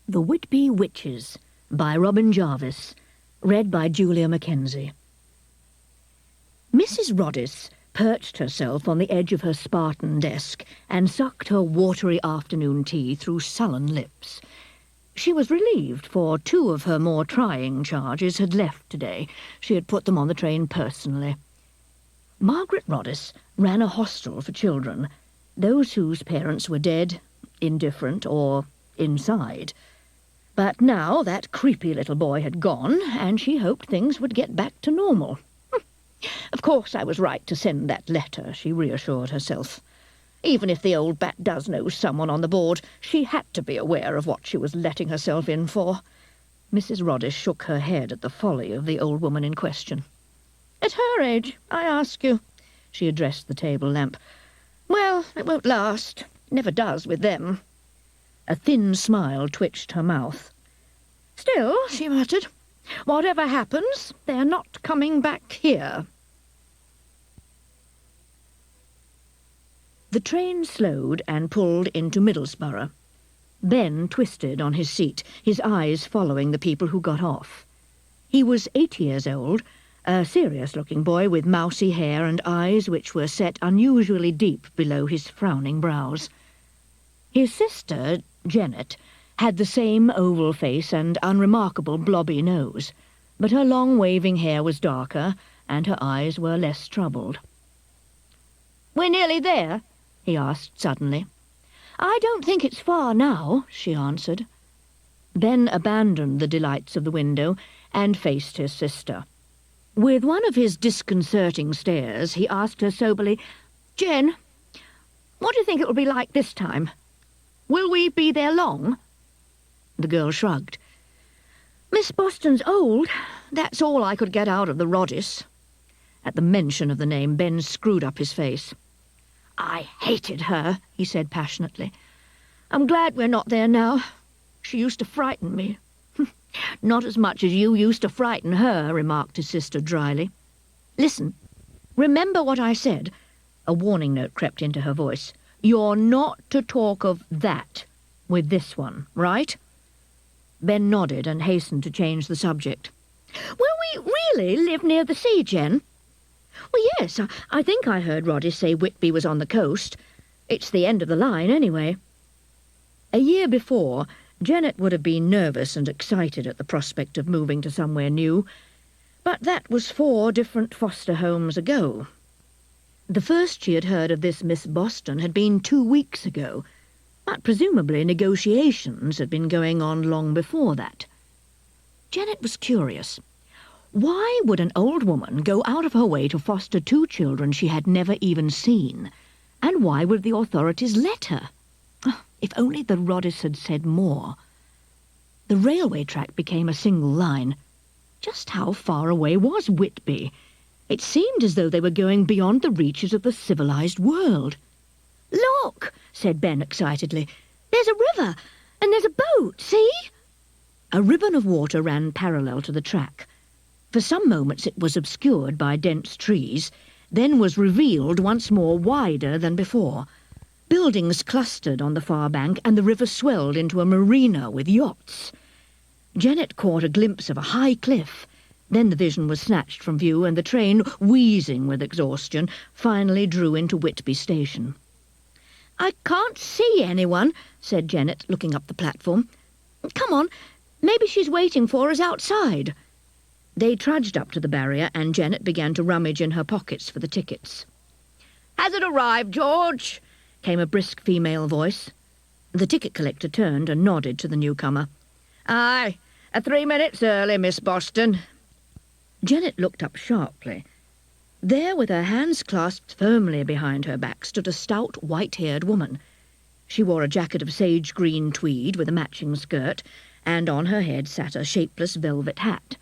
The Whitby Witches by Robin Jarvis, read by Julia Mackenzie. Mrs. Eurydice perched herself on the edge of her Spartan desk and sucked her watery afternoon tea through sullen lips. She was relieved, for 2 of her more trying charges had left today. She had put them on the train personally. Margaret Eurydice ran a hostel for children, those whose parents were dead, indifferent, or inside. But now that creepy little boy had gone, and she hoped things would get back to normal. Of course I was right to send that letter, she reassured herself. Even if the old bat does know someone on the board, she had to be aware of what she was letting herself in for. Mrs. Eurydice shook her head at the folly of the old woman in question. At her age, I ask you, she addressed the table lamp. Well, it won't last. It never does with them. A thin smile twitched her mouth. Still, she muttered, whatever happens, they're not coming back here. The train slowed and pulled into Middlesbrough. Ben twisted on his seat, his eyes following the people who got off. He was 8 years old, a serious-looking boy with mousy hair and eyes which were set unusually deep below his frowning brows. His sister, Jennet, had the same oval face and unremarkable blobby nose, but her long waving hair was darker, and her eyes were less troubled. "We're nearly there?" he asked suddenly. "I don't think it's far now," she answered. Ben abandoned the delights of the window and faced his sister. With one of his disconcerting stares, he asked her soberly, "Jen, what do you think it will be like this time? Will we be there long?" The girl shrugged. "Miss Boston's old. That's all I could get out of the Eurydice." At the mention of the name, Ben screwed up his face. "I hated her," he said passionately. "I'm glad we're not there now. She used to frighten me." "Not as much as you used to frighten her," remarked his sister dryly. "Listen, remember what I said." A warning note crept into her voice. "You're not to talk of that with this one, right?" Ben nodded and hastened to change the subject. "Will we really live near the sea, Jen?" "Well, yes, I think I heard Roddy say Whitby was on the coast. It's the end of the line, anyway." A year before, Jennet would have been nervous and excited at the prospect of moving to somewhere new, but that was 4 different foster homes ago. The first she had heard of this Miss Boston had been 2 weeks ago, but presumably negotiations had been going on long before that. Jennet was curious. Why would an old woman go out of her way to foster 2 children she had never even seen? And why would the authorities let her? If only the Eurydice had said more. The railway track became a single line. Just how far away was Whitby? It seemed as though they were going beyond the reaches of the civilized world. "Look," said Ben excitedly. "There's a river, and there's a boat, see?" A ribbon of water ran parallel to the track. For some moments it was obscured by dense trees, then was revealed once more wider than before. Buildings clustered on the far bank, and the river swelled into a marina with yachts. Jennet caught a glimpse of a high cliff. Then the vision was snatched from view, and the train, wheezing with exhaustion, finally drew into Whitby station. "I can't see anyone," said Jennet, looking up the platform. "Come on, maybe she's waiting for us outside." They trudged up to the barrier, and Jennet began to rummage in her pockets for the tickets. "Has it arrived, George?" came a brisk female voice. The ticket collector turned and nodded to the newcomer. "Aye, 3 minutes early, Miss Boston." Jennet looked up sharply. There, with her hands clasped firmly behind her back, stood a stout, white-haired woman. She wore a jacket of sage-green tweed with a matching skirt, and on her head sat a shapeless velvet hat.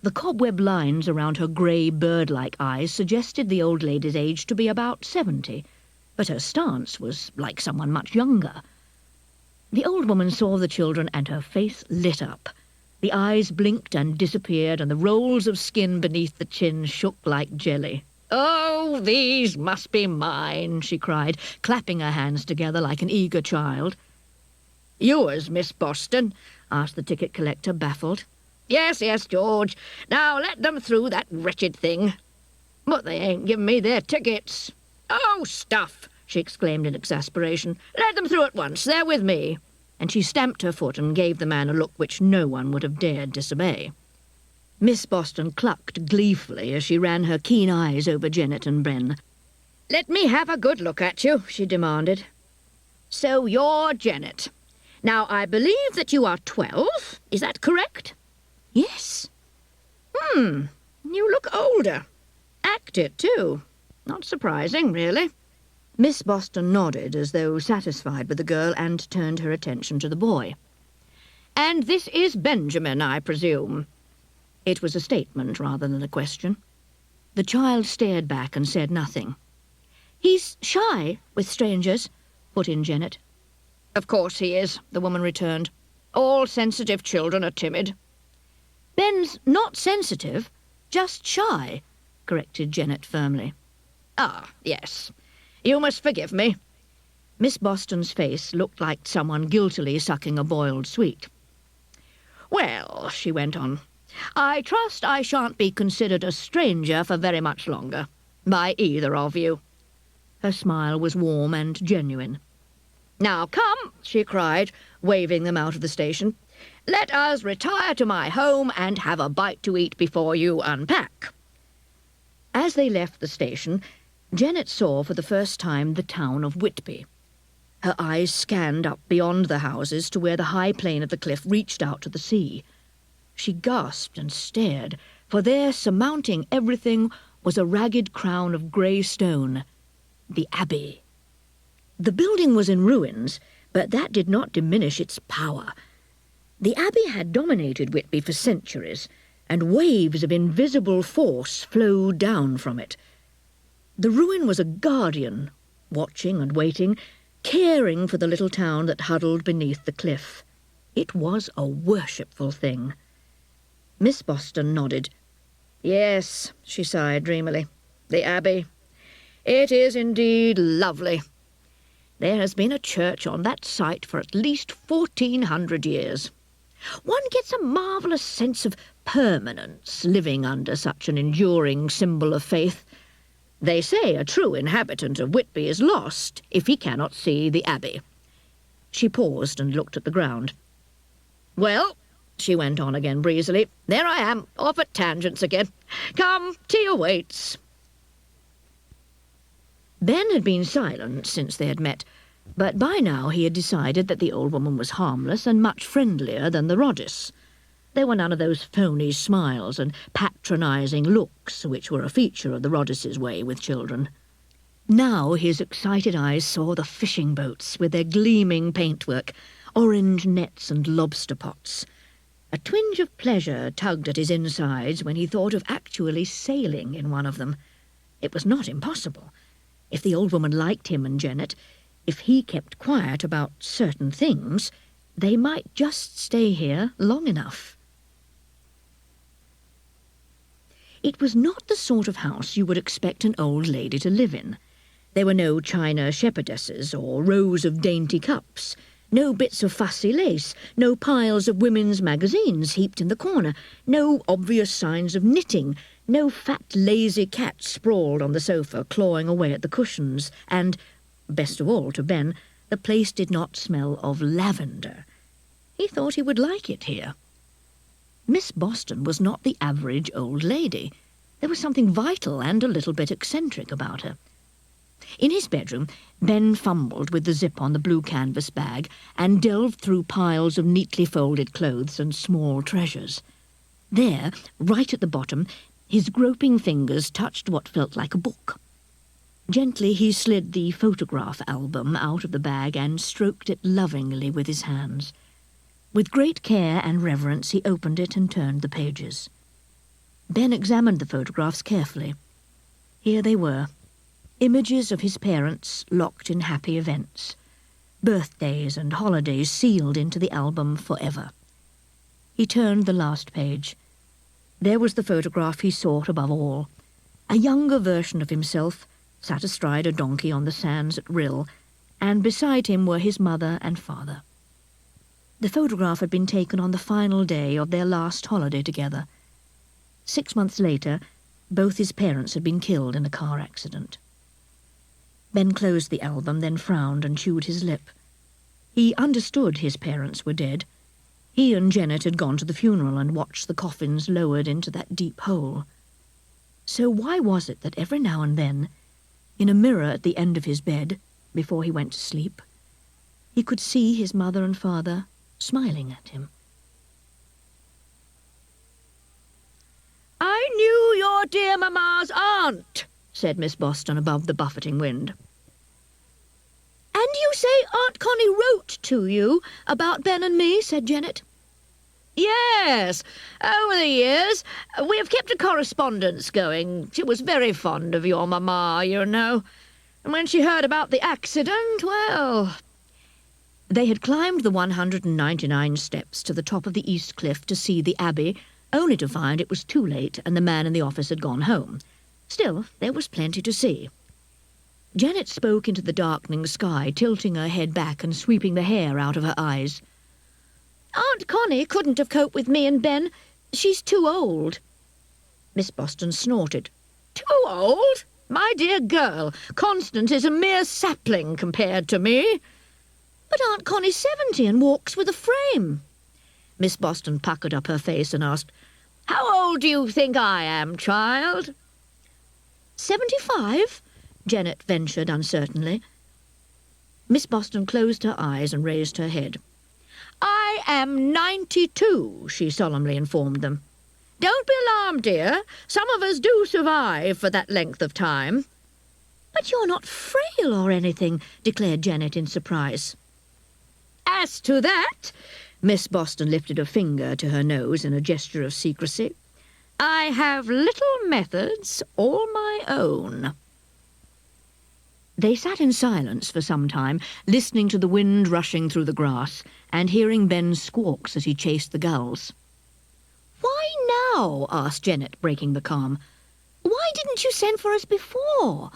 The cobweb lines around her grey, bird-like eyes suggested the old lady's age to be about 70, but her stance was like someone much younger. The old woman saw the children, and her face lit up. The eyes blinked and disappeared, and the rolls of skin beneath the chin shook like jelly. "Oh, these must be mine," she cried, clapping her hands together like an eager child. "Yours, Miss Boston?" asked the ticket collector, baffled. "Yes, yes, George. Now let them through that wretched thing." "But they ain't given me their tickets." "Oh, stuff!" she exclaimed in exasperation. "Let them through at once. They're with me." And she stamped her foot and gave the man a look which no one would have dared disobey. Miss Boston clucked gleefully as she ran her keen eyes over Jennet and Ben. "Let me have a good look at you," she demanded. "So you're Jennet. Now, I believe that you are 12. Is that correct?" "Yes." You look older. Act it, too. Not surprising, really." Miss Boston nodded as though satisfied with the girl and turned her attention to the boy. "And this is Benjamin, I presume?" It was a statement rather than a question. The child stared back and said nothing. "He's shy with strangers," put in Jennet. "Of course he is," the woman returned. "All sensitive children are timid." "Ben's not sensitive, just shy," corrected Jennet firmly. "Ah, yes. You must forgive me." Miss Boston's face looked like someone guiltily sucking a boiled sweet. "Well," she went on, "I trust I shan't be considered a stranger for very much longer, by either of you." Her smile was warm and genuine. "Now come," she cried, waving them out of the station. "Let us retire to my home and have a bite to eat before you unpack." As they left the station, Jennet saw for the first time the town of Whitby. Her eyes scanned up beyond the houses to where the high plane of the cliff reached out to the sea. She gasped and stared, for there, surmounting everything, was a ragged crown of grey stone, the Abbey. The building was in ruins, but that did not diminish its power. The Abbey had dominated Whitby for centuries, and waves of invisible force flowed down from it. The ruin was a guardian, watching and waiting, caring for the little town that huddled beneath the cliff. It was a worshipful thing. Miss Boston nodded. "Yes," she sighed dreamily. "The Abbey. It is indeed lovely. There has been a church on that site for at least 1400 years. One gets a marvellous sense of permanence living under such an enduring symbol of faith. They say a true inhabitant of Whitby is lost if he cannot see the Abbey." She paused and looked at the ground. "Well," she went on again breezily, "there I am, off at tangents again. Come, tea awaits." Ben had been silent since they had met, but by now he had decided that the old woman was harmless and much friendlier than the Eurydice. There were none of those phony smiles and patronising looks which were a feature of the Eurydice's way with children. Now his excited eyes saw the fishing boats with their gleaming paintwork, orange nets and lobster pots. A twinge of pleasure tugged at his insides when he thought of actually sailing in one of them. It was not impossible. If the old woman liked him and Jennet, if he kept quiet about certain things, they might just stay here long enough. It was not the sort of house you would expect an old lady to live in. There were no china shepherdesses or rows of dainty cups, no bits of fussy lace, no piles of women's magazines heaped in the corner, no obvious signs of knitting, no fat, lazy cat sprawled on the sofa clawing away at the cushions, and, best of all to Ben, the place did not smell of lavender. He thought he would like it here. Miss Boston was not the average old lady. There was something vital and a little bit eccentric about her. In his bedroom, Ben fumbled with the zip on the blue canvas bag and delved through piles of neatly folded clothes and small treasures. There, right at the bottom, his groping fingers touched what felt like a book. Gently he slid the photograph album out of the bag and stroked it lovingly with his hands. With great care and reverence he opened it and turned the pages. Ben examined the photographs carefully. Here they were, images of his parents locked in happy events, birthdays and holidays sealed into the album forever. He turned the last page. There was the photograph he sought above all, a younger version of himself, sat astride a donkey on the sands at Rill, and beside him were his mother and father. The photograph had been taken on the final day of their last holiday together. 6 months later, both his parents had been killed in a car accident. Ben closed the album, then frowned and chewed his lip. He understood his parents were dead. He and Jennet had gone to the funeral and watched the coffins lowered into that deep hole. So why was it that every now and then, in a mirror at the end of his bed, before he went to sleep, he could see his mother and father smiling at him? "I knew your dear mamma's aunt," said Miss Boston above the buffeting wind. "And you say Aunt Connie wrote to you about Ben and me?" said Jennet. "Yes. Over the years, we have kept a correspondence going. She was very fond of your mamma, you know. And when she heard about the accident, well—" They had climbed the 199 steps to the top of the east cliff to see the abbey, only to find it was too late and the man in the office had gone home. Still, there was plenty to see. Jennet spoke into the darkening sky, tilting her head back and sweeping the hair out of her eyes. "Aunt Connie couldn't have coped with me and Ben. She's too old." Miss Boston snorted. "Too old? My dear girl, Constance is a mere sapling compared to me." "But Aunt Connie's 70 and walks with a frame." Miss Boston puckered up her face and asked, "How old do you think I am, child?" 75, Jennet ventured uncertainly. Miss Boston closed her eyes and raised her head. "I am 92, she solemnly informed them. "Don't be alarmed, dear. Some of us do survive for that length of time." "But you're not frail or anything," declared Jennet in surprise. "As to that," Miss Boston lifted a finger to her nose in a gesture of secrecy, "I have little methods all my own." They sat in silence for some time, listening to the wind rushing through the grass and hearing Ben's squawks as he chased the gulls. "Why now?" asked Jennet, breaking the calm. "Why didn't you send for us before?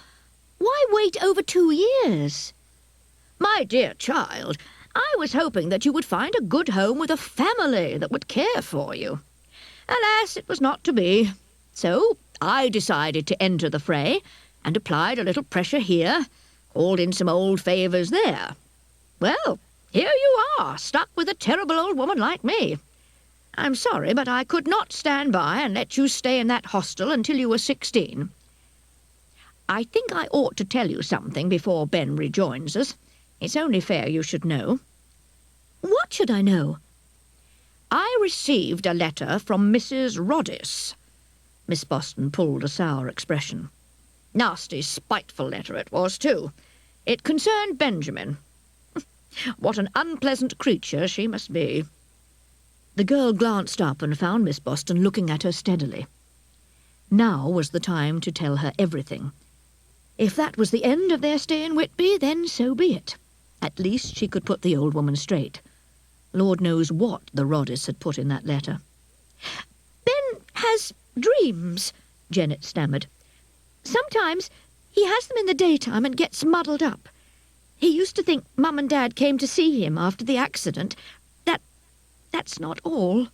Why wait over 2 years?" "My dear child, I was hoping that you would find a good home with a family that would care for you. Alas, it was not to be. So I decided to enter the fray and applied a little pressure here, called in some old favours there. Well, here you are, stuck with a terrible old woman like me. I'm sorry, but I could not stand by and let you stay in that hostel until you were 16. I think I ought to tell you something before Ben rejoins us. It's only fair you should know." "What should I know?" "I received a letter from Mrs. Eurydice." Miss Boston pulled a sour expression. "Nasty, spiteful letter it was, too. It concerned Benjamin. What an unpleasant creature she must be." The girl glanced up and found Miss Boston looking at her steadily. Now was the time to tell her everything. If that was the end of their stay in Whitby, then so be it. At least she could put the old woman straight. Lord knows what the Eurydice had put in that letter. "Ben has dreams," Jennet stammered. "Sometimes he has them in the daytime and gets muddled up. He used to think Mum and Dad came to see him after the accident. That's not all.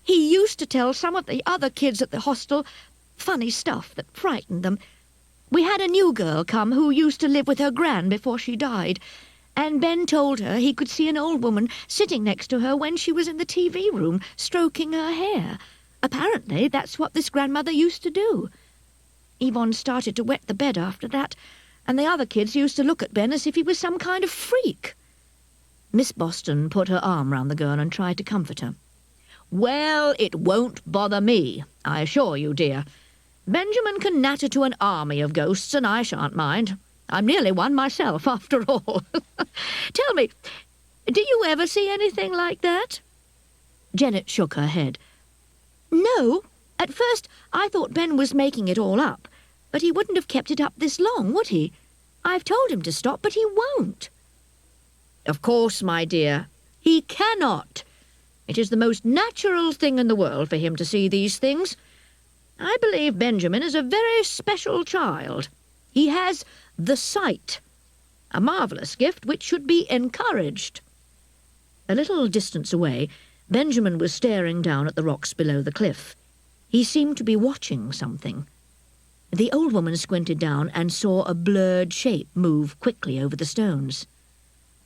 He used to tell some of the other kids at the hostel funny stuff that frightened them. We had a new girl come who used to live with her gran before she died, and Ben told her he could see an old woman sitting next to her when she was in the TV room, stroking her hair. Apparently that's what this grandmother used to do. Yvonne started to wet the bed after that, and the other kids used to look at Ben as if he was some kind of freak." Miss Boston put her arm round the girl and tried to comfort her. "Well, it won't bother me, I assure you, dear. Benjamin can natter to an army of ghosts, and I shan't mind. I'm nearly one myself, after all. Tell me, do you ever see anything like that?" Jennet shook her head. "No. At first I thought Ben was making it all up, but he wouldn't have kept it up this long, would he? I've told him to stop, but he won't." "Of course, my dear, he cannot. It is the most natural thing in the world for him to see these things. I believe Benjamin is a very special child. He has the sight, a marvellous gift which should be encouraged." A little distance away, Benjamin was staring down at the rocks below the cliff. He seemed to be watching something. The old woman squinted down and saw a blurred shape move quickly over the stones.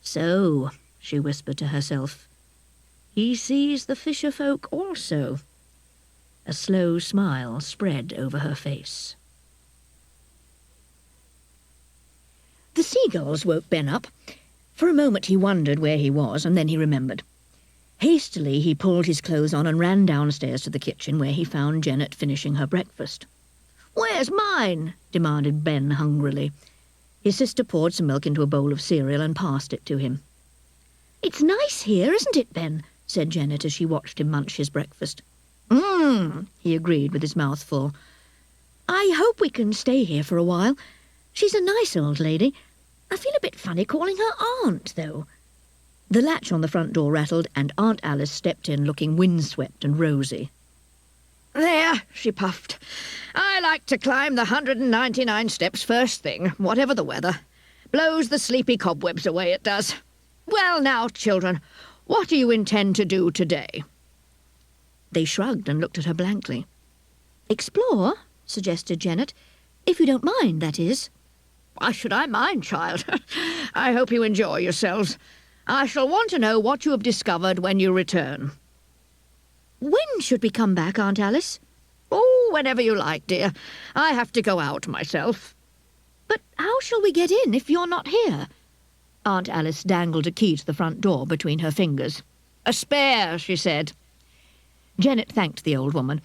"So," she whispered to herself, "he sees the fisher folk also." A slow smile spread over her face. The seagulls woke Ben up. For a moment he wondered where he was, and then he remembered. Hastily he pulled his clothes on and ran downstairs to the kitchen, where he found Jennet finishing her breakfast. "Where's mine?" demanded Ben hungrily. His sister poured some milk into a bowl of cereal and passed it to him. "It's nice here, isn't it, Ben?" said Jennet as she watched him munch his breakfast. He agreed with his mouth full. "I hope we can stay here for a while. She's a nice old lady. I feel a bit funny calling her aunt, though." The latch on the front door rattled, and Aunt Alice stepped in looking windswept and rosy. "There," she puffed. "I like to climb the 199 steps first thing, whatever the weather. Blows the sleepy cobwebs away, it does. Well now, children, what do you intend to do today?" They shrugged and looked at her blankly. "Explore," suggested Jennet. "If you don't mind, that is." "Why should I mind, child? I hope you enjoy yourselves. I shall want to know what you have discovered when you return." "When should we come back, Aunt Alice?" "Oh, whenever you like, dear. I have to go out myself." "But how shall we get in if you're not here?" Aunt Alice dangled a key to the front door between her fingers. "A spare," she said. Jennet thanked the old woman.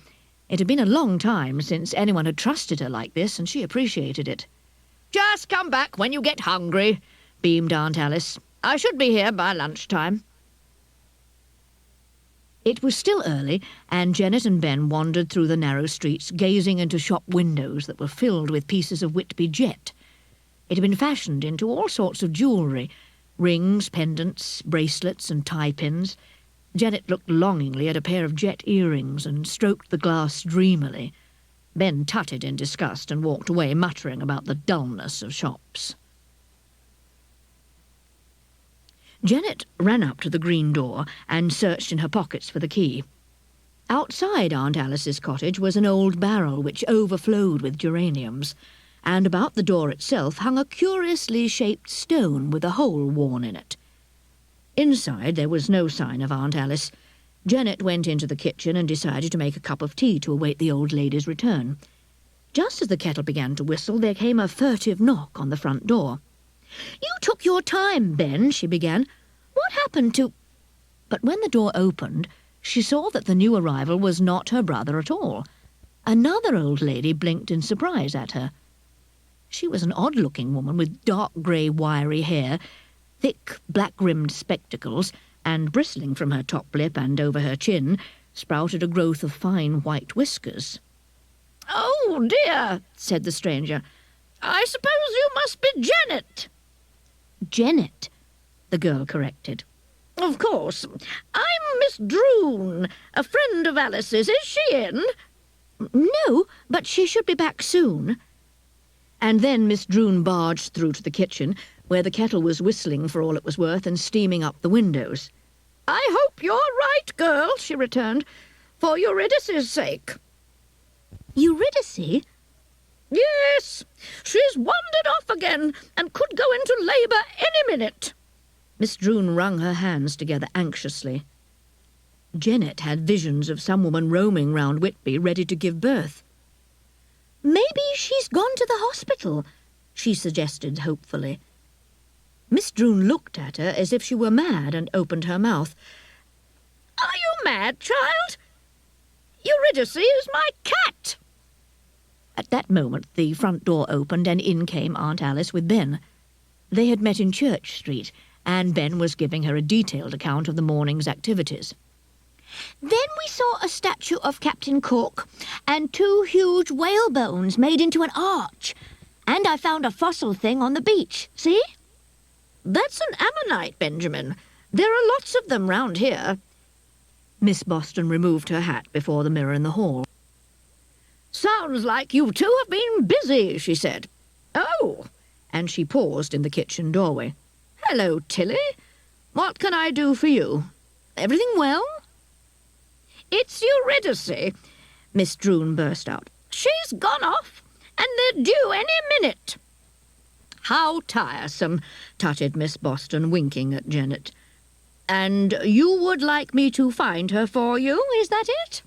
It had been a long time since anyone had trusted her like this, and she appreciated it. "Just come back when you get hungry," beamed Aunt Alice. "I should be here by lunchtime." It was still early, and Jennet and Ben wandered through the narrow streets, gazing into shop windows that were filled with pieces of Whitby jet. It had been fashioned into all sorts of jewellery, rings, pendants, bracelets and tie-pins. Jennet looked longingly at a pair of jet earrings and stroked the glass dreamily. Ben tutted in disgust and walked away, muttering about the dullness of shops. Jennet ran up to the green door and searched in her pockets for the key. Outside Aunt Alice's cottage was an old barrel which overflowed with geraniums, and about the door itself hung a curiously shaped stone with a hole worn in it. Inside there was no sign of Aunt Alice. Jennet went into the kitchen and decided to make a cup of tea to await the old lady's return. Just as the kettle began to whistle, there came a furtive knock on the front door. "You took your time, Ben," she began. "What happened to—" But when the door opened, she saw that the new arrival was not her brother at all. Another old lady blinked in surprise at her. She was an odd-looking woman with dark grey wiry hair, thick black-rimmed spectacles, and bristling from her top lip and over her chin sprouted a growth of fine white whiskers. "Oh, dear," said the stranger. "I suppose you must be Jennet." "Jennet," the girl corrected. "Of course. I'm Miss Droon, a friend of Alice's. Is she in?" "No, but she should be back soon." And then Miss Droon barged through to the kitchen, where the kettle was whistling for all it was worth and steaming up the windows. "I hope you're right, girl," she returned, "for Eurydice's sake." "Eurydice?" "Yes, she's wandered off again and could go into labour any minute." Miss Droon wrung her hands together anxiously. Jennet had visions of some woman roaming round Whitby ready to give birth. "Maybe she's gone to the hospital," she suggested hopefully. Miss Droon looked at her as if she were mad and opened her mouth. "Are you mad, child? Eurydice is my cat." At that moment the front door opened and in came Aunt Alice with Ben. They had met in Church Street, and Ben was giving her a detailed account of the morning's activities. "Then we saw a statue of Captain Cook and 2 huge whale bones made into an arch. And I found a fossil thing on the beach. See?" "That's an ammonite, Benjamin. There are lots of them round here." Miss Boston removed her hat before the mirror in the hall. "Sounds like you two have been busy," she said. "Oh," and she paused in the kitchen doorway. "Hello, Tilly. What can I do for you? Everything well?" "It's Eurydice," Miss Droon burst out. "She's gone off, and they're due any minute." "How tiresome," tutted Miss Boston, winking at Jennet. "And you would like me to find her for you, is that it?"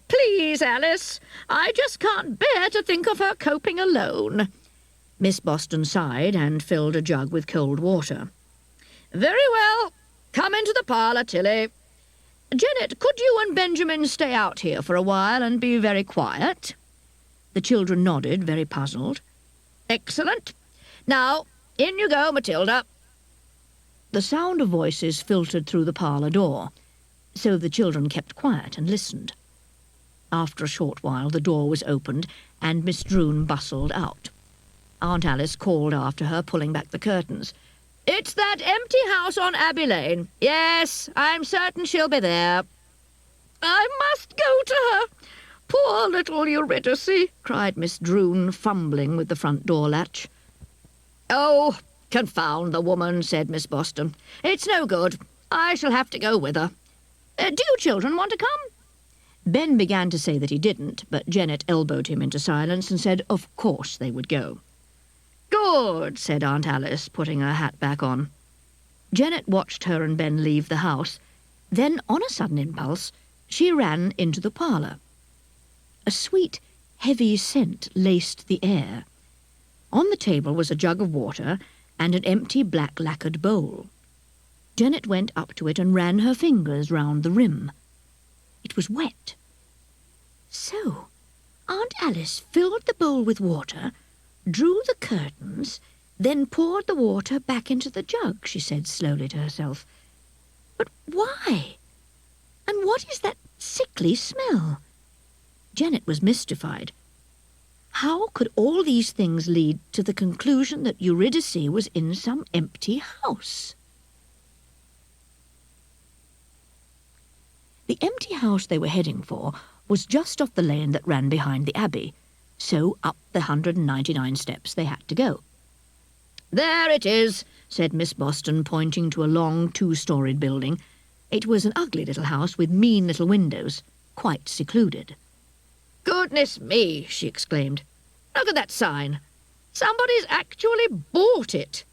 "Please, Alice, I just can't bear to think of her coping alone." Miss Boston sighed and filled a jug with cold water. "Very well. Come into the parlour, Tilly. Jennet, could you and Benjamin stay out here for a while and be very quiet?" The children nodded, very puzzled. "Excellent. Now, in you go, Matilda." The sound of voices filtered through the parlour door, so the children kept quiet and listened. After a short while the door was opened and Miss Droon bustled out. Aunt Alice called after her, pulling back the curtains. "It's that empty house on Abbey Lane. Yes, I'm certain she'll be there." "I must go to her. Poor little Eurydice," cried Miss Droon, fumbling with the front door latch. "Oh, confound the woman," said Miss Boston. "It's no good. I shall have to go with her. Do you children want to come?" Ben began to say that he didn't, but Jennet elbowed him into silence and said of course they would go. "Good," said Aunt Alice, putting her hat back on. Jennet watched her and Ben leave the house. Then, on a sudden impulse, she ran into the parlour. A sweet, heavy scent laced the air. On the table was a jug of water and an empty black lacquered bowl. Jennet went up to it and ran her fingers round the rim. It was wet. So, Aunt Alice filled the bowl with water, drew the curtains, then poured the water back into the jug, she said slowly to herself. But why? And what is that sickly smell? Jennet was mystified. How could all these things lead to the conclusion that Eurydice was in some empty house? The empty house they were heading for was just off the lane that ran behind the abbey, so up the 199 steps they had to go. "There it is," said Miss Boston, pointing to a long two-storied building. It was an ugly little house with mean little windows, quite secluded. "Goodness me," she exclaimed. "Look at that sign. Somebody's actually bought it."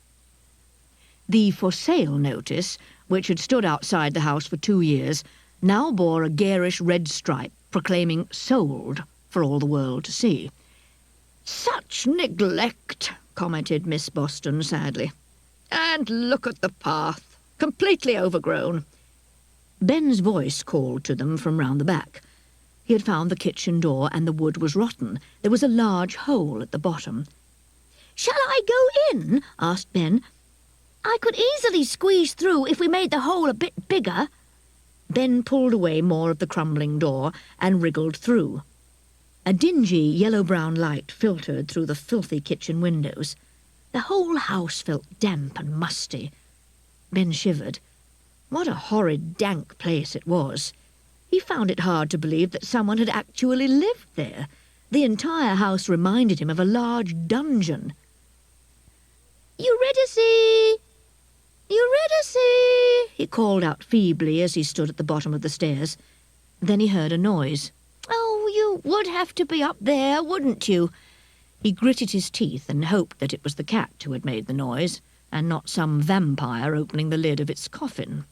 The for sale notice, which had stood outside the house for 2 years, now bore a garish red stripe proclaiming sold for all the world to see. "Such neglect," commented Miss Boston sadly. "And look at the path, completely overgrown." Ben's voice called to them from round the back. He had found the kitchen door and the wood was rotten. There was a large hole at the bottom. "Shall I go in?" asked Ben. "I could easily squeeze through if we made the hole a bit bigger." Ben pulled away more of the crumbling door and wriggled through. A dingy yellow-brown light filtered through the filthy kitchen windows. The whole house felt damp and musty. Ben shivered. What a horrid, dank place it was. He found it hard to believe that someone had actually lived there. The entire house reminded him of a large dungeon. "Eurydice! Eurydice!" he called out feebly as he stood at the bottom of the stairs. Then he heard a noise. "Oh, you would have to be up there, wouldn't you?" He gritted his teeth and hoped that it was the cat who had made the noise, and not some vampire opening the lid of its coffin.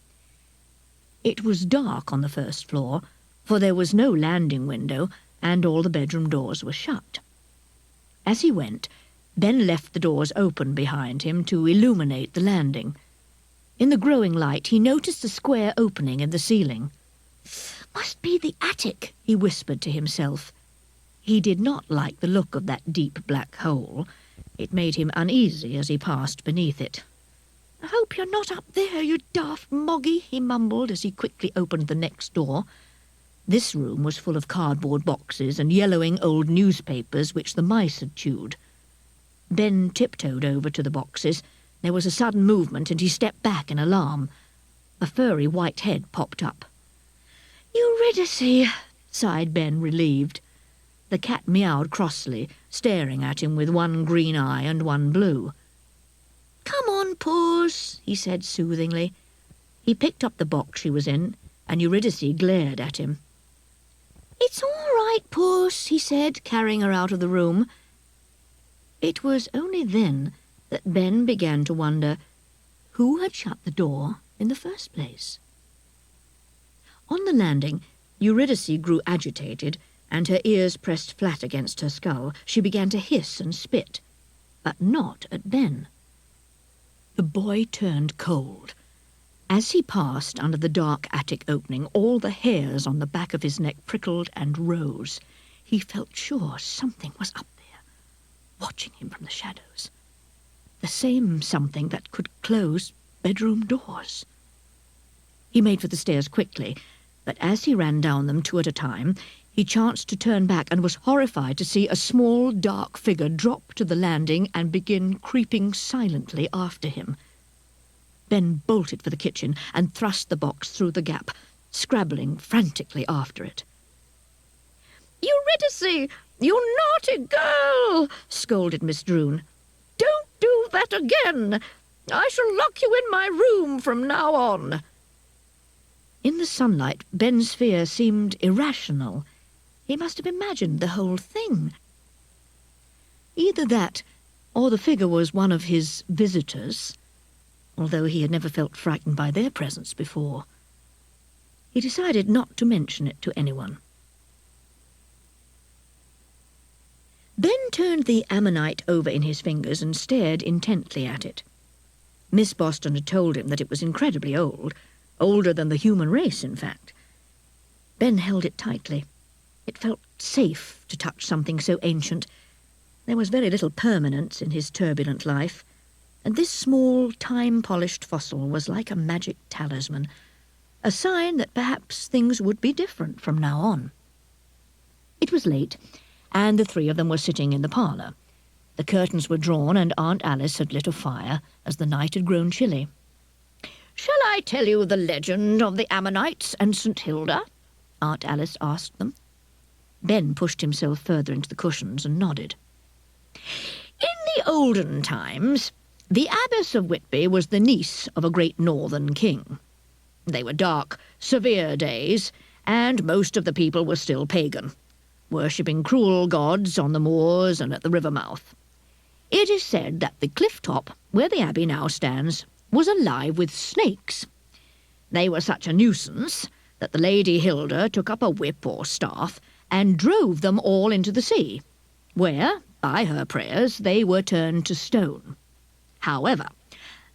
It was dark on the first floor, for there was no landing window, and all the bedroom doors were shut. As he went, Ben left the doors open behind him to illuminate the landing. In the growing light he noticed a square opening in the ceiling. "Must be the attic," he whispered to himself. He did not like the look of that deep black hole. It made him uneasy as he passed beneath it. "I hope you're not up there, you daft moggy," he mumbled as he quickly opened the next door. This room was full of cardboard boxes and yellowing old newspapers which the mice had chewed. Ben tiptoed over to the boxes. There was a sudden movement and he stepped back in alarm. A furry white head popped up. "Eurydice," sighed Ben, relieved. The cat meowed crossly, staring at him with one green eye and one blue. "Come on, puss," he said soothingly. He picked up the box she was in, and Eurydice glared at him. "It's all right, Puss," he said, carrying her out of the room. It was only then that Ben began to wonder who had shut the door in the first place. On the landing, Eurydice grew agitated, and her ears pressed flat against her skull. She began to hiss and spit, but not at Ben. The boy turned cold. As he passed under the dark attic opening, all the hairs on the back of his neck prickled and rose. He felt sure something was up there, watching him from the shadows. The same something that could close bedroom doors. He made for the stairs quickly, but as he ran down them 2 at a time, he chanced to turn back and was horrified to see a small, dark figure drop to the landing and begin creeping silently after him. Ben bolted for the kitchen and thrust the box through the gap, scrabbling frantically after it. "Eurydice, you naughty girl!" scolded Miss Droon. "Don't do that again. I shall lock you in my room from now on." In the sunlight, Ben's fear seemed irrational. He must have imagined the whole thing. Either that, or the figure was one of his visitors, although he had never felt frightened by their presence before. He decided not to mention it to anyone. Ben turned the ammonite over in his fingers and stared intently at it. Miss Boston had told him that it was incredibly old, older than the human race, in fact. Ben held it tightly. It felt safe to touch something so ancient. There was very little permanence in his turbulent life, and this small, time-polished fossil was like a magic talisman, a sign that perhaps things would be different from now on. It was late, and the 3 of them were sitting in the parlour. The curtains were drawn, and Aunt Alice had lit a fire, as the night had grown chilly. "Shall I tell you the legend of the Ammonites and St. Hilda?" Aunt Alice asked them. Ben pushed himself further into the cushions and nodded. "In the olden times, the Abbess of Whitby was the niece of a great northern king. They were dark, severe days, and most of the people were still pagan, worshipping cruel gods on the moors and at the river mouth. It is said that the cliff top, where the abbey now stands, was alive with snakes. They were such a nuisance that the Lady Hilda took up a whip or staff and drove them all into the sea, where, by her prayers, they were turned to stone. However,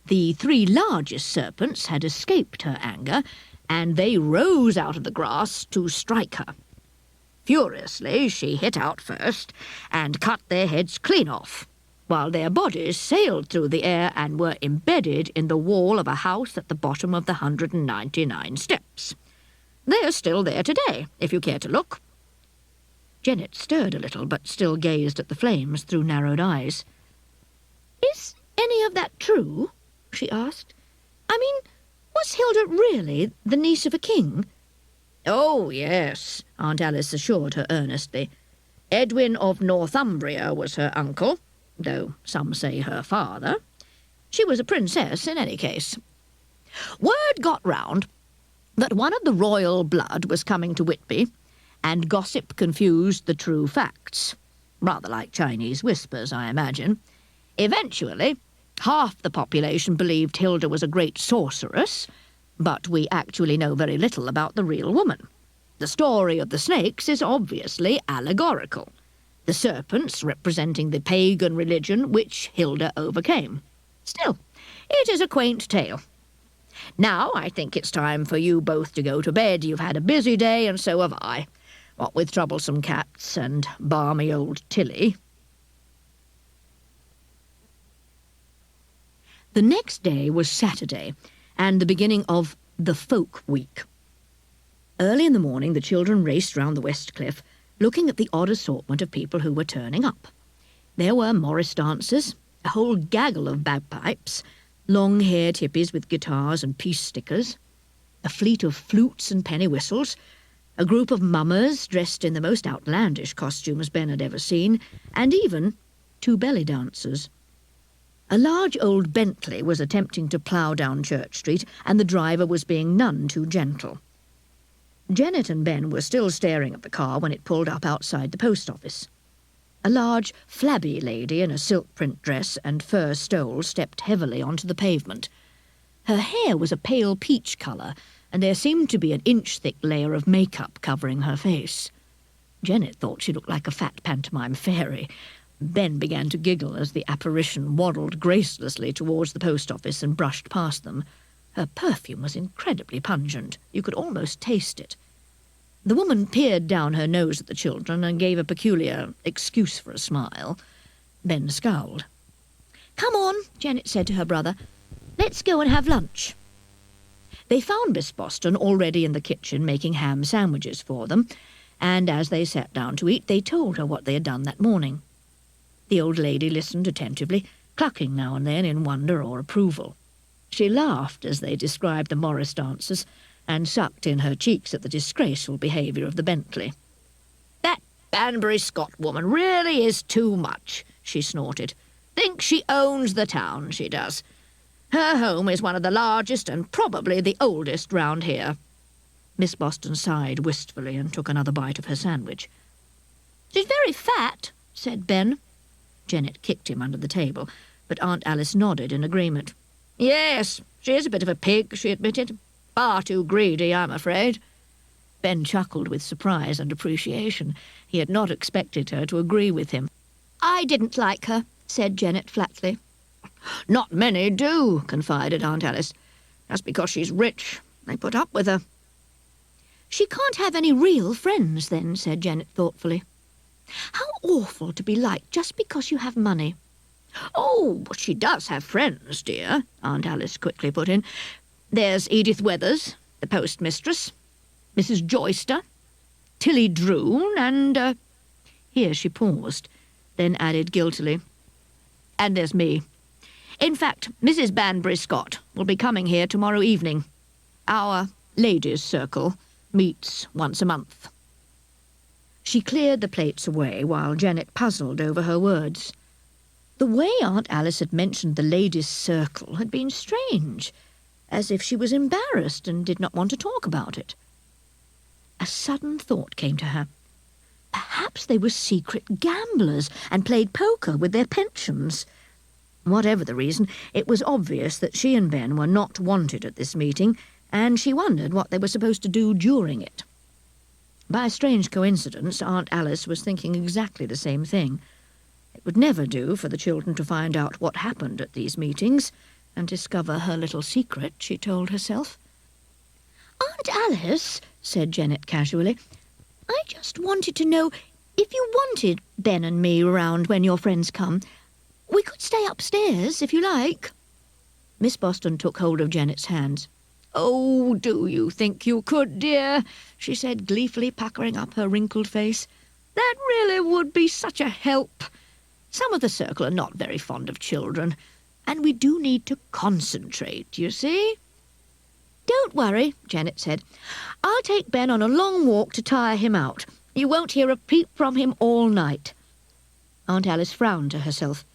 the 3 largest serpents had escaped her anger, and they rose out of the grass to strike her. Furiously, she hit out first and cut their heads clean off, while their bodies sailed through the air and were embedded in the wall of a house at the bottom of the 199 steps. They are still there today, if you care to look." Jennet stirred a little, but still gazed at the flames through narrowed eyes. "Is any of that true?" she asked. "I mean, was Hilda really the niece of a king?" "Oh, yes," Aunt Alice assured her earnestly. "Edwin of Northumbria was her uncle, though some say her father. She was a princess in any case. Word got round that one of the royal blood was coming to Whitby, and gossip confused the true facts. Rather like Chinese whispers, I imagine. Eventually, half the population believed Hilda was a great sorceress, but we actually know very little about the real woman. The story of the snakes is obviously allegorical, the serpents representing the pagan religion which Hilda overcame. Still, it is a quaint tale. Now I think it's time for you both to go to bed. You've had a busy day, and so have I, what with troublesome cats and balmy old Tilly." The next day was Saturday, and the beginning of the Folk Week. Early in the morning the children raced round the West Cliff, looking at the odd assortment of people who were turning up. There were Morris dancers, a whole gaggle of bagpipes, long-haired hippies with guitars and peace stickers, a fleet of flutes and penny whistles, a group of mummers dressed in the most outlandish costumes Ben had ever seen, and even 2 belly dancers. A large old Bentley was attempting to plough down Church Street, and the driver was being none too gentle. Jennet and Ben were still staring at the car when it pulled up outside the post office. A large, flabby lady in a silk print dress and fur stole stepped heavily onto the pavement. Her hair was a pale peach colour, and there seemed to be an inch-thick layer of makeup covering her face. Jennet thought she looked like a fat pantomime fairy. Ben began to giggle as the apparition waddled gracelessly towards the post office and brushed past them. Her perfume was incredibly pungent. You could almost taste it. The woman peered down her nose at the children and gave a peculiar excuse for a smile. Ben scowled. "Come on," Jennet said to her brother. "Let's go and have lunch." They found Miss Boston already in the kitchen making ham sandwiches for them, and as they sat down to eat, they told her what they had done that morning. The old lady listened attentively, clucking now and then in wonder or approval. She laughed as they described the Morris dancers, and sucked in her cheeks at the disgraceful behaviour of the Bentley. "That Banbury Scott woman really is too much," she snorted. "Thinks she owns the town, she does. Her home is one of the largest and probably the oldest round here." Miss Boston sighed wistfully and took another bite of her sandwich. "She's very fat," said Ben. Jennet kicked him under the table, but Aunt Alice nodded in agreement. "Yes, she is a bit of a pig," she admitted. "Far too greedy, I'm afraid." Ben chuckled with surprise and appreciation. He had not expected her to agree with him. "I didn't like her," said Jennet flatly. "Not many do," confided Aunt Alice. "Just because she's rich, they put up with her." "She can't have any real friends, then," said Jennet thoughtfully. "How awful to be liked just because you have money." "Oh, but she does have friends, dear," Aunt Alice quickly put in. "There's Edith Weathers, the postmistress, Mrs. Joyster, Tilly Droon, and, Here she paused, then added guiltily, "and there's me. In fact, Mrs. Banbury Scott will be coming here tomorrow evening. Our ladies' circle meets once a month." She cleared the plates away while Jennet puzzled over her words. The way Aunt Alice had mentioned the ladies' circle had been strange, as if she was embarrassed and did not want to talk about it. A sudden thought came to her. Perhaps they were secret gamblers and played poker with their pensions. Whatever the reason, it was obvious that she and Ben were not wanted at this meeting, and she wondered what they were supposed to do during it. By a strange coincidence, Aunt Alice was thinking exactly the same thing. It would never do for the children to find out what happened at these meetings and discover her little secret, she told herself. "Aunt Alice," said Jennet casually, "I just wanted to know if you wanted Ben and me around when your friends come. We could stay upstairs, if you like." Miss Boston took hold of Jennet's hands. "Oh, do you think you could, dear?" she said, gleefully puckering up her wrinkled face. "That really would be such a help. Some of the circle are not very fond of children, and we do need to concentrate, you see." "Don't worry," Jennet said. "I'll take Ben on a long walk to tire him out. You won't hear a peep from him all night." Aunt Alice frowned to herself.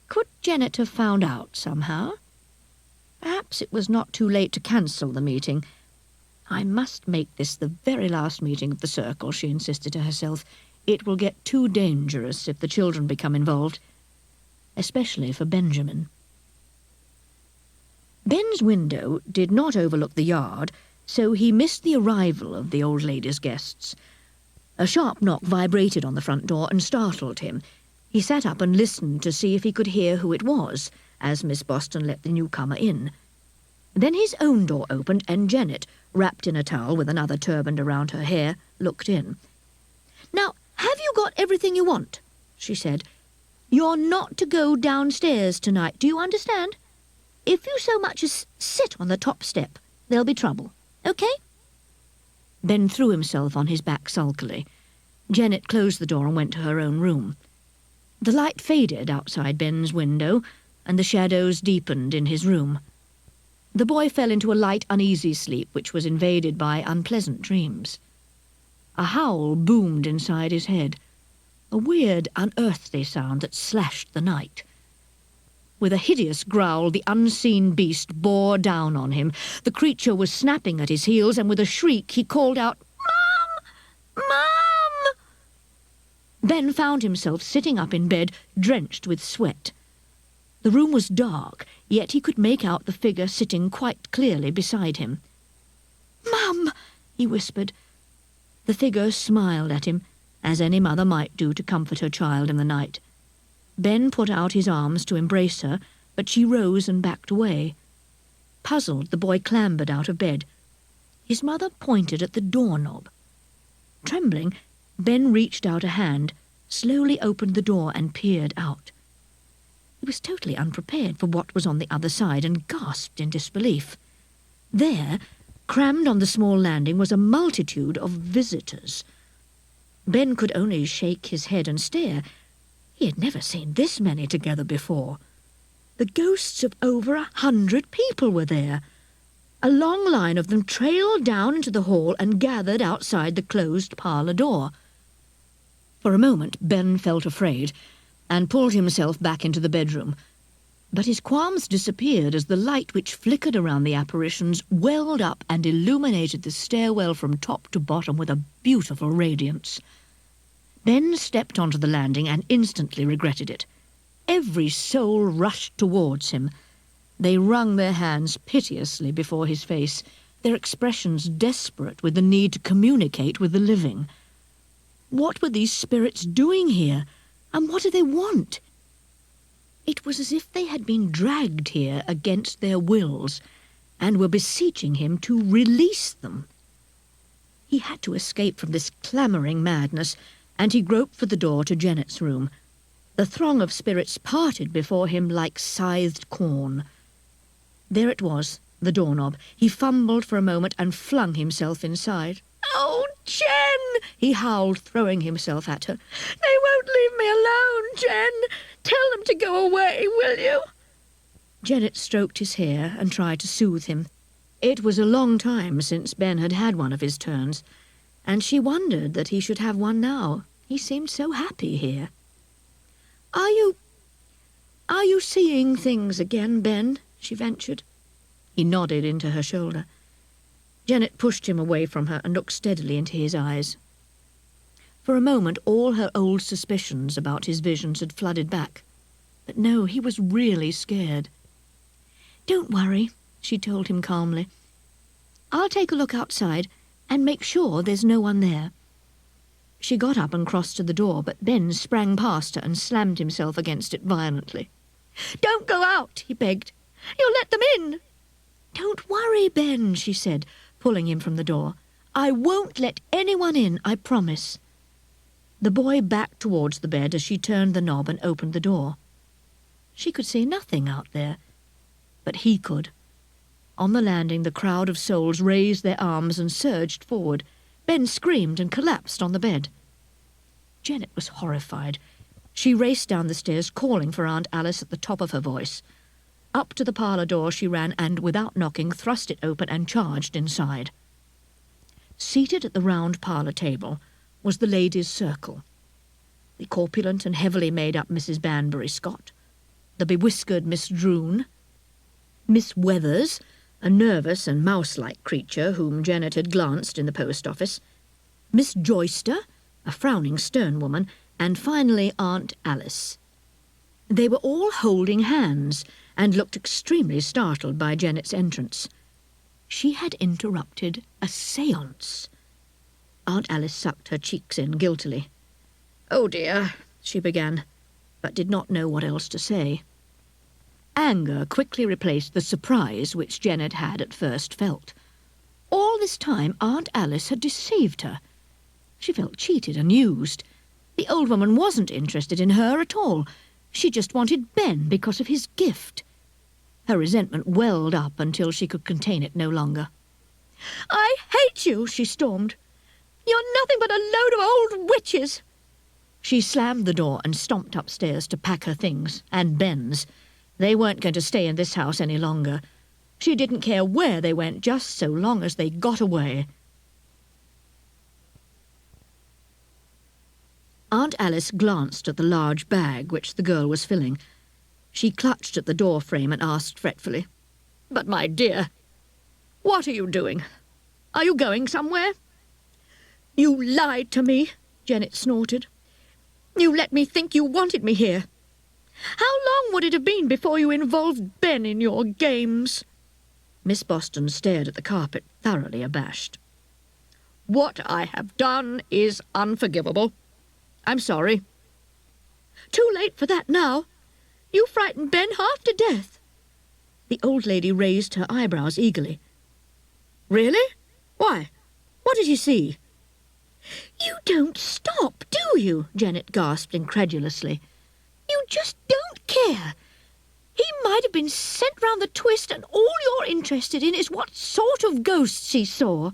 Could Jennet have found out somehow? Perhaps it was not too late to cancel the meeting. "I must make this the very last meeting of the circle," she insisted to herself. "It will get too dangerous if the children become involved, especially for Benjamin." Ben's window did not overlook the yard, so he missed the arrival of the old lady's guests. A sharp knock vibrated on the front door and startled him. He sat up and listened to see if he could hear who it was, as Miss Boston let the newcomer in. Then his own door opened, and Jennet, wrapped in a towel with another turban around her hair, looked in. "Now, have you got everything you want?" she said. "You're not to go downstairs tonight, do you understand? If you so much as sit on the top step, there'll be trouble, okay?" Ben threw himself on his back sulkily. Jennet closed the door and went to her own room. The light faded outside Ben's window, and the shadows deepened in his room. The boy fell into a light, uneasy sleep which was invaded by unpleasant dreams. A howl boomed inside his head, a weird, unearthly sound that slashed the night. With a hideous growl, the unseen beast bore down on him. The creature was snapping at his heels, and with a shriek he called out, "Mum! Mum!" Ben found himself sitting up in bed, drenched with sweat. The room was dark, yet he could make out the figure sitting quite clearly beside him. "Mum!" he whispered. The figure smiled at him, as any mother might do to comfort her child in the night. Ben put out his arms to embrace her, but she rose and backed away. Puzzled, the boy clambered out of bed. His mother pointed at the doorknob. Trembling, Ben reached out a hand, slowly opened the door and peered out. He was totally unprepared for what was on the other side and gasped in disbelief. There, crammed on the small landing, was a multitude of visitors. Ben could only shake his head and stare. He had never seen this many together before. The ghosts of over 100 people were there. A long line of them trailed down into the hall and gathered outside the closed parlour door. For a moment Ben felt afraid and pulled himself back into the bedroom. But his qualms disappeared as the light which flickered around the apparitions welled up and illuminated the stairwell from top to bottom with a beautiful radiance. Ben stepped onto the landing and instantly regretted it. Every soul rushed towards him. They wrung their hands piteously before his face, their expressions desperate with the need to communicate with the living. What were these spirits doing here, and what did they want? It was as if they had been dragged here against their wills and were beseeching him to release them. He had to escape from this clamouring madness, and he groped for the door to Jennet's room. The throng of spirits parted before him like scythed corn. There it was, the doorknob. He fumbled for a moment and flung himself inside. "Oh, Jen!" he howled, throwing himself at her. "They won't leave me alone, Jen! Tell them to go away, will you?" Jennet stroked his hair and tried to soothe him. It was a long time since Ben had had one of his turns, and she wondered that he should have one now. He seemed so happy here. Are you seeing things again, Ben?" she ventured. He nodded into her shoulder. Jennet pushed him away from her and looked steadily into his eyes. For a moment all her old suspicions about his visions had flooded back. But no, he was really scared. "Don't worry," she told him calmly. "I'll take a look outside and make sure there's no one there." She got up and crossed to the door, but Ben sprang past her and slammed himself against it violently. "Don't go out," he begged. "You'll let them in." "Don't worry, Ben," she said, pulling him from the door. "I won't let anyone in, I promise." The boy backed towards the bed as she turned the knob and opened the door. She could see nothing out there, but he could. On the landing, the crowd of souls raised their arms and surged forward. Ben screamed and collapsed on the bed. Jennet was horrified. She raced down the stairs, calling for Aunt Alice at the top of her voice. Up to the parlour door she ran and, without knocking, thrust it open and charged inside. Seated at the round parlour table was the ladies' circle. The corpulent and heavily made-up Mrs. Banbury Scott, the bewhiskered Miss Droon, Miss Weathers, a nervous and mouse-like creature whom Jennet had glanced in the post office, Miss Joyster, a frowning stern woman, and finally Aunt Alice. They were all holding hands and looked extremely startled by Jennet's entrance. She had interrupted a seance. Aunt Alice sucked her cheeks in guiltily. "Oh dear," she began, but did not know what else to say. Anger quickly replaced the surprise which Jennet had at first felt. All this time Aunt Alice had deceived her. She felt cheated and used. The old woman wasn't interested in her at all. She just wanted Ben because of his gift. Her resentment welled up until she could contain it no longer. "I hate you," she stormed. "You're nothing but a load of old witches." She slammed the door and stomped upstairs to pack her things, and Ben's. They weren't going to stay in this house any longer. She didn't care where they went, just so long as they got away. Aunt Alice glanced at the large bag which the girl was filling. She clutched at the door frame and asked fretfully, "But, my dear, what are you doing? Are you going somewhere?" "You lied to me," Jennet snorted. "You let me think you wanted me here. How long would it have been before you involved Ben in your games?" Miss Boston stared at the carpet, thoroughly abashed. "What I have done is unforgivable. I'm sorry." "Too late for that now. You frightened Ben half to death." The old lady raised her eyebrows eagerly. "Really? Why? What did you see?" "You don't stop, do you?" Jennet gasped incredulously. "You just don't care. He might have been sent round the twist, and all you're interested in is what sort of ghosts he saw."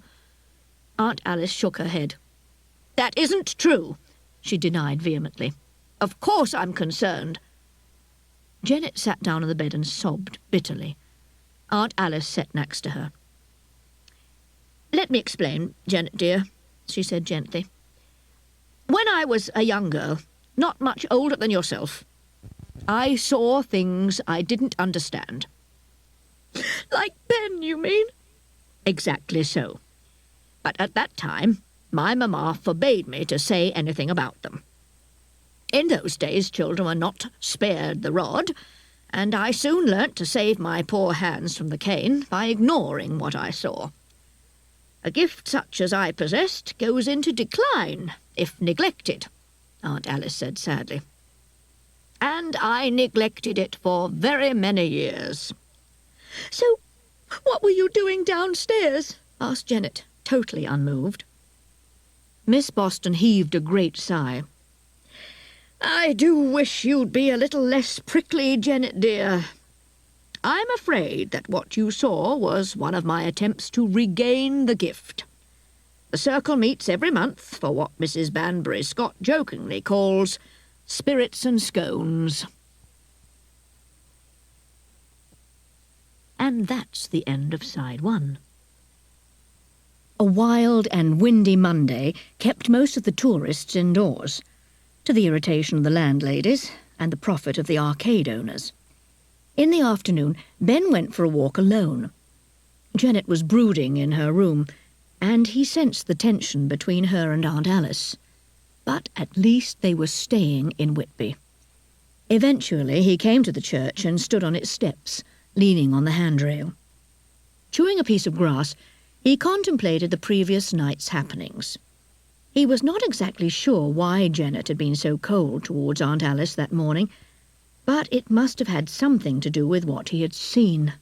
Aunt Alice shook her head. "That isn't true," she denied vehemently. "Of course I'm concerned." Jennet sat down on the bed and sobbed bitterly. Aunt Alice sat next to her. "Let me explain, Jennet dear," she said gently. "When I was a young girl, not much older than yourself, I saw things I didn't understand." "Like Ben, you mean?" "Exactly so. But at that time, my mamma forbade me to say anything about them. In those days, children were not spared the rod, and I soon learnt to save my poor hands from the cane by ignoring what I saw. A gift such as I possessed goes into decline if neglected," Aunt Alice said sadly. "And I neglected it for very many years." "So what were you doing downstairs?" asked Jennet, totally unmoved. Miss Boston heaved a great sigh. "I do wish you'd be a little less prickly, Jennet dear. I'm afraid that what you saw was one of my attempts to regain the gift. The circle meets every month for what Mrs. Banbury Scott jokingly calls spirits and scones." And that's the end of side 1. A wild and windy Monday kept most of the tourists indoors, to the irritation of the landladies and the profit of the arcade owners. In the afternoon, Ben went for a walk alone. Jennet was brooding in her room, and he sensed the tension between her and Aunt Alice. But at least they were staying in Whitby. Eventually he came to the church and stood on its steps, leaning on the handrail. Chewing a piece of grass, he contemplated the previous night's happenings. He was not exactly sure why Jennet had been so cold towards Aunt Alice that morning, but it must have had something to do with what he had seen.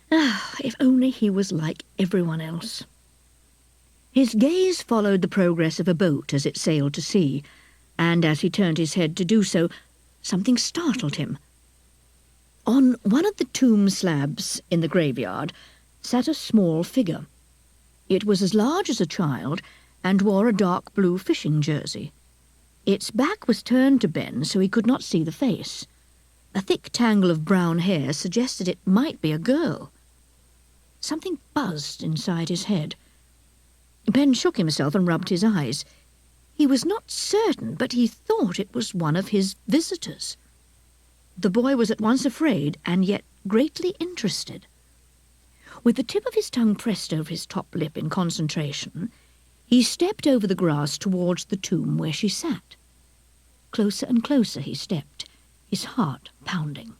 If only he was like everyone else. His gaze followed the progress of a boat as it sailed to sea, and as he turned his head to do so, something startled him. On one of the tomb slabs in the graveyard sat a small figure. It was as large as a child and wore a dark blue fishing jersey. Its back was turned to Ben so he could not see the face. A thick tangle of brown hair suggested it might be a girl. Something buzzed inside his head. Ben shook himself and rubbed his eyes. He was not certain, but he thought it was one of his visitors. The boy was at once afraid and yet greatly interested. With the tip of his tongue pressed over his top lip in concentration, he stepped over the grass towards the tomb where she sat. Closer and closer he stepped, his heart pounding.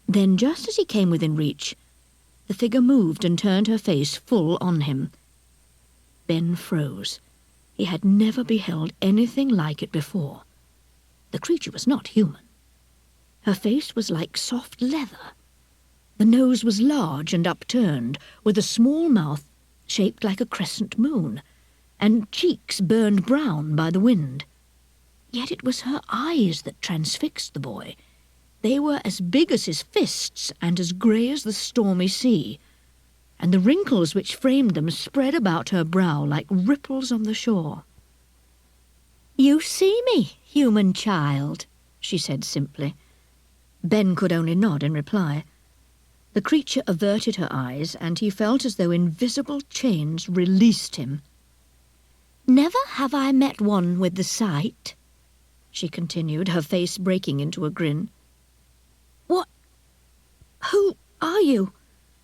Then, just as he came within reach, the figure moved and turned her face full on him. Ben froze. He had never beheld anything like it before. The creature was not human. Her face was like soft leather. The nose was large and upturned, with a small mouth shaped like a crescent moon, and cheeks burned brown by the wind. Yet it was her eyes that transfixed the boy. They were as big as his fists and as grey as the stormy sea, and the wrinkles which framed them spread about her brow like ripples on the shore. "You see me, human child," she said simply. Ben could only nod in reply. The creature averted her eyes, and he felt as though invisible chains released him. "Never have I met one with the sight," she continued, her face breaking into a grin. Who are you?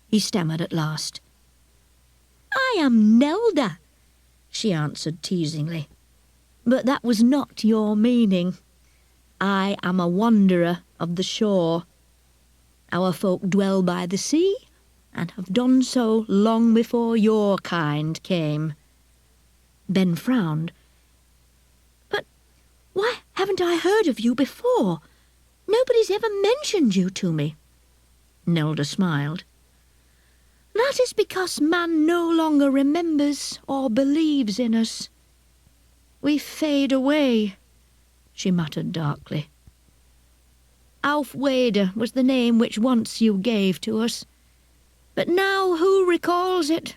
He stammered at last. I am Nelda, she answered teasingly. But that was not your meaning. I am a wanderer of the shore. Our folk dwell by the sea, and have done so long before your kind came. Ben frowned. But why haven't I heard of you before? Nobody's ever mentioned you to me. Nelda smiled. That is because man no longer remembers or believes in us. We fade away, she muttered darkly. Aufweder was the name which once you gave to us. But now who recalls it?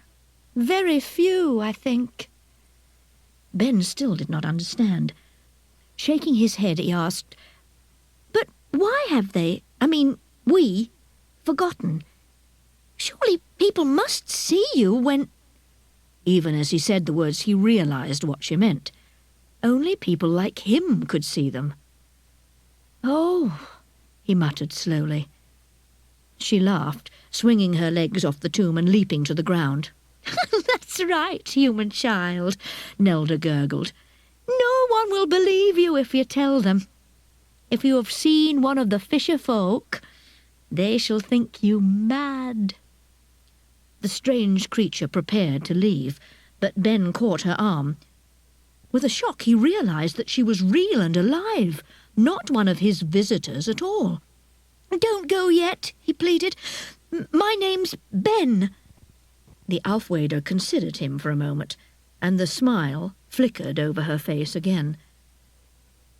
Very few, I think. Ben still did not understand. Shaking his head, he asked, But why have they, we, forgotten? Surely people must see you when... Even as he said the words, he realized what she meant. Only people like him could see them. Oh, he muttered slowly. She laughed, swinging her legs off the tomb and leaping to the ground. That's right, human child, Nelda gurgled. No one will believe you if you tell them. If you have seen one of the fisher folk, they shall think you mad. The strange creature prepared to leave, but Ben caught her arm. With a shock, he realized that she was real and alive, not one of his visitors at all. Don't go yet, he pleaded. My name's Ben. The Aufweder considered him for a moment, and the smile flickered over her face again.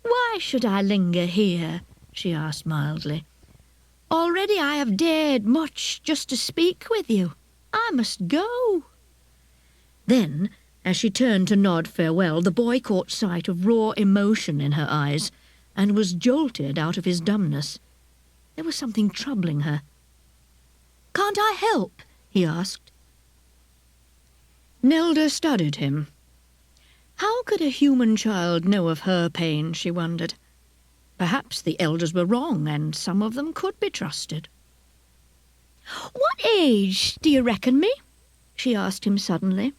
Why should I linger here? She asked mildly. Already I have dared much just to speak with you. I must go. Then, as she turned to nod farewell, the boy caught sight of raw emotion in her eyes and was jolted out of his dumbness. There was something troubling her. Can't I help? He asked. Nelda studied him. How could a human child know of her pain, she wondered. Perhaps the elders were wrong, and some of them could be trusted. What age do you reckon me? She asked him suddenly.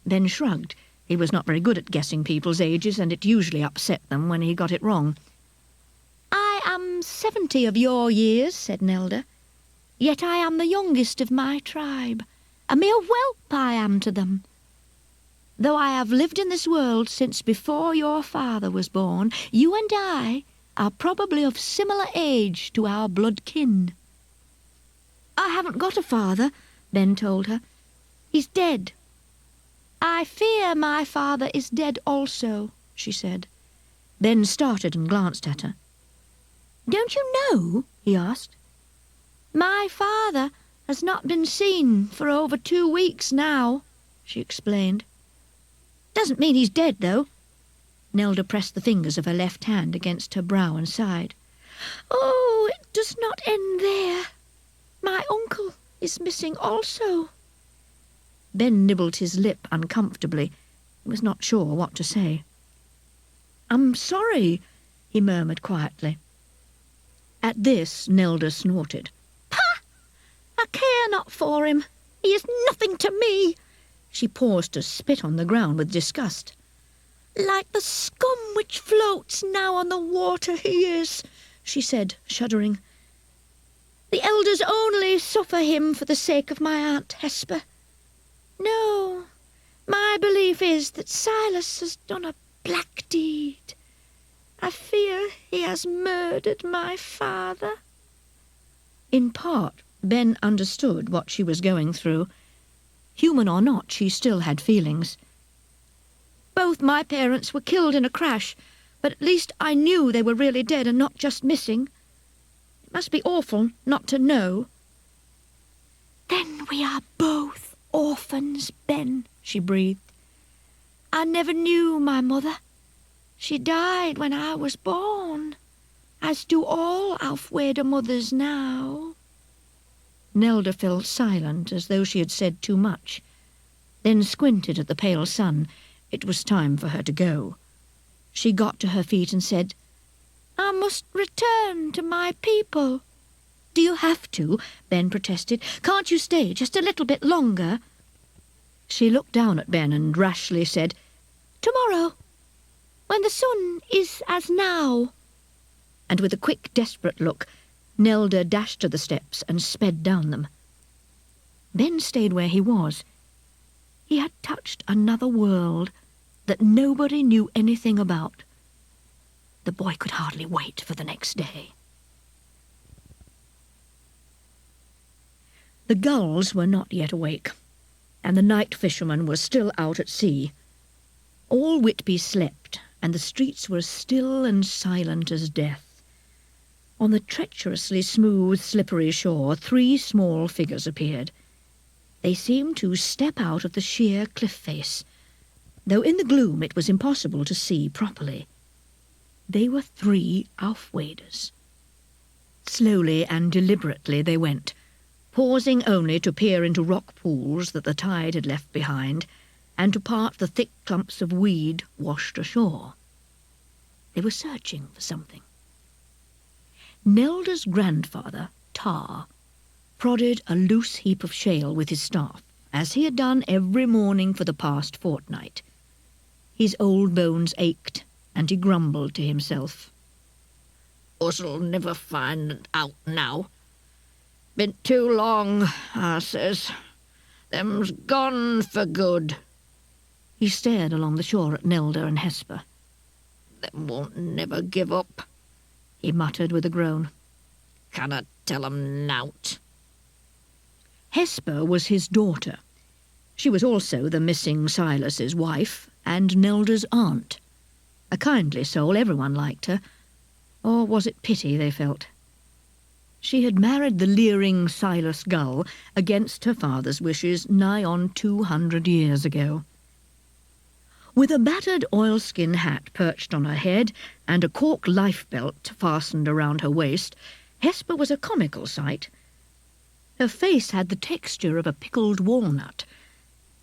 Ben shrugged. He was not very good at guessing people's ages, and it usually upset them when he got it wrong. I am 70 of your years, said Nelda. Yet I am the youngest of my tribe. A mere whelp I am to them. Though I have lived in this world since before your father was born, you and I are probably of similar age to our blood kin. I haven't got a father, Ben told her. He's dead. I fear my father is dead also, she said. Ben started and glanced at her. Don't you know? He asked. My father has not been seen for over 2 weeks now, she explained. Doesn't mean he's dead, though. Nelda pressed the fingers of her left hand against her brow and sighed. Oh, it does not end there. My uncle is missing also. Ben nibbled his lip uncomfortably. He was not sure what to say. I'm sorry, he murmured quietly. At this, Nelda snorted. Pah! I care not for him. He is nothing to me. She paused to spit on the ground with disgust. Like the scum which floats now on the water he is, she said, shuddering. The elders only suffer him for the sake of my Aunt Hesper. No, my belief is that Silas has done a black deed. I fear he has murdered my father. In part, Ben understood what she was going through. Human or not, she still had feelings. Both my parents were killed in a crash, but at least I knew they were really dead and not just missing. It must be awful not to know. Then we are both orphans, Ben, she breathed. I never knew my mother. She died when I was born, as do all Aufweder mothers now. Nelda fell silent, as though she had said too much, then squinted at the pale sun. It was time for her to go. She got to her feet and said, I must return to my people. Do you have to?" Ben protested. "Can't you stay just a little bit longer?" She looked down at Ben and rashly said, "Tomorrow, when the sun is as now." And with a quick, desperate look, Nelda dashed to the steps and sped down them. Ben stayed where he was. He had touched another world that nobody knew anything about. The boy could hardly wait for the next day. The gulls were not yet awake, and the night fisherman was still out at sea. All Whitby slept, and the streets were still and silent as death. On the treacherously smooth, slippery shore, 3 small figures appeared. They seemed to step out of the sheer cliff face, though in the gloom it was impossible to see properly. They were 3 Aufwaders. Slowly and deliberately they went, pausing only to peer into rock pools that the tide had left behind, and to part the thick clumps of weed washed ashore. They were searching for something. Nelda's grandfather, Tar, prodded a loose heap of shale with his staff, as he had done every morning for the past fortnight. His old bones ached, and he grumbled to himself. "Us'll never find out now. Been too long, I says. Them's gone for good." He stared along the shore at Nelda and Hesper. "Them won't never give up," he muttered with a groan. "Canna tell 'em nowt." Hesper was his daughter. She was also the missing Silas's wife and Nelda's aunt. A kindly soul, everyone liked her. Or was it pity they felt? She had married the leering Silas Gull against her father's wishes nigh on 200 years ago. With a battered oilskin hat perched on her head and a cork lifebelt fastened around her waist, Hesper was a comical sight. Her face had the texture of a pickled walnut,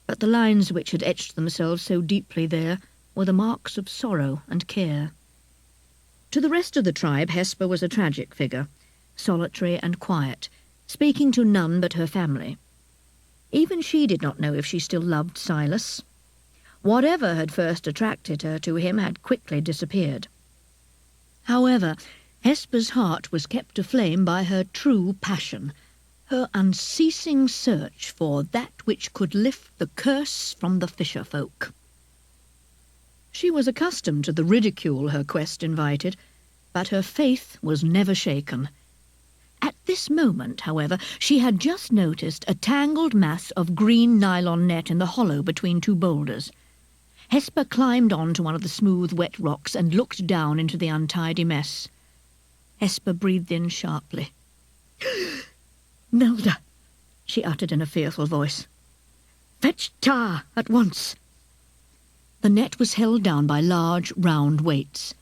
but the lines which had etched themselves so deeply there were the marks of sorrow and care. To the rest of the tribe, Hesper was a tragic figure, solitary and quiet, speaking to none but her family. Even she did not know if she still loved Silas. Whatever had first attracted her to him had quickly disappeared. However, Hesper's heart was kept aflame by her true passion, her unceasing search for that which could lift the curse from the fisher folk. She was accustomed to the ridicule her quest invited, but her faith was never shaken. At this moment, however, she had just noticed a tangled mass of green nylon net in the hollow between 2 boulders. Hesper climbed on to one of the smooth, wet rocks and looked down into the untidy mess. Hesper breathed in sharply. "Nelda," she uttered in a fearful voice. "Fetch Tar at once." The net was held down by large, round weights.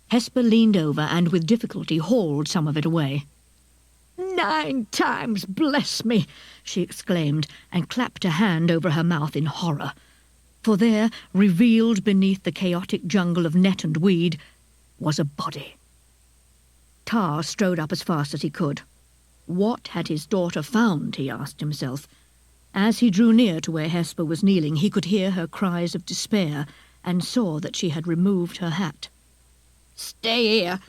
Hesper leaned over and with difficulty hauled some of it away. "9 times bless me!" she exclaimed, and clapped a hand over her mouth in horror. For there, revealed beneath the chaotic jungle of net and weed, was a body. Tar strode up as fast as he could. What had his daughter found, he asked himself. As he drew near to where Hesper was kneeling, he could hear her cries of despair and saw that she had removed her hat. "Stay here,"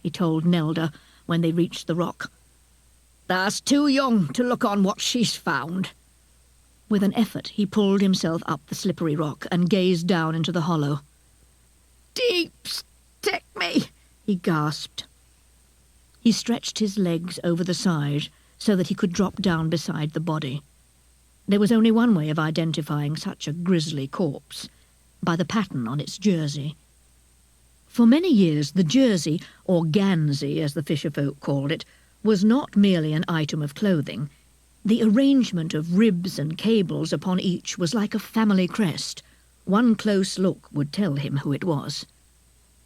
he told Nelda when they reached the rock. "Tha's too young to look on what she's found." With an effort he pulled himself up the slippery rock and gazed down into the hollow. "Deep stick me," he gasped. He stretched his legs over the side so that he could drop down beside the body. There was only one way of identifying such a grisly corpse, by the pattern on its jersey. For many years the jersey, or gansey as the fisherfolk called it, was not merely an item of clothing. The arrangement of ribs and cables upon each was like a family crest. One close look would tell him who it was.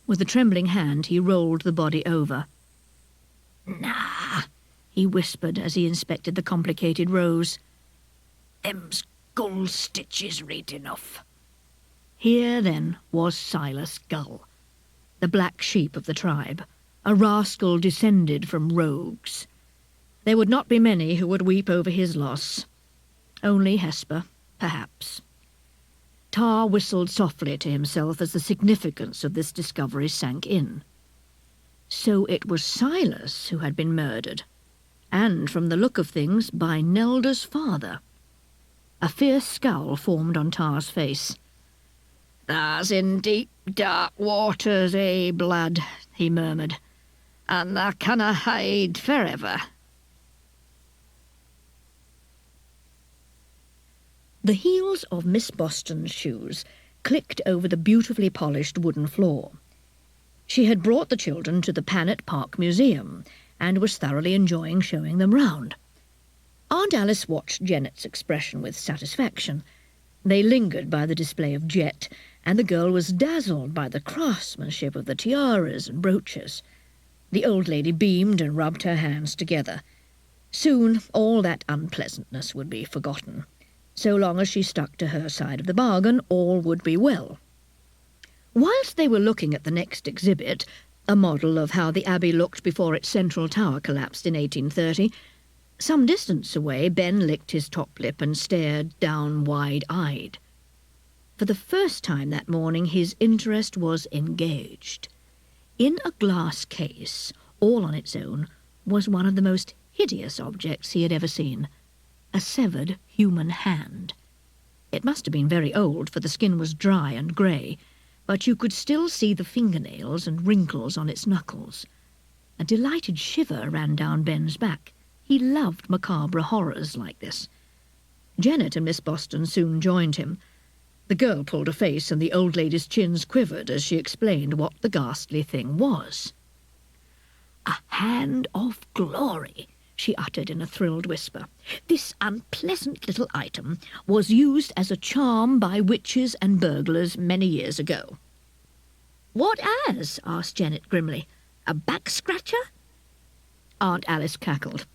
With a trembling hand he rolled the body over. "Nah," he whispered as he inspected the complicated rows. "Them's gull stitches right enough." Here, then, was Silas Gull, the black sheep of the tribe, a rascal descended from rogues. There would not be many who would weep over his loss. Only Hesper, perhaps. Tar whistled softly to himself as the significance of this discovery sank in. So it was Silas who had been murdered, and, from the look of things, by Nelda's father. A fierce scowl formed on Tar's face. "Tha's in deep, dark waters, blood," he murmured, "and tha canna hide forever." The heels of Miss Boston's shoes clicked over the beautifully polished wooden floor. She had brought the children to the Panet Park Museum and was thoroughly enjoying showing them round. Aunt Alice watched Jennet's expression with satisfaction. They lingered by the display of jet, and the girl was dazzled by the craftsmanship of the tiaras and brooches. The old lady beamed and rubbed her hands together. Soon all that unpleasantness would be forgotten. So long as she stuck to her side of the bargain, all would be well. Whilst they were looking at the next exhibit, a model of how the abbey looked before its central tower collapsed in 1830, some distance away Ben licked his top lip and stared down wide-eyed. For the first time that morning his interest was engaged. In a glass case, all on its own, was one of the most hideous objects he had ever seen. A severed human hand. It must have been very old, for the skin was dry and grey, but you could still see the fingernails and wrinkles on its knuckles. A delighted shiver ran down Ben's back. He loved macabre horrors like this. Jennet and Miss Boston soon joined him. The girl pulled a face, and the old lady's chins quivered as she explained what the ghastly thing was. "A hand of glory," she uttered in a thrilled whisper. "This unpleasant little item was used as a charm by witches and burglars many years ago." "What as?" asked Jennet grimly. "A back-scratcher?" Aunt Alice cackled.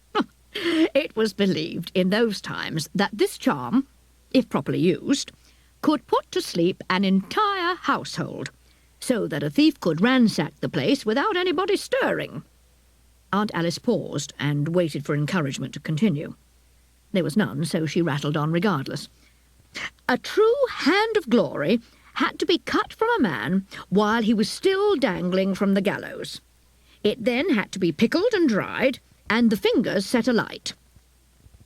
"It was believed in those times that this charm, if properly used, could put to sleep an entire household, so that a thief could ransack the place without anybody stirring." Aunt Alice paused and waited for encouragement to continue. There was none, so she rattled on regardless. "A true hand of glory had to be cut from a man while he was still dangling from the gallows. It then had to be pickled and dried, and the fingers set alight."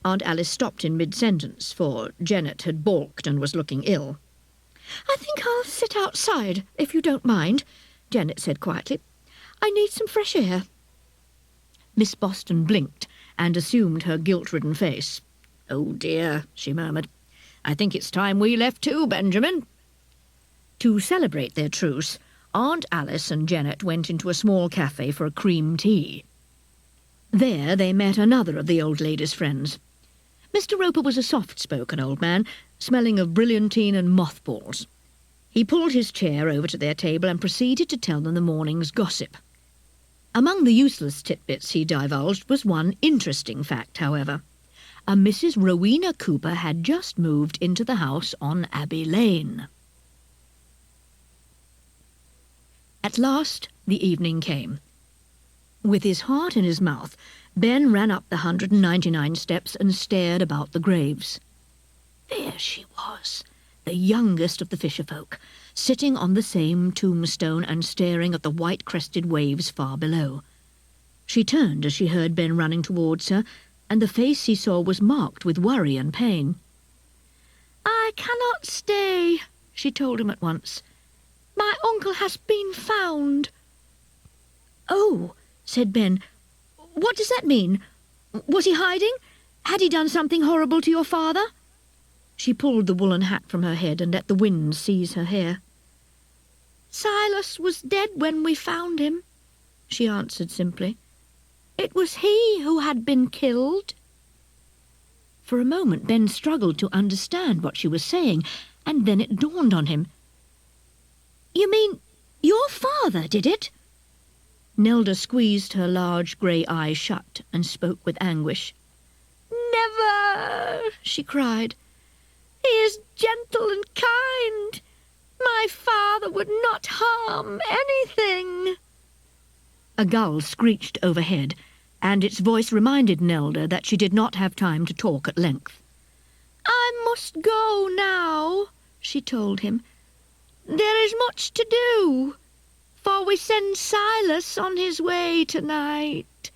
Aunt Alice stopped in mid-sentence, for Jennet had balked and was looking ill. "I think I'll sit outside, if you don't mind," Jennet said quietly. "I need some fresh air." Miss Boston blinked and assumed her guilt-ridden face. "Oh dear," she murmured. "I think it's time we left too, Benjamin." To celebrate their truce, Aunt Alice and Jennet went into a small cafe for a cream tea. There they met another of the old lady's friends. Mr. Roper was a soft-spoken old man, smelling of brilliantine and mothballs. He pulled his chair over to their table and proceeded to tell them the morning's gossip. Among the useless titbits he divulged was one interesting fact, however. A Mrs. Rowena Cooper had just moved into the house on Abbey Lane. At last the evening came. With his heart in his mouth, Ben ran up the 199 steps and stared about the graves. There she was, the youngest of the fisherfolk, sitting on the same tombstone and staring at the white-crested waves far below. She turned as she heard Ben running towards her, and the face he saw was marked with worry and pain. "I cannot stay," she told him at once. "My uncle has been found." "Oh," said Ben. "What does that mean? Was he hiding? Had he done something horrible to your father?" She pulled the woolen hat from her head and let the wind seize her hair. "Silas was dead when we found him," she answered simply. "It was he who had been killed." For a moment Ben struggled to understand what she was saying, and then it dawned on him. "You mean your father did it?" Nelda squeezed her large grey eyes shut and spoke with anguish. "Never!" she cried. "He is gentle and kind. My father would not harm anything." A gull screeched overhead, and its voice reminded Nelda that she did not have time to talk at length. "I must go now," she told him. "There is much to do, for we send Silas on his way tonight."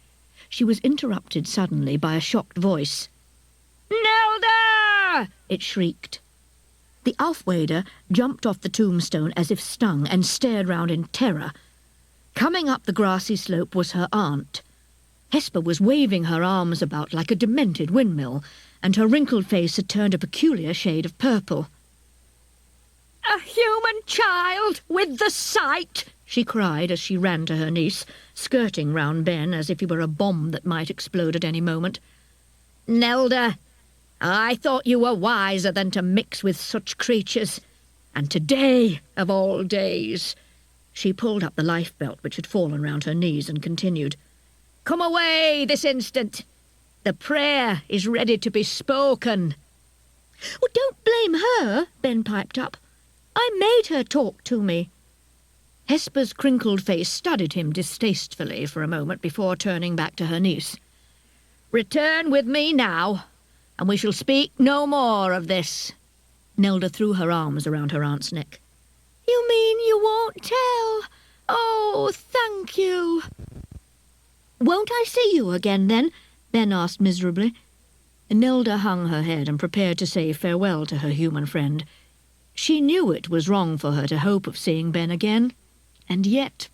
She was interrupted suddenly by a shocked voice. "Nelda!" it shrieked. The Aufwader jumped off the tombstone as if stung and stared round in terror. Coming up the grassy slope was her aunt. Hesper was waving her arms about like a demented windmill, and her wrinkled face had turned a peculiar shade of purple. "A human child with the sight!" she cried as she ran to her niece, skirting round Ben as if he were a bomb that might explode at any moment. "Nelda, I thought you were wiser than to mix with such creatures. And today, of all days—" She pulled up the lifebelt which had fallen round her knees and continued. "Come away this instant. The prayer is ready to be spoken." "Oh, don't blame her," Ben piped up. "I made her talk to me." Hesper's crinkled face studied him distastefully for a moment before turning back to her niece. "Return with me now, and we shall speak no more of this." Nelda threw her arms around her aunt's neck. "You mean you won't tell? Oh, thank you." "Won't I see you again, then?" Ben asked miserably. Nelda hung her head and prepared to say farewell to her human friend. She knew it was wrong for her to hope of seeing Ben again, and yet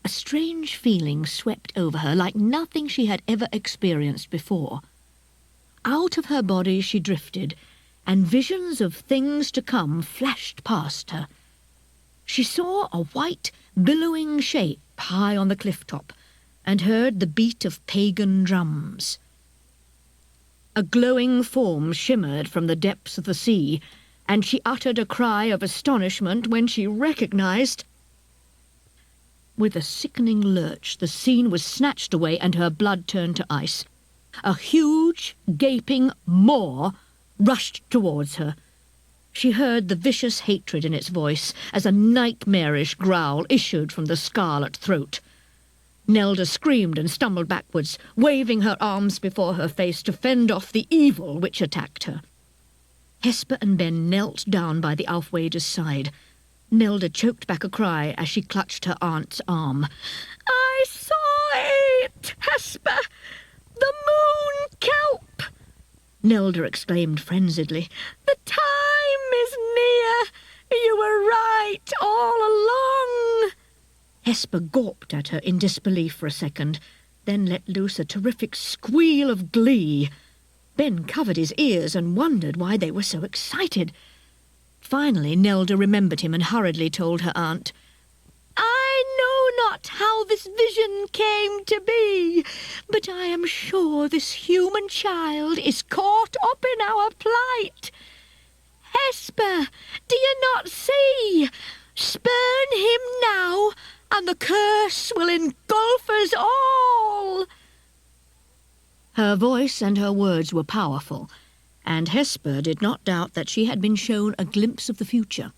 a strange feeling swept over her like nothing she had ever experienced before. Out of her body she drifted, and visions of things to come flashed past her. She saw a white, billowing shape high on the cliff top, and heard the beat of pagan drums. A glowing form shimmered from the depths of the sea, and she uttered a cry of astonishment when she recognized... With a sickening lurch, the scene was snatched away and her blood turned to ice. A huge, gaping maw rushed towards her. She heard the vicious hatred in its voice as a nightmarish growl issued from the scarlet throat. Nelda screamed and stumbled backwards, waving her arms before her face to fend off the evil which attacked her. Hesper and Ben knelt down by the Aufwader's side. Nelda choked back a cry as she clutched her aunt's arm. "I saw it, Hesper! The moon kelp!" Nelda exclaimed frenziedly. "The time is near! You were right all along!" Hesper gawped at her in disbelief for a second, then let loose a terrific squeal of glee. Ben covered his ears and wondered why they were so excited. Finally, Nelda remembered him and hurriedly told her aunt. "I know not how this vision came to be, but I am sure this human child is caught up in our plight. Hesper, do you not see? Spurn him now, and the curse will engulf us all." Her voice and her words were powerful, and Hesper did not doubt that she had been shown a glimpse of the future.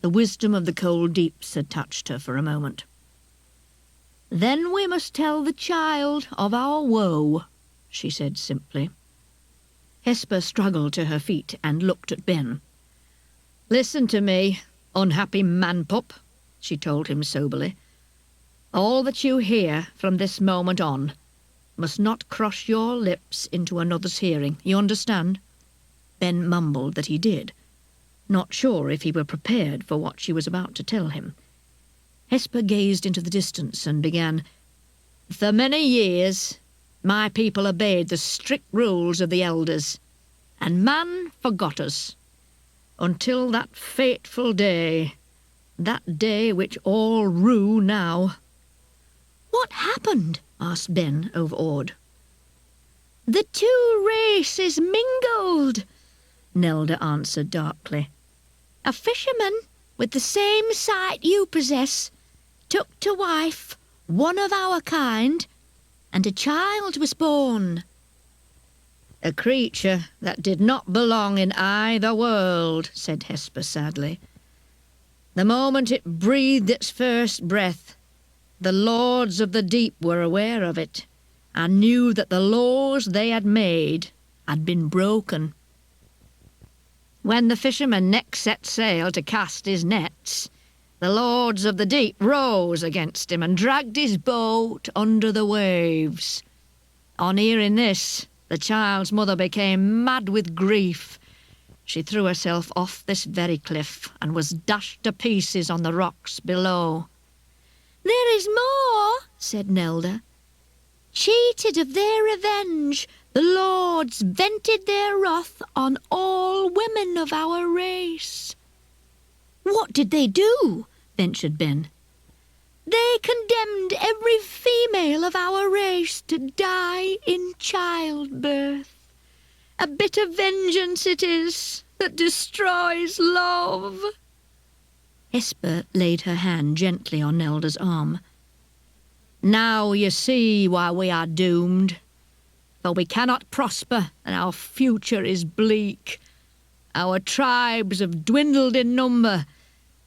The wisdom of the cold deeps had touched her for a moment. "Then we must tell the child of our woe," she said simply. Hesper struggled to her feet and looked at Ben. "Listen to me, unhappy man-pup," she told him soberly. "All that you hear from this moment on must not cross your lips into another's hearing. You understand?" Ben mumbled that he did, not sure if he were prepared for what she was about to tell him. Hesper gazed into the distance and began, "For many years my people obeyed the strict rules of the elders, and man forgot us, until that fateful day, that day which all rue now." "What happened?" asked Ben, overawed. "The two races mingled," Nelda answered darkly. "A fisherman with the same sight you possess took to wife one of our kind, and a child was born." "A creature that did not belong in either world," said Hesper sadly. "The moment it breathed its first breath, the lords of the deep were aware of it, and knew that the laws they had made had been broken. When the fisherman next set sail to cast his nets, the lords of the deep rose against him and dragged his boat under the waves. On hearing this, the child's mother became mad with grief. She threw herself off this very cliff and was dashed to pieces on the rocks below. "There is more," said Nelda. "Cheated of their revenge, the lords vented their wrath on all women of our race." "What did they do?" ventured Ben. "They condemned every female of our race to die in childbirth. A bitter vengeance it is that destroys love." Hesper laid her hand gently on Nelda's arm. "Now you see why we are doomed. For we cannot prosper, and our future is bleak. Our tribes have dwindled in number,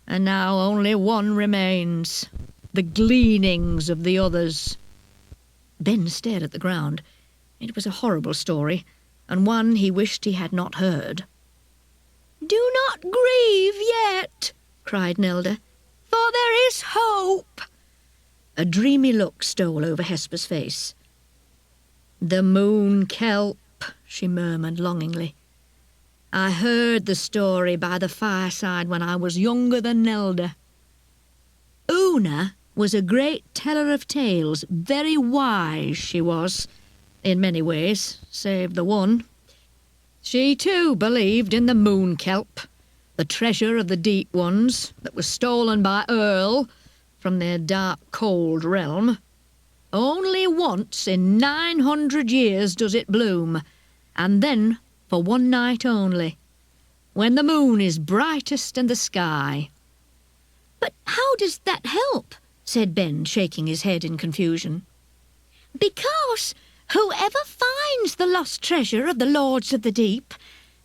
and now only one remains, the gleanings of the others." Ben stared at the ground. It was a horrible story, and one he wished he had not heard. "Do not grieve yet," cried Nelda, "for there is hope." A dreamy look stole over Hesper's face. "The moon kelp," she murmured longingly. "I heard the story by the fireside when I was younger than Nelda. Una was a great teller of tales, very wise she was, in many ways, save the one. She too believed in the moon kelp, the treasure of the deep ones that was stolen by Earl from their dark cold realm. Only once in 900 years does it bloom, and then for one night only, when the moon is brightest in the sky." "But how does that help?" said Ben, shaking his head in confusion. "Because whoever finds the lost treasure of the Lords of the Deep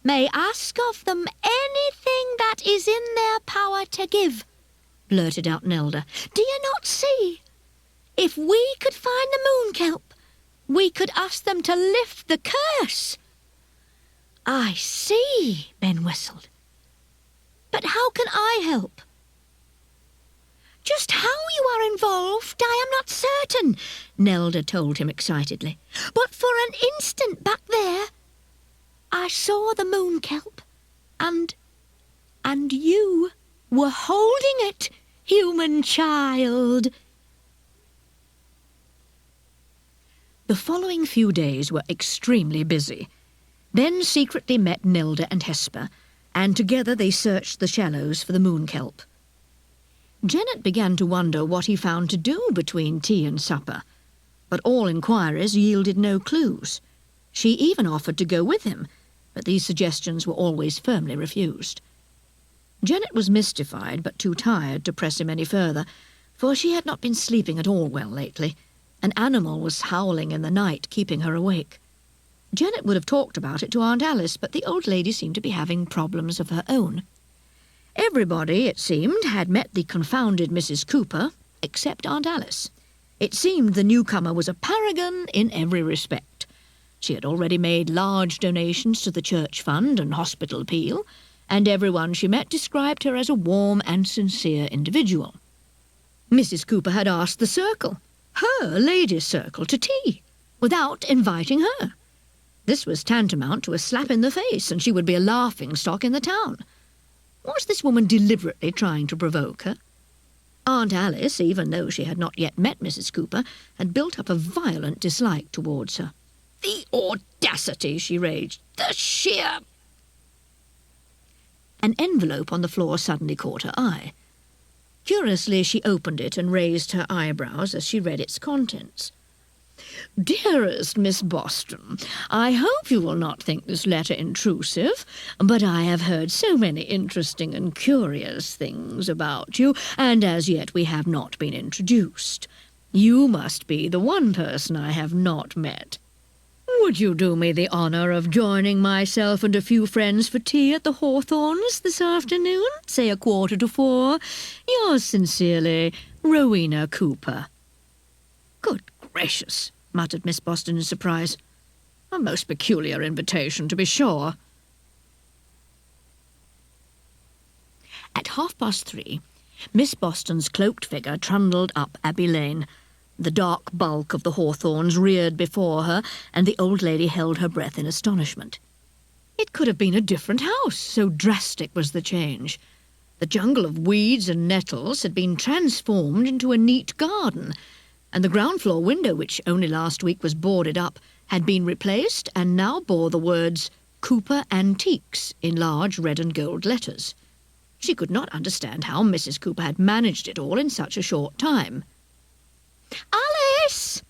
may ask of them anything that is in their power to give," blurted out Nelda. "Do you not see? If we could find the moon kelp, we could ask them to lift the curse." "I see," Ben whistled. "But how can I help?" "Just how you are involved, I am not certain," Nelda told him excitedly. "But for an instant back there, I saw the moon kelp, and you were holding it, human child." The following few days were extremely busy. Ben secretly met Nelda and Hesper, and together they searched the shallows for the moon kelp. Jennet began to wonder what he found to do between tea and supper, but all inquiries yielded no clues. She even offered to go with him, but these suggestions were always firmly refused. Jennet was mystified, but too tired to press him any further, for she had not been sleeping at all well lately. An animal was howling in the night, keeping her awake. Jennet would have talked about it to Aunt Alice, but the old lady seemed to be having problems of her own. Everybody, it seemed, had met the confounded Mrs. Cooper, except Aunt Alice. It seemed the newcomer was a paragon in every respect. She had already made large donations to the church fund and hospital appeal, and everyone she met described her as a warm and sincere individual. Mrs. Cooper had asked the circle, her ladies' circle, to tea, without inviting her. This was tantamount to a slap in the face, and she would be a laughing-stock in the town. Was this woman deliberately trying to provoke her? Aunt Alice, even though she had not yet met Mrs. Cooper, had built up a violent dislike towards her. "The audacity!" she raged. "The sheer—" An envelope on the floor suddenly caught her eye. Curiously, she opened it and raised her eyebrows as she read its contents. "Dearest Miss Boston, I hope you will not think this letter intrusive, but I have heard so many interesting and curious things about you, and as yet we have not been introduced. You must be the one person I have not met. Would you do me the honour of joining myself and a few friends for tea at the Hawthorns this afternoon, say 4:15? Yours sincerely, Rowena Cooper." Good gracious! muttered Miss Boston in surprise. "A most peculiar invitation, to be sure." At 3:30, Miss Boston's cloaked figure trundled up Abbey Lane. The dark bulk of the Hawthorns reared before her, and the old lady held her breath in astonishment. It could have been a different house, so drastic was the change. The jungle of weeds and nettles had been transformed into a neat garden, and the ground-floor window, which only last week was boarded up, had been replaced and now bore the words "Cooper Antiques" in large red and gold letters. She could not understand how Mrs. Cooper had managed it all in such a short time. "Alice!"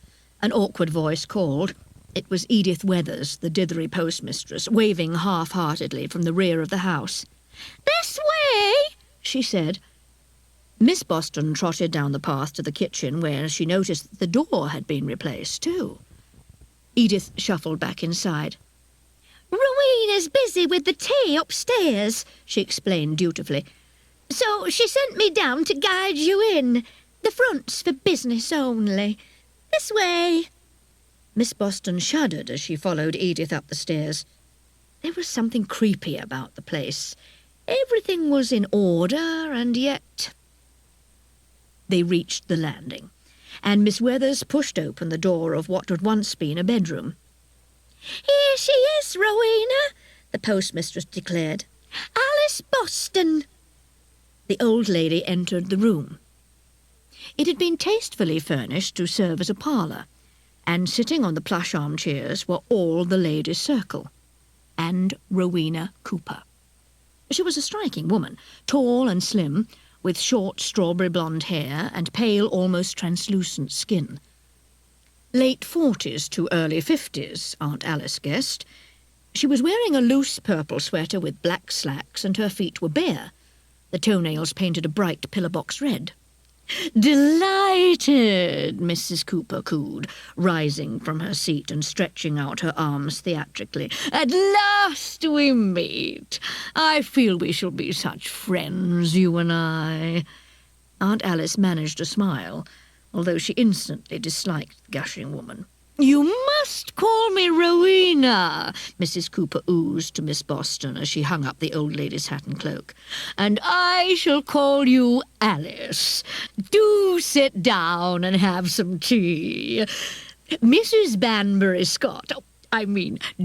An awkward voice called. It was Edith Weathers, the dithery postmistress, waving half-heartedly from the rear of the house. "This way!" she said. Miss Boston trotted down the path to the kitchen, where she noticed that the door had been replaced too. Edith shuffled back inside. "Rowena's busy with the tea upstairs," she explained dutifully. "So she sent me down to guide you in. The front's for business only. This way." Miss Boston shuddered as she followed Edith up the stairs. There was something creepy about the place. Everything was in order, and yet... They reached the landing, and Miss Weathers pushed open the door of what had once been a bedroom. "Here she is, Rowena," the postmistress declared. "Alice Boston." The old lady entered the room. It had been tastefully furnished to serve as a parlour, and sitting on the plush armchairs were all the ladies' circle, and Rowena Cooper. She was a striking woman, tall and slim, with short strawberry blonde hair and pale, almost translucent skin. Late 40s to early 50s, Aunt Alice guessed. She was wearing a loose purple sweater with black slacks, and her feet were bare. The toenails painted a bright pillar-box red. "Delighted," Mrs. Cooper cooed, rising from her seat and stretching out her arms theatrically. "At last we meet. I feel we shall be such friends, you and I." Aunt Alice managed a smile, although she instantly disliked the gushing woman. "You must call me Rowena," Mrs. Cooper oozed to Miss Boston as she hung up the old lady's hat and cloak. "And I shall call you Alice. Do sit down and have some tea. Mrs. Banbury Scott,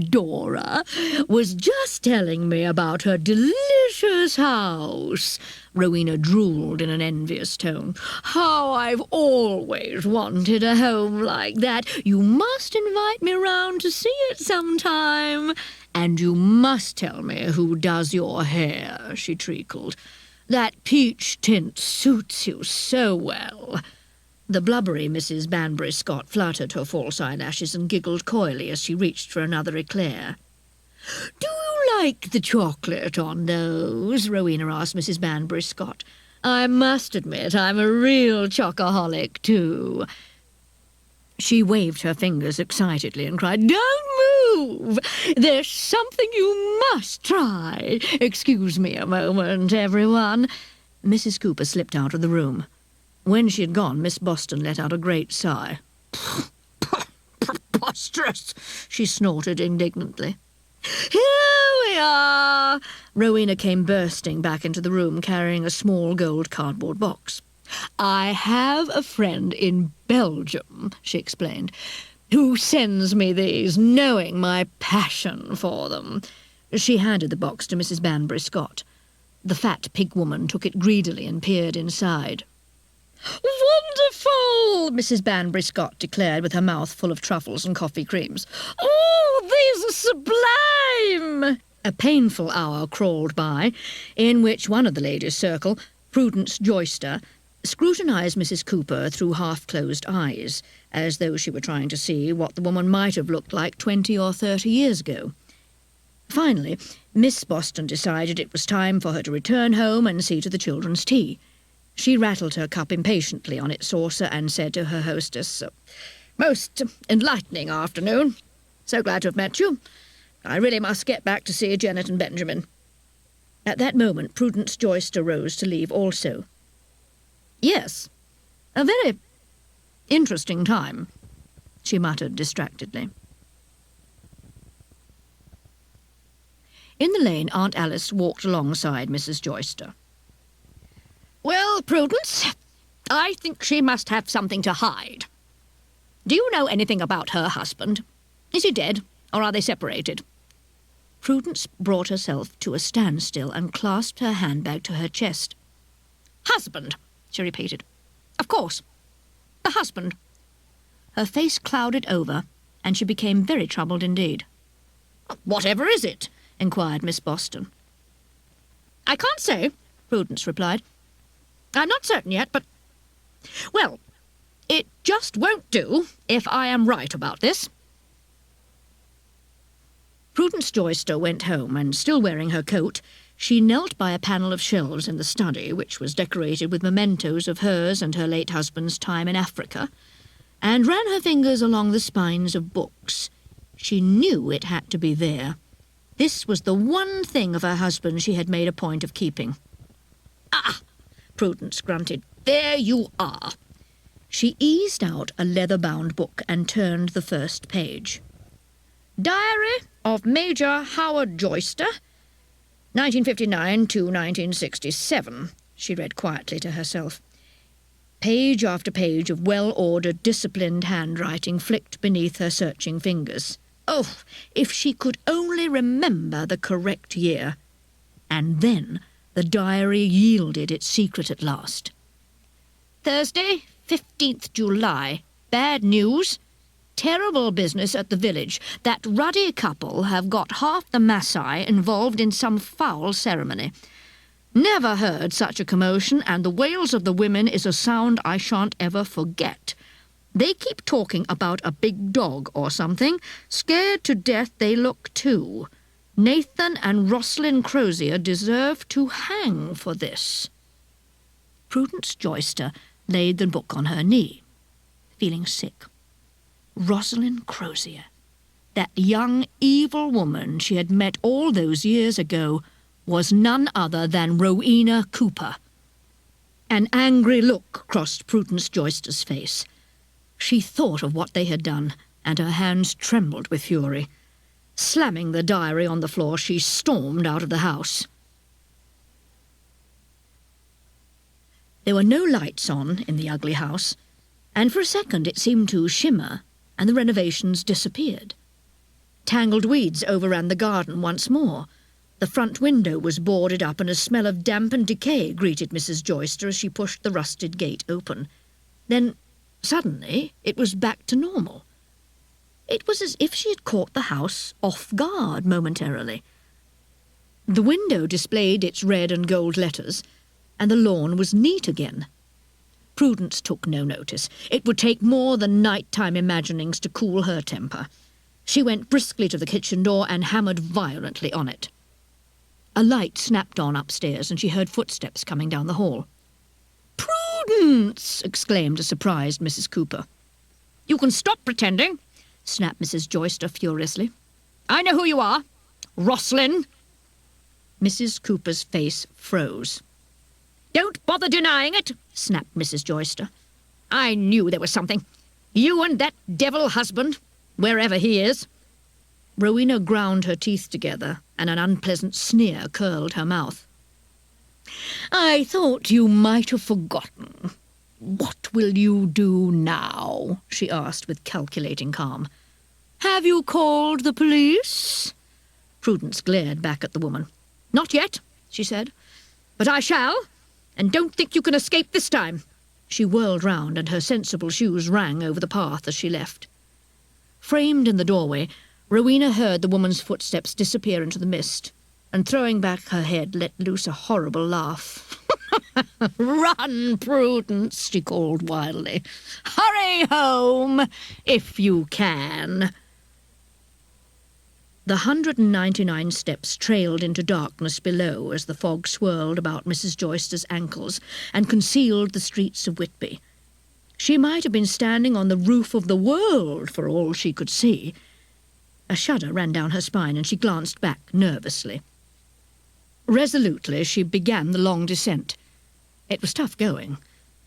Dora, was just telling me about her delicious house." Rowena drooled in an envious tone. "How I've always wanted a home like that. You must invite me round to see it sometime. And you must tell me who does your hair," she treacled. "That peach tint suits you so well." The blubbery Mrs. Banbury Scott fluttered her false eyelashes and giggled coyly as she reached for another eclair. "Do you like the chocolate on those?" Rowena asked Mrs. Banbury Scott. "I must admit I'm a real chocoholic, too." She waved her fingers excitedly and cried, "Don't move! There's something you must try. Excuse me a moment, everyone." Mrs. Cooper slipped out of the room. When she had gone, Miss Boston let out a great sigh. "Preposterous!" she snorted indignantly. "Here we are!" Rowena came bursting back into the room, carrying a small gold cardboard box. "I have a friend in Belgium," she explained, "who sends me these, knowing my passion for them." She handed the box to Mrs. Banbury Scott. The fat pig woman took it greedily and peered inside. "Wonderful!" Mrs. Banbury Scott declared, with her mouth full of truffles and coffee creams. "Oh, these are sublime!" A painful hour crawled by, in which one of the ladies' circle, Prudence Joyster, scrutinised Mrs. Cooper through half-closed eyes, as though she were trying to see what the woman might have looked like 20 or 30 years ago. Finally, Miss Boston decided it was time for her to return home and see to the children's tea. She rattled her cup impatiently on its saucer and said to her hostess, "Most enlightening afternoon. So glad to have met you. I really must get back to see Jennet and Benjamin." At that moment, Prudence Joyster rose to leave also. "Yes, a very interesting time." she muttered distractedly. In the lane, Aunt Alice walked alongside Mrs. Joyster. Well, Prudence, I think she must have something to hide. Do you know anything about her husband? Is he dead, or are they separated? Prudence brought herself to a standstill and clasped her handbag to her chest. Husband, she repeated. Of course. The husband. Her face clouded over, and she became very troubled indeed. Whatever is it? Inquired Miss Boston. I can't say, Prudence replied. I'm not certain yet, but... Well, it just won't do if I am right about this. Prudence Joyster went home, and still wearing her coat, she knelt by a panel of shelves in the study, which was decorated with mementos of hers and her late husband's time in Africa, and ran her fingers along the spines of books. She knew it had to be there. This was the one thing of her husband she had made a point of keeping. Ah! Prudence grunted. There you are. She eased out a leather-bound book and turned the first page. Diary of Major Howard Joyster, 1959 to 1967, she read quietly to herself. Page after page of well-ordered, disciplined handwriting flicked beneath her searching fingers. Oh, if she could only remember the correct year. And then the diary yielded its secret at last. Thursday, 15th July. Bad news. Terrible business at the village. That ruddy couple have got half the Maasai involved in some foul ceremony. Never heard such a commotion, and the wails of the women is a sound I shan't ever forget. They keep talking about a big dog or something. Scared to death they look too. Nathan and Rosalind Crozier deserve to hang for this. Prudence Joyster laid the book on her knee, feeling sick. Rosalind Crozier, that young, evil woman she had met all those years ago, was none other than Rowena Cooper. An angry look crossed Prudence Joyster's face. She thought of what they had done, and her hands trembled with fury. Slamming the diary on the floor, she stormed out of the house. There were no lights on in the ugly house, and for a second it seemed to shimmer, and the renovations disappeared. Tangled weeds overran the garden once more. The front window was boarded up, and a smell of damp and decay greeted Mrs. Joyster as she pushed the rusted gate open. Then, suddenly, it was back to normal. It was as if she had caught the house off guard momentarily. The window displayed its red and gold letters, and the lawn was neat again. Prudence took no notice. It would take more than night-time imaginings to cool her temper. She went briskly to the kitchen door and hammered violently on it. A light snapped on upstairs, and she heard footsteps coming down the hall. "Prudence!" exclaimed a surprised Mrs. Cooper. "You can stop pretending," snapped Mrs. Joyster furiously. "I know who you are. Rosalind." Mrs. Cooper's face froze. "Don't bother denying it," snapped Mrs. Joyster. "I knew there was something. You and that devil husband, wherever he is." Rowena ground her teeth together, and an unpleasant sneer curled her mouth. "I thought you might have forgotten. What will you do now?" she asked with calculating calm. "Have you called the police?" Prudence glared back at the woman. "Not yet," she said, "but I shall, and don't think you can escape this time." She whirled round, and her sensible shoes rang over the path as she left. Framed in the doorway, Rowena heard the woman's footsteps disappear into the mist, and throwing back her head, let loose a horrible laugh. "Run, Prudence," she called wildly. "Hurry home, if you can." The 199 steps trailed into darkness below as the fog swirled about Mrs. Joyster's ankles and concealed the streets of Whitby. She might have been standing on the roof of the world for all she could see. A shudder ran down her spine, and she glanced back nervously. Resolutely, she began the long descent. It was tough going,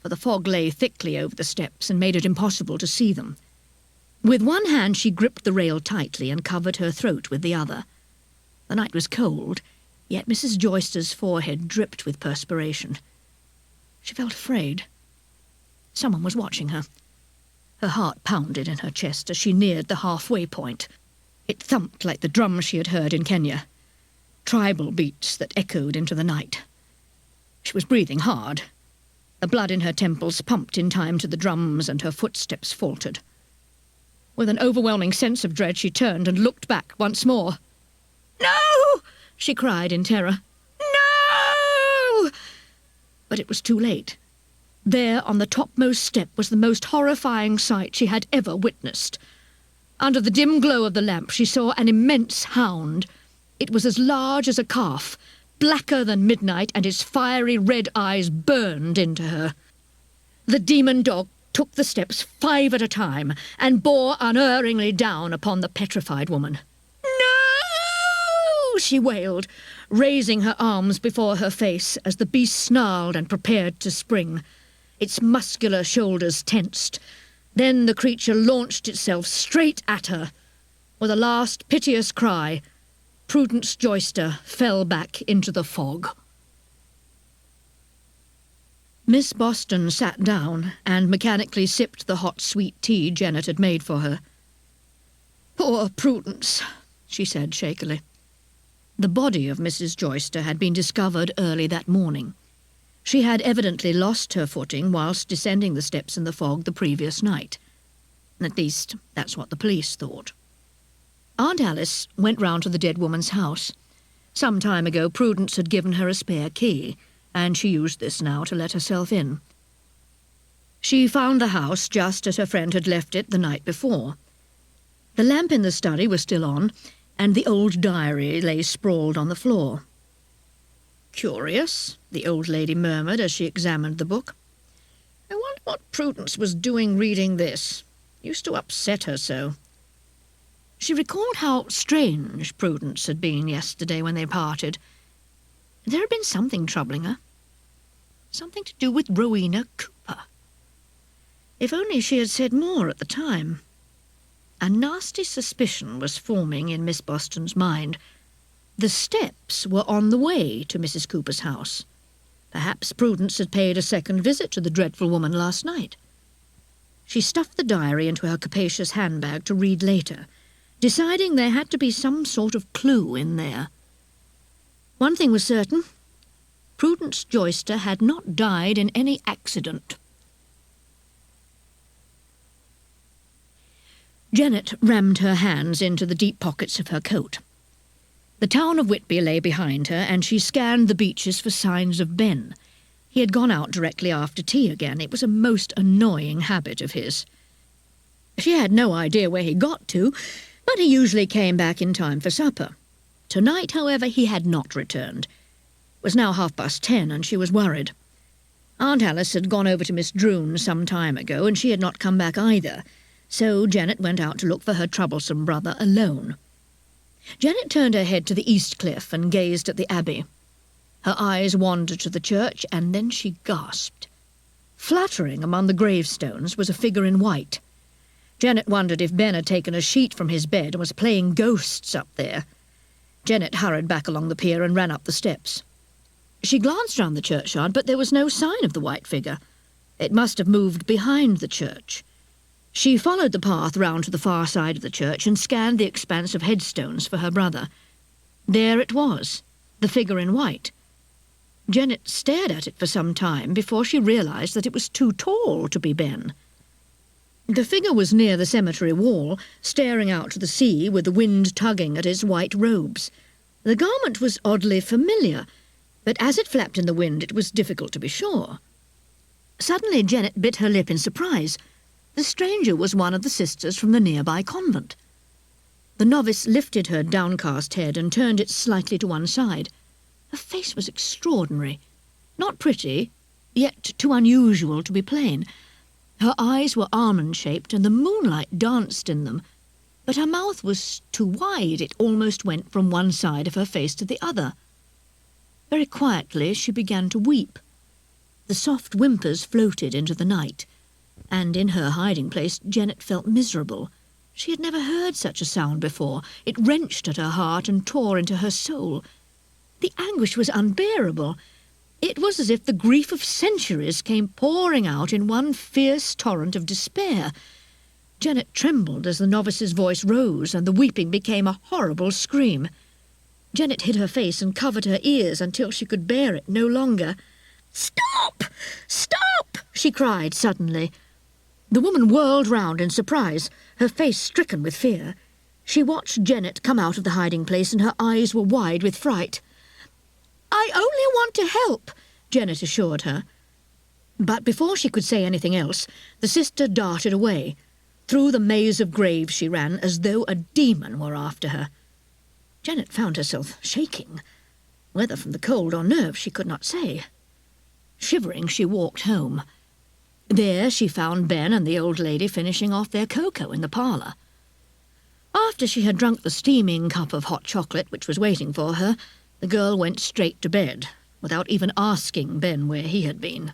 for the fog lay thickly over the steps and made it impossible to see them. With one hand she gripped the rail tightly and covered her throat with the other. The night was cold, yet Mrs. Joyster's forehead dripped with perspiration. She felt afraid. Someone was watching her. Her heart pounded in her chest as she neared the halfway point. It thumped like the drums she had heard in Kenya, tribal beats that echoed into the night. She was breathing hard. The blood in her temples pumped in time to the drums, and her footsteps faltered. With an overwhelming sense of dread, she turned and looked back once more. "No!" she cried in terror. "No!" But it was too late. There, on the topmost step, was the most horrifying sight she had ever witnessed. Under the dim glow of the lamp, she saw an immense hound. It was as large as a calf, blacker than midnight, and its fiery red eyes burned into her. The demon dog took the steps 5 at a time and bore unerringly down upon the petrified woman. "No!" she wailed, raising her arms before her face as the beast snarled and prepared to spring. Its muscular shoulders tensed. Then the creature launched itself straight at her. With a last piteous cry, Prudence Joyster fell back into the fog. Miss Boston sat down and mechanically sipped the hot sweet tea Jennet had made for her. "Poor Prudence," she said shakily. The body of Mrs. Joyster had been discovered early that morning. She had evidently lost her footing whilst descending the steps in the fog the previous night. At least, that's what the police thought. Aunt Alice went round to the dead woman's house. Some time ago, Prudence had given her a spare key, and she used this now to let herself in. She found the house just as her friend had left it the night before. The lamp in the study was still on, and the old diary lay sprawled on the floor. "Curious," the old lady murmured as she examined the book. "I wonder what Prudence was doing reading this. Used to upset her so." She recalled how strange Prudence had been yesterday when they parted. There had been something troubling her. Something to do with Rowena Cooper. If only she had said more at the time. A nasty suspicion was forming in Miss Boston's mind. The steps were on the way to Mrs. Cooper's house. Perhaps Prudence had paid a second visit to the dreadful woman last night. She stuffed the diary into her capacious handbag to read later, deciding there had to be some sort of clue in there. One thing was certain. Prudence Joyster had not died in any accident. Jennet rammed her hands into the deep pockets of her coat. The town of Whitby lay behind her, and she scanned the beaches for signs of Ben. He had gone out directly after tea again. It was a most annoying habit of his. She had no idea where he got to, but he usually came back in time for supper. Tonight, however, he had not returned. It was now 10:30, and she was worried. Aunt Alice had gone over to Miss Droon some time ago, and she had not come back either, so Jennet went out to look for her troublesome brother alone. Jennet turned her head to the east cliff and gazed at the abbey. Her eyes wandered to the church, and then she gasped. Fluttering among the gravestones was a figure in white. Jennet wondered if Ben had taken a sheet from his bed and was playing ghosts up there. Jennet hurried back along the pier and ran up the steps. She glanced round the churchyard, but there was no sign of the white figure. It must have moved behind the church. She followed the path round to the far side of the church and scanned the expanse of headstones for her brother. There it was, the figure in white. Jennet stared at it for some time before she realised that it was too tall to be Ben. The figure was near the cemetery wall, staring out to the sea with the wind tugging at his white robes. The garment was oddly familiar, but as it flapped in the wind it was difficult to be sure. Suddenly Jennet bit her lip in surprise. The stranger was one of the sisters from the nearby convent. The novice lifted her downcast head and turned it slightly to one side. Her face was extraordinary. Not pretty, yet too unusual to be plain. Her eyes were almond-shaped, and the moonlight danced in them, but her mouth was too wide. It almost went from one side of her face to the other. Very quietly she began to weep. The soft whimpers floated into the night, and in her hiding place Jennet felt miserable. She had never heard such a sound before. It wrenched at her heart and tore into her soul. The anguish was unbearable. It was as if the grief of centuries came pouring out in one fierce torrent of despair. Jennet trembled as the novice's voice rose and the weeping became a horrible scream. Jennet hid her face and covered her ears until she could bear it no longer. "Stop! Stop!" she cried suddenly. The woman whirled round in surprise, her face stricken with fear. She watched Jennet come out of the hiding place and her eyes were wide with fright. "I only want to help," Jennet assured her. But before she could say anything else, the sister darted away. Through the maze of graves she ran as though a demon were after her. Jennet found herself shaking. Whether from the cold or nerves she could not say. Shivering, she walked home. There she found Ben and the old lady finishing off their cocoa in the parlour. After she had drunk the steaming cup of hot chocolate which was waiting for her, the girl went straight to bed, without even asking Ben where he had been.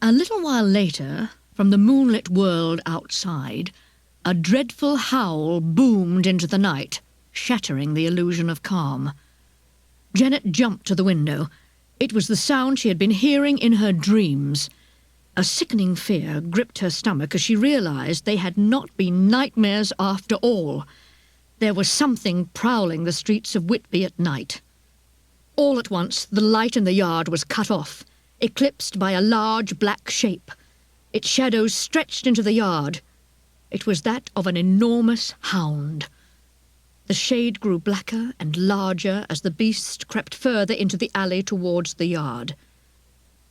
A little while later, from the moonlit world outside, a dreadful howl boomed into the night, shattering the illusion of calm. Jennet jumped to the window. It was the sound she had been hearing in her dreams. A sickening fear gripped her stomach as she realised they had not been nightmares after all. There was something prowling the streets of Whitby at night. All at once the light in the yard was cut off, eclipsed by a large black shape. Its shadows stretched into the yard. It was that of an enormous hound. The shade grew blacker and larger as the beast crept further into the alley towards the yard.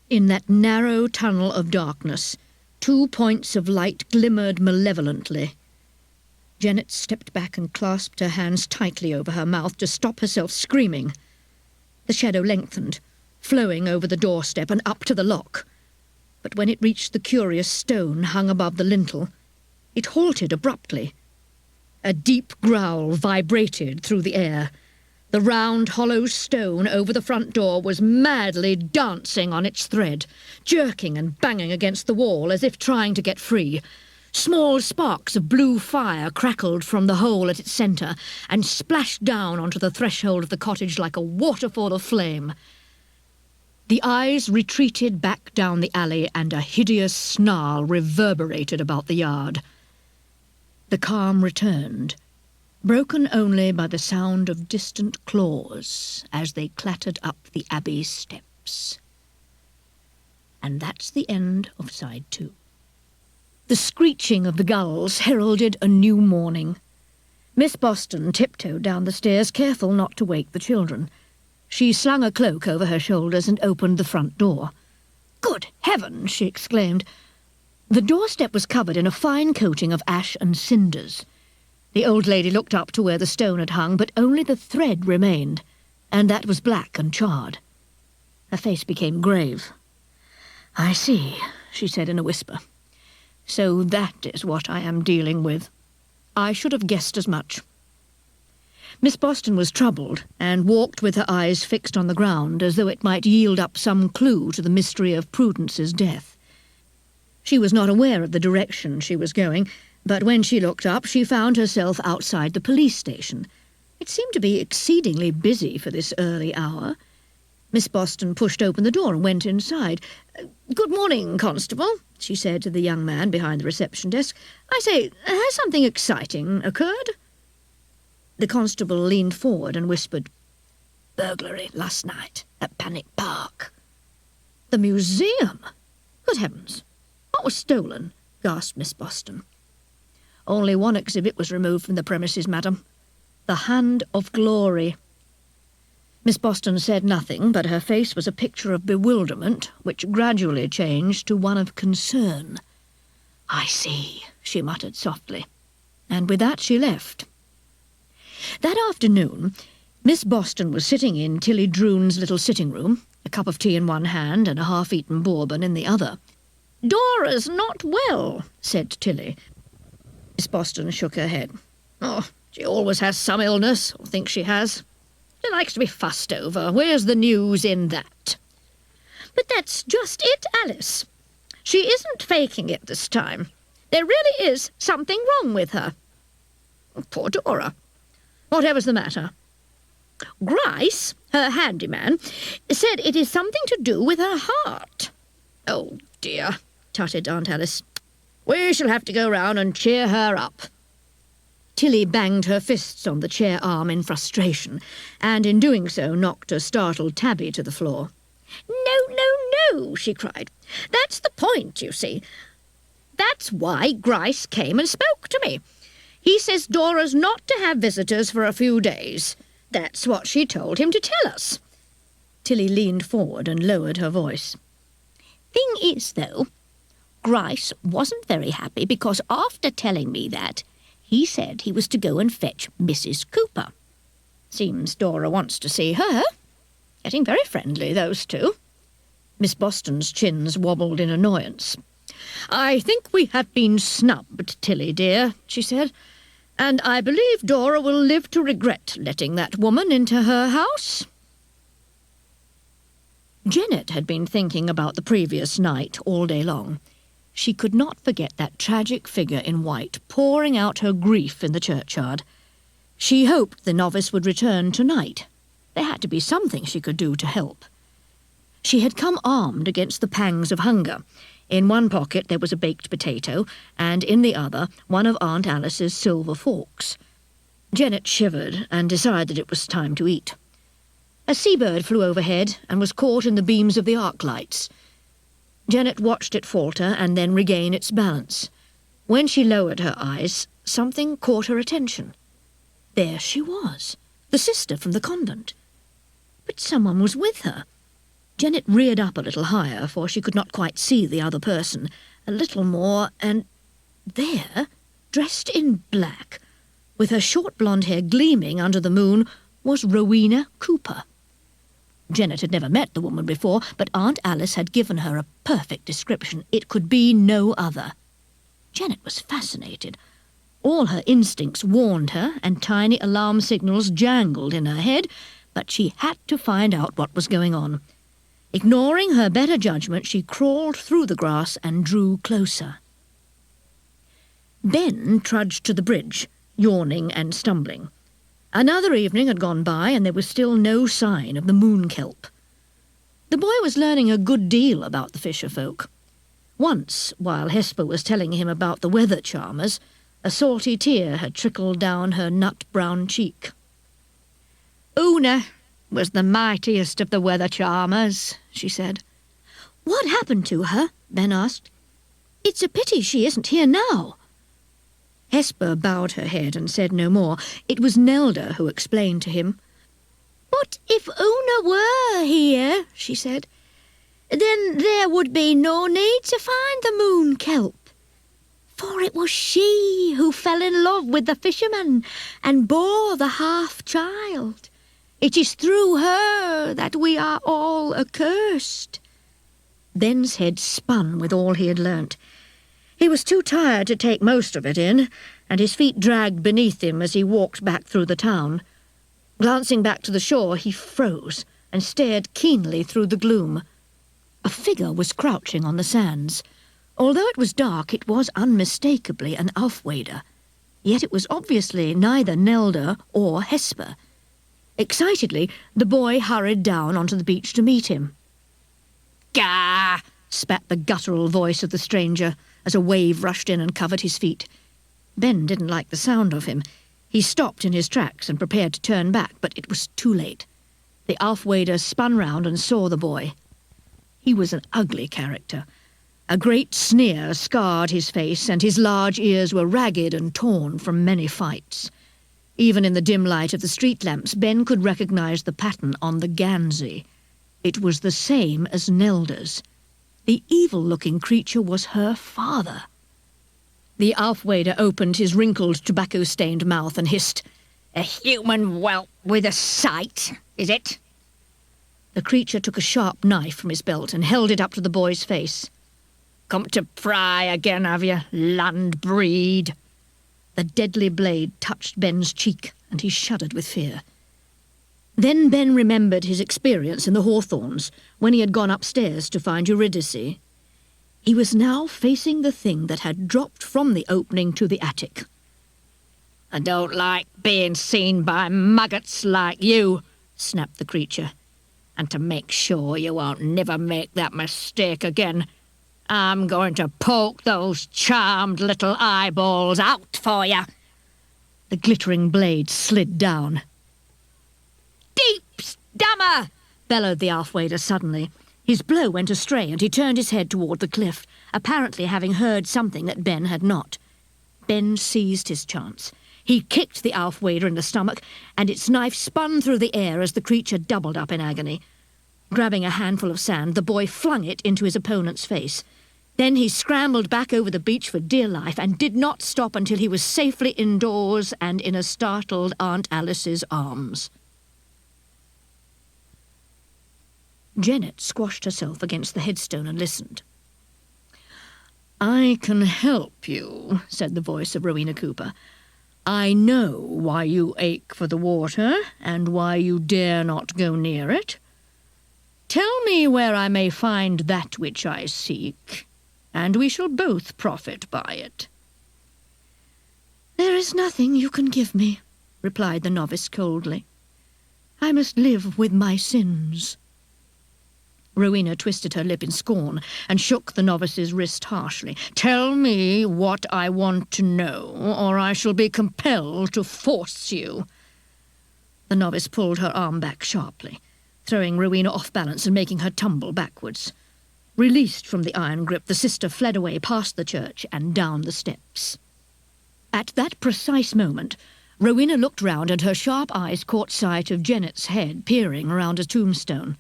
In that narrow tunnel of darkness, 2 points of light glimmered malevolently. Jennet stepped back and clasped her hands tightly over her mouth to stop herself screaming. The shadow lengthened, flowing over the doorstep and up to the lock. But when it reached the curious stone hung above the lintel, it halted abruptly. A deep growl vibrated through the air. The round, hollow stone over the front door was madly dancing on its thread, jerking and banging against the wall as if trying to get free. Small sparks of blue fire crackled from the hole at its centre and splashed down onto the threshold of the cottage like a waterfall of flame. The eyes retreated back down the alley and a hideous snarl reverberated about the yard. The calm returned, broken only by the sound of distant claws as they clattered up the abbey steps. And that's the end of side 2. The screeching of the gulls heralded a new morning. Miss Boston tiptoed down the stairs, careful not to wake the children. She slung a cloak over her shoulders and opened the front door. "Good heavens!" she exclaimed. The doorstep was covered in a fine coating of ash and cinders. The old lady looked up to where the stone had hung, but only the thread remained, and that was black and charred. Her face became grave. "I see," she said in a whisper. "So that is what I am dealing with. I should have guessed as much." Miss Boston was troubled, and walked with her eyes fixed on the ground, as though it might yield up some clue to the mystery of Prudence's death. She was not aware of the direction she was going, but when she looked up she found herself outside the police station. It seemed to be exceedingly busy for this early hour. Miss Boston pushed open the door and went inside. "Good morning, Constable," she said to the young man behind the reception desk. "I say, has something exciting occurred?" The constable leaned forward and whispered, "Burglary last night at Panic Park." "The museum? Good heavens! What was stolen?" gasped Miss Boston. "Only one exhibit was removed from the premises, madam. The Hand of Glory." Miss Boston said nothing, but her face was a picture of bewilderment, which gradually changed to one of concern. "I see," she muttered softly, and with that she left. That afternoon, Miss Boston was sitting in Tilly Droon's little sitting-room, a cup of tea in one hand and a half-eaten bourbon in the other. "Dora's not well," said Tilly. Miss Boston shook her head. "Oh, she always has some illness, or thinks she has. She likes to be fussed over. Where's the news in that?" "But that's just it, Alice. She isn't faking it this time. There really is something wrong with her. Poor Dora. Whatever's the matter? Grice, her handyman, said it is something to do with her heart. Oh, dear, tutted Aunt Alice. We shall have to go round and cheer her up. Tilly banged her fists on the chair arm in frustration, and in doing so knocked a startled Tabby to the floor. No, no, no, she cried. That's the point, you see. That's why Grice came and spoke to me. He says Dora's not to have visitors for a few days. That's what she told him to tell us. Tilly leaned forward and lowered her voice. Thing is, though, Grice wasn't very happy because after telling me that, he said he was to go and fetch Mrs. Cooper. Seems Dora wants to see her. Getting very friendly, those two. Miss Boston's chins wobbled in annoyance. I think we have been snubbed, Tilly dear, she said, and I believe Dora will live to regret letting that woman into her house. Jennet had been thinking about the previous night all day long. She could not forget that tragic figure in white pouring out her grief in the churchyard. She hoped the novice would return tonight. There had to be something she could do to help. She had come armed against the pangs of hunger. In one pocket there was a baked potato, and in the other one of Aunt Alice's silver forks. Jennet shivered and decided it was time to eat. A seabird flew overhead and was caught in the beams of the arc lights. Jennet watched it falter and then regain its balance. When she lowered her eyes, something caught her attention. There she was, the sister from the convent. But someone was with her. Jennet reared up a little higher, for she could not quite see the other person. A little more, and there, dressed in black, with her short blonde hair gleaming under the moon, was Rowena Cooper. Jennet had never met the woman before, but Aunt Alice had given her a perfect description. It could be no other. Jennet was fascinated. All her instincts warned her, and tiny alarm signals jangled in her head, but she had to find out what was going on. Ignoring her better judgment, she crawled through the grass and drew closer. Ben trudged to the bridge, yawning and stumbling. Another evening had gone by, and there was still no sign of the moon kelp. The boy was learning a good deal about the fisher folk. Once, while Hesper was telling him about the weather charmers, a salty tear had trickled down her nut-brown cheek. Una was the mightiest of the weather charmers, she said. What happened to her? Ben asked. It's a pity she isn't here now. Hesper bowed her head and said no more. It was Nelda who explained to him. But if Una were here, she said, then there would be no need to find the moon kelp. For it was she who fell in love with the fisherman and bore the half-child. It is through her that we are all accursed. Ben's head spun with all he had learnt. He was too tired to take most of it in, and his feet dragged beneath him as he walked back through the town. Glancing back to the shore, he froze and stared keenly through the gloom. A figure was crouching on the sands. Although it was dark, it was unmistakably an Aufwader. Yet it was obviously neither Nelda or Hesper. Excitedly, the boy hurried down onto the beach to meet him. Gah! Spat the guttural voice of the stranger as a wave rushed in and covered his feet. Ben didn't like the sound of him. He stopped in his tracks and prepared to turn back, but it was too late. The Aufwader spun round and saw the boy. He was an ugly character. A great sneer scarred his face, and his large ears were ragged and torn from many fights. Even in the dim light of the street lamps, Ben could recognize the pattern on the Gansey. It was the same as Nelda's. The evil-looking creature was her father. The Aufwader opened his wrinkled, tobacco-stained mouth and hissed, "A human whelp with a sight, is it?" The creature took a sharp knife from his belt and held it up to the boy's face. "Come to pry again, have you, land breed?" The deadly blade touched Ben's cheek, and he shuddered with fear. Then Ben remembered his experience in the Hawthorns, when he had gone upstairs to find Eurydice. He was now facing the thing that had dropped from the opening to the attic. "I don't like being seen by maggots like you," snapped the creature. "And to make sure you won't never make that mistake again, I'm going to poke those charmed little eyeballs out for you." The glittering blade slid down. "Deep stammer!" bellowed the half-wader suddenly. His blow went astray, and he turned his head toward the cliff, apparently having heard something that Ben had not. Ben seized his chance. He kicked the half-wader in the stomach, and its knife spun through the air as the creature doubled up in agony. Grabbing a handful of sand, the boy flung it into his opponent's face. Then he scrambled back over the beach for dear life and did not stop until he was safely indoors and in a startled Aunt Alice's arms. Jennet squashed herself against the headstone and listened. "I can help you," said the voice of Rowena Cooper. "I know why you ache for the water and why you dare not go near it. Tell me where I may find that which I seek, and we shall both profit by it." "There is nothing you can give me," replied the novice coldly. "I must live with my sins." Rowena twisted her lip in scorn and shook the novice's wrist harshly. "Tell me what I want to know, or I shall be compelled to force you." The novice pulled her arm back sharply, throwing Rowena off balance and making her tumble backwards. Released from the iron grip, the sister fled away past the church and down the steps. At that precise moment, Rowena looked round and her sharp eyes caught sight of Jennet's head peering around a tombstone.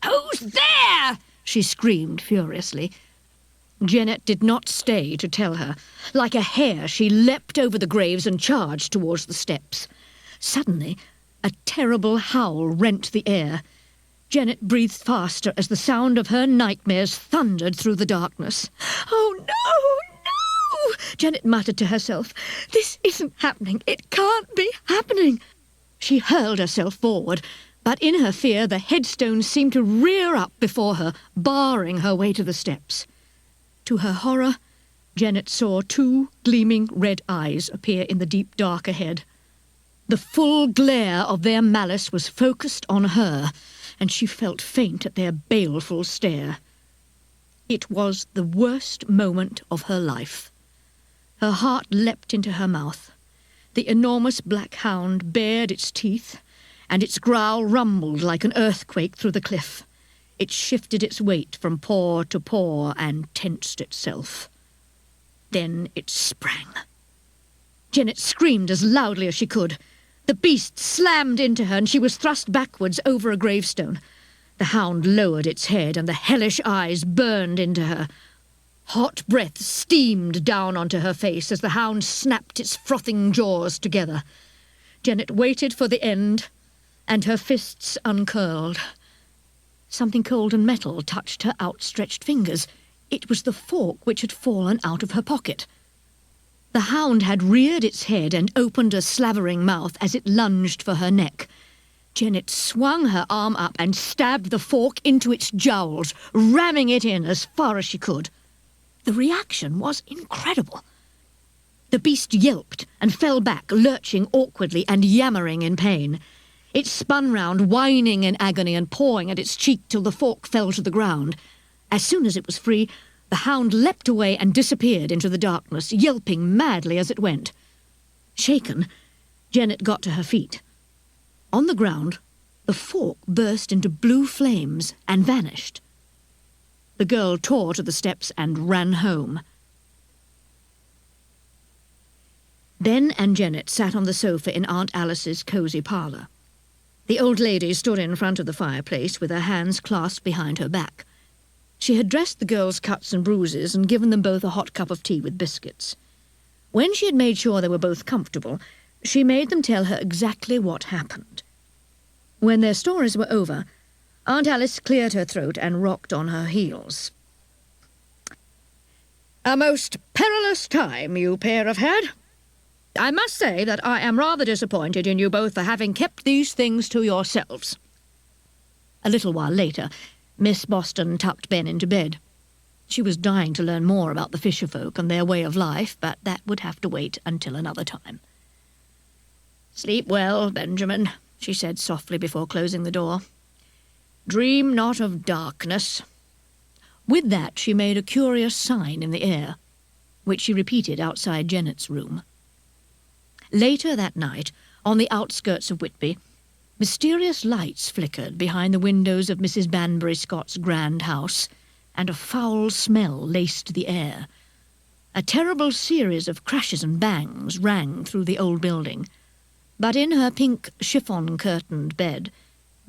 "Who's there?" she screamed furiously. Jennet did not stay to tell her. Like a hare, she leapt over the graves and charged towards the steps. Suddenly, a terrible howl rent the air. Jennet breathed faster as the sound of her nightmares thundered through the darkness. "Oh, no, no!" Jennet muttered to herself. "This isn't happening. It can't be happening." She hurled herself forward, but in her fear the headstone seemed to rear up before her, barring her way to the steps. To her horror, Jennet saw 2 gleaming red eyes appear in the deep dark ahead. The full glare of their malice was focused on her, and she felt faint at their baleful stare. It was the worst moment of her life. Her heart leapt into her mouth. The enormous black hound bared its teeth, and its growl rumbled like an earthquake through the cliff. It shifted its weight from paw to paw and tensed itself. Then it sprang. Jennet screamed as loudly as she could. The beast slammed into her, and she was thrust backwards over a gravestone. The hound lowered its head, and the hellish eyes burned into her. Hot breath steamed down onto her face as the hound snapped its frothing jaws together. Jennet waited for the end, and her fists uncurled. Something cold and metal touched her outstretched fingers. It was the fork which had fallen out of her pocket. The hound had reared its head and opened a slavering mouth as it lunged for her neck. Jennet swung her arm up and stabbed the fork into its jowls, ramming it in as far as she could. The reaction was incredible. The beast yelped and fell back, lurching awkwardly and yammering in pain. It spun round, whining in agony and pawing at its cheek till the fork fell to the ground. As soon as it was free, the hound leapt away and disappeared into the darkness, yelping madly as it went. Shaken, Jennet got to her feet. On the ground, the fork burst into blue flames and vanished. The girl tore to the steps and ran home. Ben and Jennet sat on the sofa in Aunt Alice's cosy parlour. The old lady stood in front of the fireplace with her hands clasped behind her back. She had dressed the girls' cuts and bruises and given them both a hot cup of tea with biscuits. When she had made sure they were both comfortable, she made them tell her exactly what happened. When their stories were over, Aunt Alice cleared her throat and rocked on her heels. "A most perilous time you pair have had. I must say that I am rather disappointed in you both for having kept these things to yourselves." A little while later, Miss Boston tucked Ben into bed. She was dying to learn more about the fisherfolk and their way of life, but that would have to wait until another time. "Sleep well, Benjamin," she said softly before closing the door. "Dream not of darkness." With that she made a curious sign in the air, which she repeated outside Jennet's room. Later that night, on the outskirts of Whitby, mysterious lights flickered behind the windows of Mrs. Banbury Scott's grand house, and a foul smell laced the air. A terrible series of crashes and bangs rang through the old building, but in her pink chiffon-curtained bed,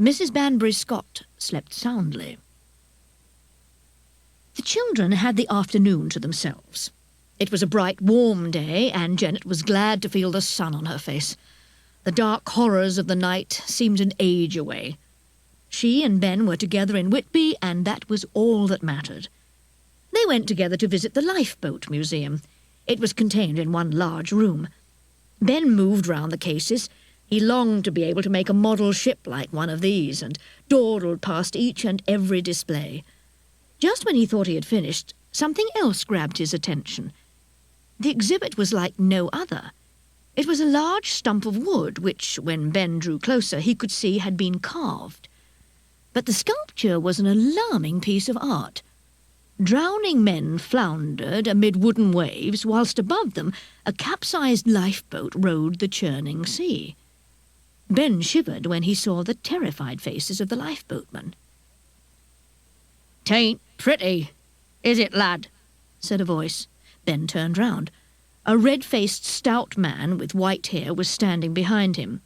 Mrs. Banbury Scott slept soundly. The children had the afternoon to themselves. It was a bright, warm day, and Jennet was glad to feel the sun on her face. The dark horrors of the night seemed an age away. She and Ben were together in Whitby, and that was all that mattered. They went together to visit the lifeboat museum. It was contained in one large room. Ben moved round the cases. He longed to be able to make a model ship like one of these, and dawdled past each and every display. Just when he thought he had finished, something else grabbed his attention. The exhibit was like no other. It was a large stump of wood, which, when Ben drew closer, he could see had been carved. But the sculpture was an alarming piece of art. Drowning men floundered amid wooden waves, whilst above them a capsized lifeboat rode the churning sea. Ben shivered when he saw the terrified faces of the lifeboatmen. "'Tain't pretty, is it, lad?" said a voice. Ben turned round. A red-faced, stout man with white hair was standing behind him.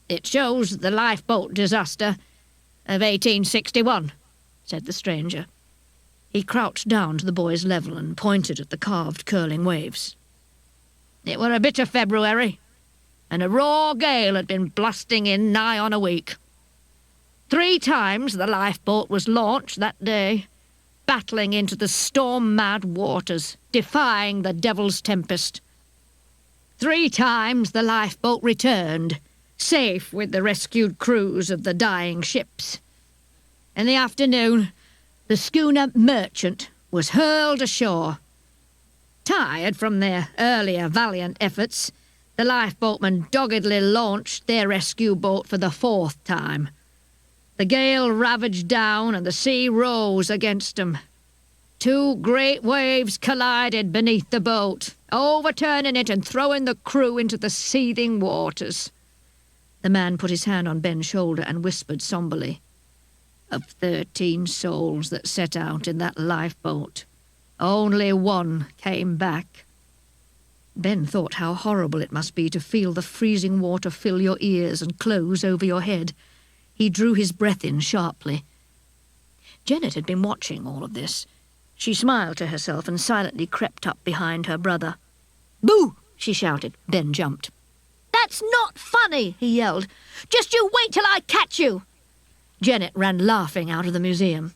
"It shows the lifeboat disaster of 1861, said the stranger. He crouched down to the boy's level and pointed at the carved, curling waves. "It were a bit of February, and a raw gale had been blasting in nigh on a week. 3 times the lifeboat was launched that day, battling into the storm-mad waters, defying the devil's tempest. 3 times the lifeboat returned, safe with the rescued crews of the dying ships. In the afternoon, the schooner Merchant was hurled ashore. Tired from their earlier valiant efforts, the lifeboatmen doggedly launched their rescue boat for the 4th time. The gale ravaged down and the sea rose against them. 2 great waves collided beneath the boat, overturning it and throwing the crew into the seething waters." The man put his hand on Ben's shoulder and whispered somberly. "Of 13 souls that set out in that lifeboat, only 1 came back." Ben thought how horrible it must be to feel the freezing water fill your ears and close over your head. He drew his breath in sharply. Jennet had been watching all of this. She smiled to herself and silently crept up behind her brother. "Boo!" she shouted. Ben jumped. "That's not funny," he yelled. "Just you wait till I catch you." Jennet ran laughing out of the museum.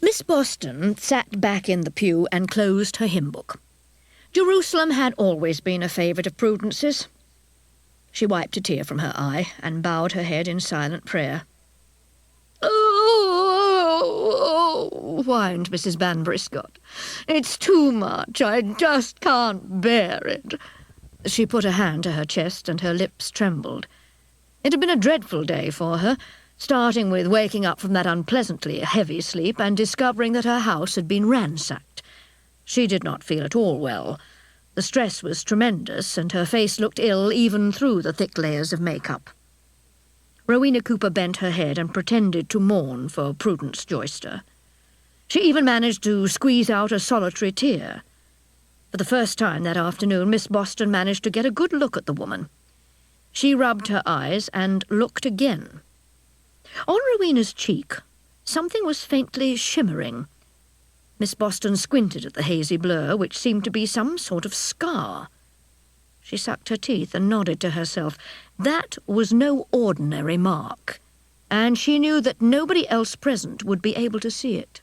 Miss Boston sat back in the pew and closed her hymn book. Jerusalem had always been a favourite of Prudence's. She wiped a tear from her eye and bowed her head in silent prayer. "Oh," whined Mrs. Banbury Scott. "It's too much. I just can't bear it." She put a hand to her chest and her lips trembled. It had been a dreadful day for her, starting with waking up from that unpleasantly heavy sleep and discovering that her house had been ransacked. She did not feel at all well. The stress was tremendous, and her face looked ill even through the thick layers of makeup. Rowena Cooper bent her head and pretended to mourn for Prudence Joyster. She even managed to squeeze out a solitary tear. For the first time that afternoon, Miss Boston managed to get a good look at the woman. She rubbed her eyes and looked again. On Rowena's cheek, something was faintly shimmering. Miss Boston squinted at the hazy blur, which seemed to be some sort of scar. She sucked her teeth and nodded to herself. That was no ordinary mark, and she knew that nobody else present would be able to see it.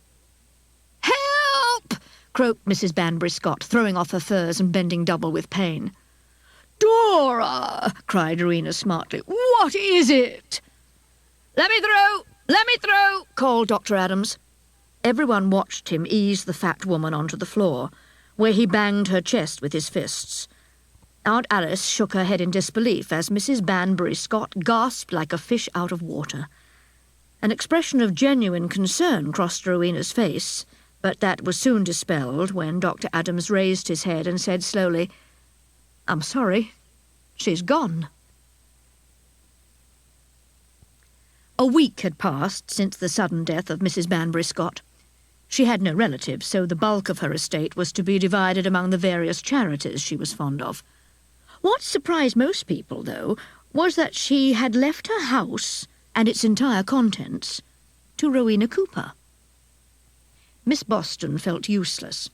"Help!" croaked Mrs. Banbury Scott, throwing off her furs and bending double with pain. "Dora!" cried Rowena smartly. "What is it?" "Let me through! Let me through!" called Dr. Adams. Everyone watched him ease the fat woman onto the floor, where he banged her chest with his fists. Aunt Alice shook her head in disbelief as Mrs. Banbury Scott gasped like a fish out of water. An expression of genuine concern crossed Rowena's face, but that was soon dispelled when Dr. Adams raised his head and said slowly, "I'm sorry, she's gone." A week had passed since the sudden death of Mrs. Banbury Scott. She had no relatives, so the bulk of her estate was to be divided among the various charities she was fond of. What surprised most people, though, was that she had left her house and its entire contents to Rowena Cooper. Miss Boston felt useless.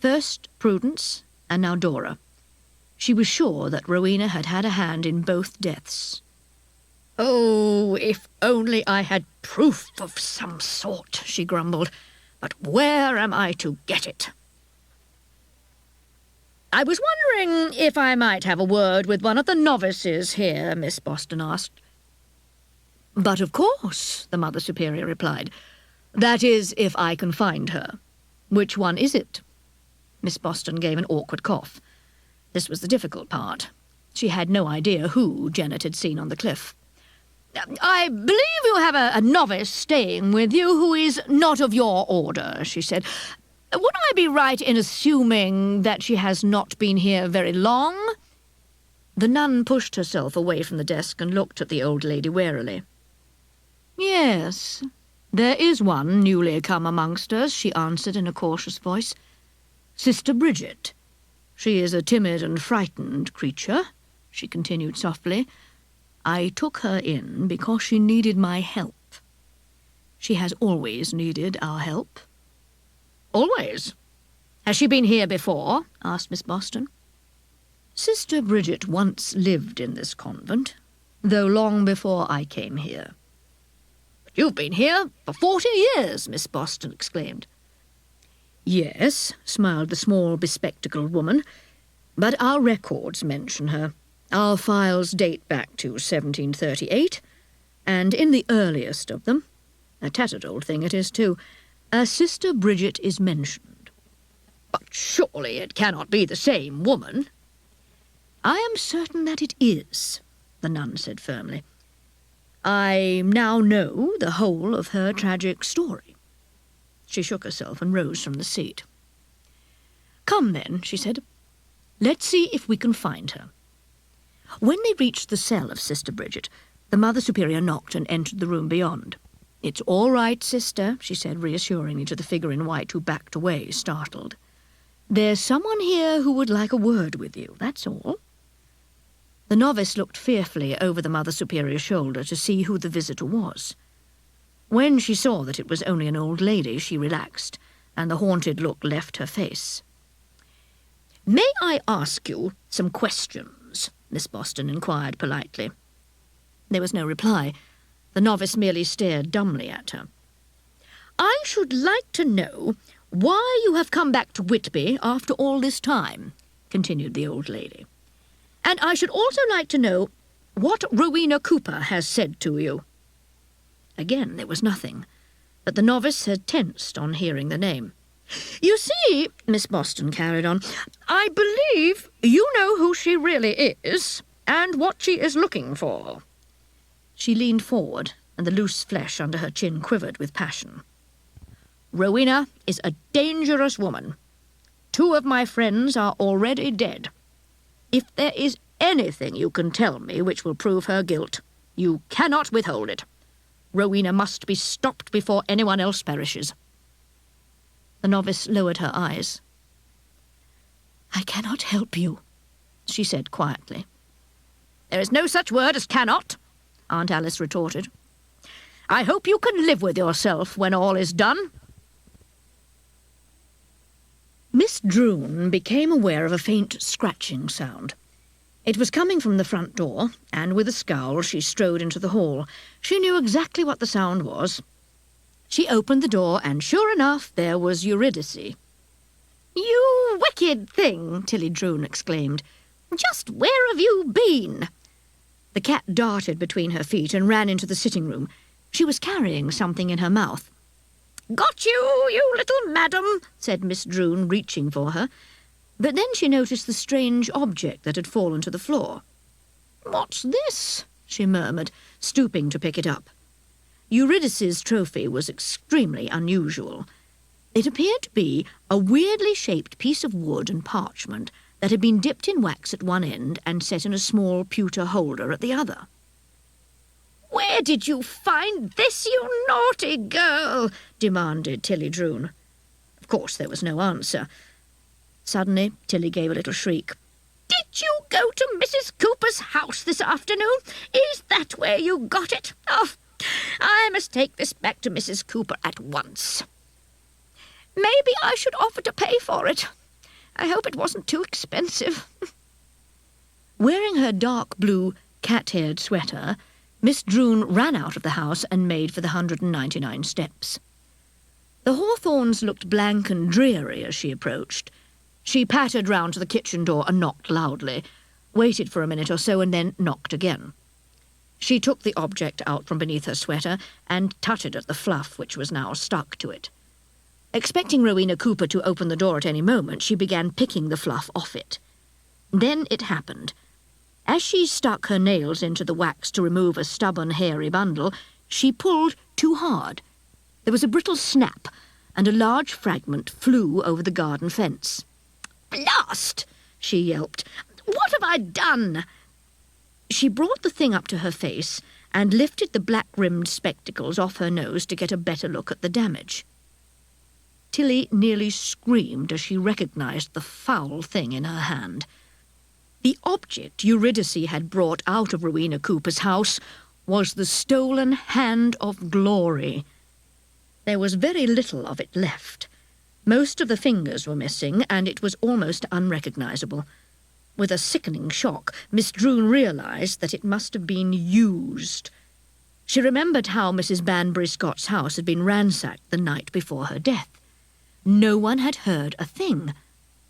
First Prudence, and now Dora. She was sure that Rowena had had a hand in both deaths. "Oh, if only I had proof of some sort," she grumbled. "But where am I to get it?" "I was wondering if I might have a word with one of the novices here," Miss Boston asked. "But of course," the Mother Superior replied. "That is, if I can find her. Which one is it?" Miss Boston gave an awkward cough. This was the difficult part. She had no idea who Jennet had seen on the cliff. "I believe you have a novice staying with you who is not of your order," she said. "Would I be right in assuming that she has not been here very long?" The nun pushed herself away from the desk and looked at the old lady warily. "Yes, there is one newly come amongst us," she answered in a cautious voice. "Sister Bridget. She is a timid and frightened creature," she continued softly. "I took her in because she needed my help. She has always needed our help." "Always? Has she been here before?" asked Miss Boston. "Sister Bridget once lived in this convent, though long before I came here." "But you've been here for 40 years, Miss Boston exclaimed. "Yes," smiled the small, bespectacled woman, "but our records mention her. Our files date back to 1738, and in the earliest of them, a tattered old thing it is too, Sister Bridget is mentioned." "But surely it cannot be the same woman." "I am certain that it is," the nun said firmly. "I now know the whole of her tragic story." She shook herself and rose from the seat. "Come then," she said. "Let's see if we can find her." When they reached the cell of Sister Bridget, the Mother Superior knocked and entered the room beyond. "It's all right, sister," she said reassuringly to the figure in white, who backed away, startled. "There's someone here who would like a word with you, that's all." The novice looked fearfully over the Mother Superior's shoulder to see who the visitor was. When she saw that it was only an old lady, she relaxed, and the haunted look left her face. "May I ask you some questions?" Miss Boston inquired politely. There was no reply. The novice merely stared dumbly at her. "I should like to know why you have come back to Whitby after all this time," continued the old lady. "And I should also like to know what Rowena Cooper has said to you." Again there was nothing, but the novice had tensed on hearing the name. "You see," Miss Boston carried on, "I believe you know who she really is and what she is looking for." She leaned forward, and the loose flesh under her chin quivered with passion. "Rowena is a dangerous woman. 2 of my friends are already dead. If there is anything you can tell me which will prove her guilt, you cannot withhold it. Rowena must be stopped before anyone else perishes." The novice lowered her eyes. "I cannot help you," she said quietly. "There is no such word as cannot," Aunt Alice retorted. "I hope you can live with yourself when all is done." Miss Droon became aware of a faint scratching sound. It was coming from the front door, and with a scowl she strode into the hall. She knew exactly what the sound was. She opened the door, and sure enough, there was Eurydice. "You wicked thing," Tilly Droon exclaimed. "Just where have you been?" The cat darted between her feet and ran into the sitting room. She was carrying something in her mouth. Got you, you little madam, said Miss Droon, reaching for her. But then she noticed the strange object that had fallen to the floor. What's this? She murmured, stooping to pick it up. Eurydice's trophy was extremely unusual. It appeared to be a weirdly shaped piece of wood and parchment that had been dipped in wax at one end and set in a small pewter holder at the other. "Where did you find this, you naughty girl?" demanded Tilly Droon. Of course there was no answer. Suddenly Tilly gave a little shriek. "Did you go to Mrs. Cooper's house this afternoon? Is that where you got it? Oh, I must take this back to Mrs. Cooper at once. Maybe I should offer to pay for it. I hope it wasn't too expensive." Wearing her dark blue cat-haired sweater, Miss Droon ran out of the house and made for the 199 steps. The Hawthorns looked blank and dreary as she approached. She pattered round to the kitchen door and knocked loudly, waited for a minute or so and then knocked again. She took the object out from beneath her sweater and tutted at the fluff which was now stuck to it. Expecting Rowena Cooper to open the door at any moment, she began picking the fluff off it. Then it happened. As she stuck her nails into the wax to remove a stubborn, hairy bundle, she pulled too hard. There was a brittle snap, and a large fragment flew over the garden fence. "Blast!" she yelped. "What have I done?" She brought the thing up to her face and lifted the black-rimmed spectacles off her nose to get a better look at the damage. Tilly nearly screamed as she recognised the foul thing in her hand. The object Eurydice had brought out of Rowena Cooper's house was the stolen hand of glory. There was very little of it left. Most of the fingers were missing, and it was almost unrecognisable. With a sickening shock, Miss Droon realised that it must have been used. She remembered how Mrs. Banbury Scott's house had been ransacked the night before her death. No one had heard a thing,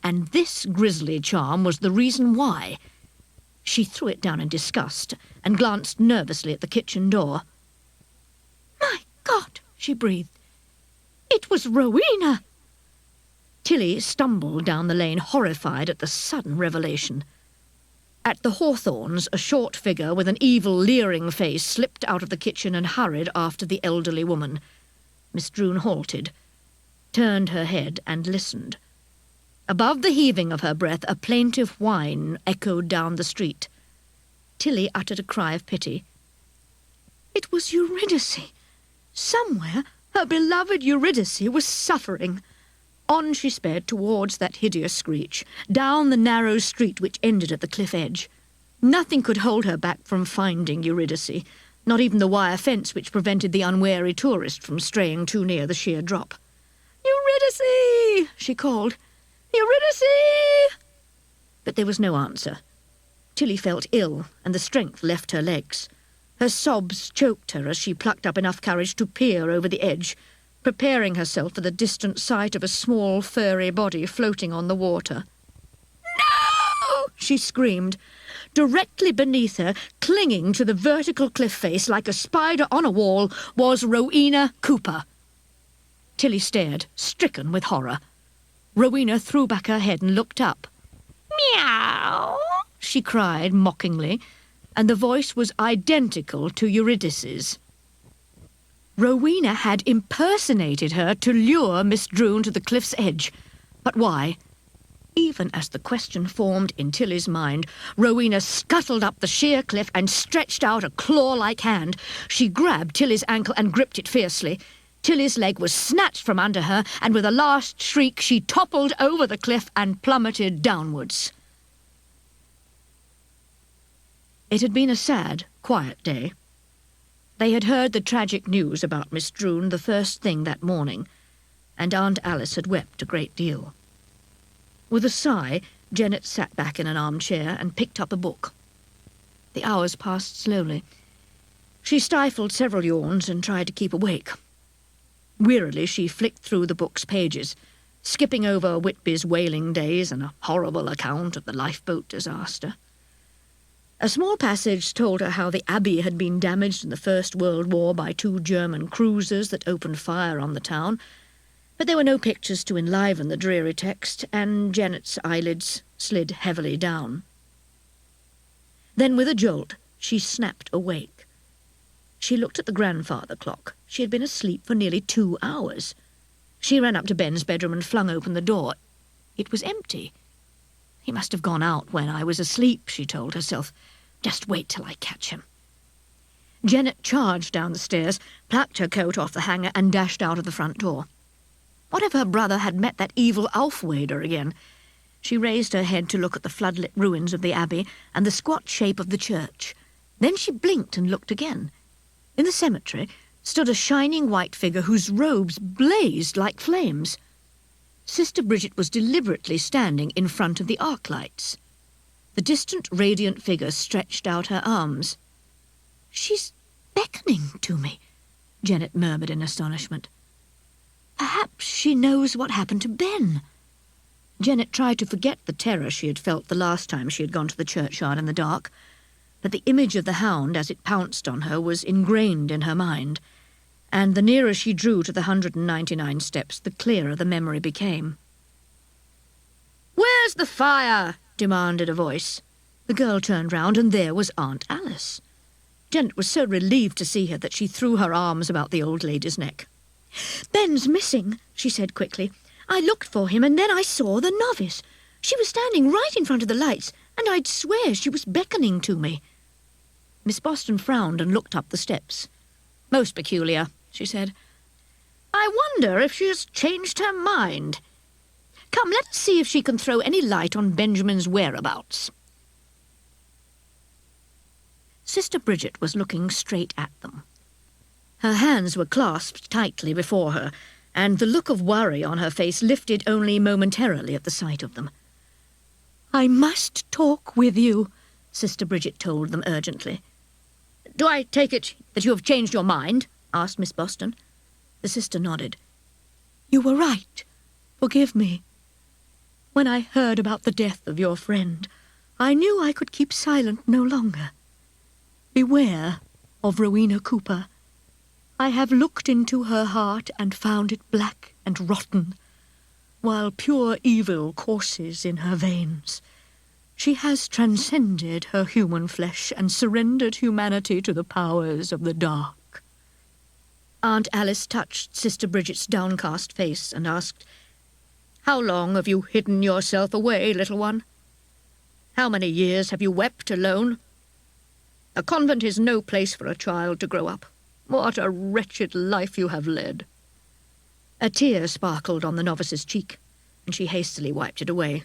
and this grizzly charm was the reason why. She threw it down in disgust and glanced nervously at the kitchen door. "My God," she breathed. "It was Rowena!" Tilly stumbled down the lane, horrified at the sudden revelation. At the Hawthorns, a short figure with an evil, leering face slipped out of the kitchen and hurried after the elderly woman. Miss Droon halted, turned her head and listened. Above the heaving of her breath, a plaintive whine echoed down the street. Tilly uttered a cry of pity. It was Eurydice. Somewhere her beloved Eurydice was suffering. On she sped towards that hideous screech, down the narrow street which ended at the cliff edge. Nothing could hold her back from finding Eurydice, not even the wire fence which prevented the unwary tourist from straying too near the sheer drop. "Eurydice!" she called. "Eurydice!" But there was no answer. Tilly felt ill, and the strength left her legs. Her sobs choked her as she plucked up enough courage to peer over the edge, preparing herself for the distant sight of a small, furry body floating on the water. "No!" she screamed. Directly beneath her, clinging to the vertical cliff face like a spider on a wall, was Rowena Cooper. Tilly stared, stricken with horror. Rowena threw back her head and looked up. "Meow!" she cried mockingly, and the voice was identical to Eurydice's. Rowena had impersonated her to lure Miss Droon to the cliff's edge. But why? Even as the question formed in Tilly's mind, Rowena scuttled up the sheer cliff and stretched out a claw-like hand. She grabbed Tilly's ankle and gripped it fiercely. Tilly's leg was snatched from under her, and with a last shriek she toppled over the cliff and plummeted downwards. It had been a sad, quiet day. They had heard the tragic news about Miss Droon the first thing that morning, and Aunt Alice had wept a great deal. With a sigh, Jennet sat back in an armchair and picked up a book. The hours passed slowly. She stifled several yawns and tried to keep awake. Wearily she flicked through the book's pages, skipping over Whitby's whaling days and a horrible account of the lifeboat disaster. A small passage told her how the abbey had been damaged in the First World War by 2 German cruisers that opened fire on the town, but there were no pictures to enliven the dreary text, and Jennet's eyelids slid heavily down. Then, with a jolt, she snapped awake. She looked at the grandfather clock. She had been asleep for nearly 2 hours. She ran up to Ben's bedroom and flung open the door. It was empty. He must have gone out when I was asleep, she told herself. Just wait till I catch him. Jennet charged down the stairs, plucked her coat off the hanger, and dashed out of the front door. What if her brother had met that evil Aufwader again? She raised her head to look at the floodlit ruins of the abbey and the squat shape of the church. Then she blinked and looked again. In the cemetery stood a shining white figure whose robes blazed like flames. Sister Bridget was deliberately standing in front of the arc lights. The distant, radiant figure stretched out her arms. "She's beckoning to me," Jennet murmured in astonishment. "Perhaps she knows what happened to Ben." Jennet tried to forget the terror she had felt the last time she had gone to the churchyard in the dark, but the image of the hound as it pounced on her was ingrained in her mind, and the nearer she drew to the 199 steps, the clearer the memory became. "Where's the fire?" demanded a voice. The girl turned round, and there was Aunt Alice. Jennet was so relieved to see her that she threw her arms about the old lady's neck. "Ben's missing," she said quickly. "I looked for him, and then I saw the novice. She was standing right in front of the lights, and I'd swear she was beckoning to me." Miss Boston frowned and looked up the steps. "Most peculiar," she said. "I wonder if she has changed her mind. Come, let us see if she can throw any light on Benjamin's whereabouts." Sister Bridget was looking straight at them. Her hands were clasped tightly before her, and the look of worry on her face lifted only momentarily at the sight of them. "I must talk with you," Sister Bridget told them urgently. "Do I take it that you have changed your mind?" asked Miss Boston. The sister nodded. "You were right. Forgive me. When I heard about the death of your friend, I knew I could keep silent no longer. Beware of Rowena Cooper. I have looked into her heart and found it black and rotten, while pure evil courses in her veins. She has transcended her human flesh and surrendered humanity to the powers of the dark." Aunt Alice touched Sister Bridget's downcast face and asked, "How long have you hidden yourself away, little one? How many years have you wept alone? A convent is no place for a child to grow up. What a wretched life you have led." A tear sparkled on the novice's cheek, and she hastily wiped it away.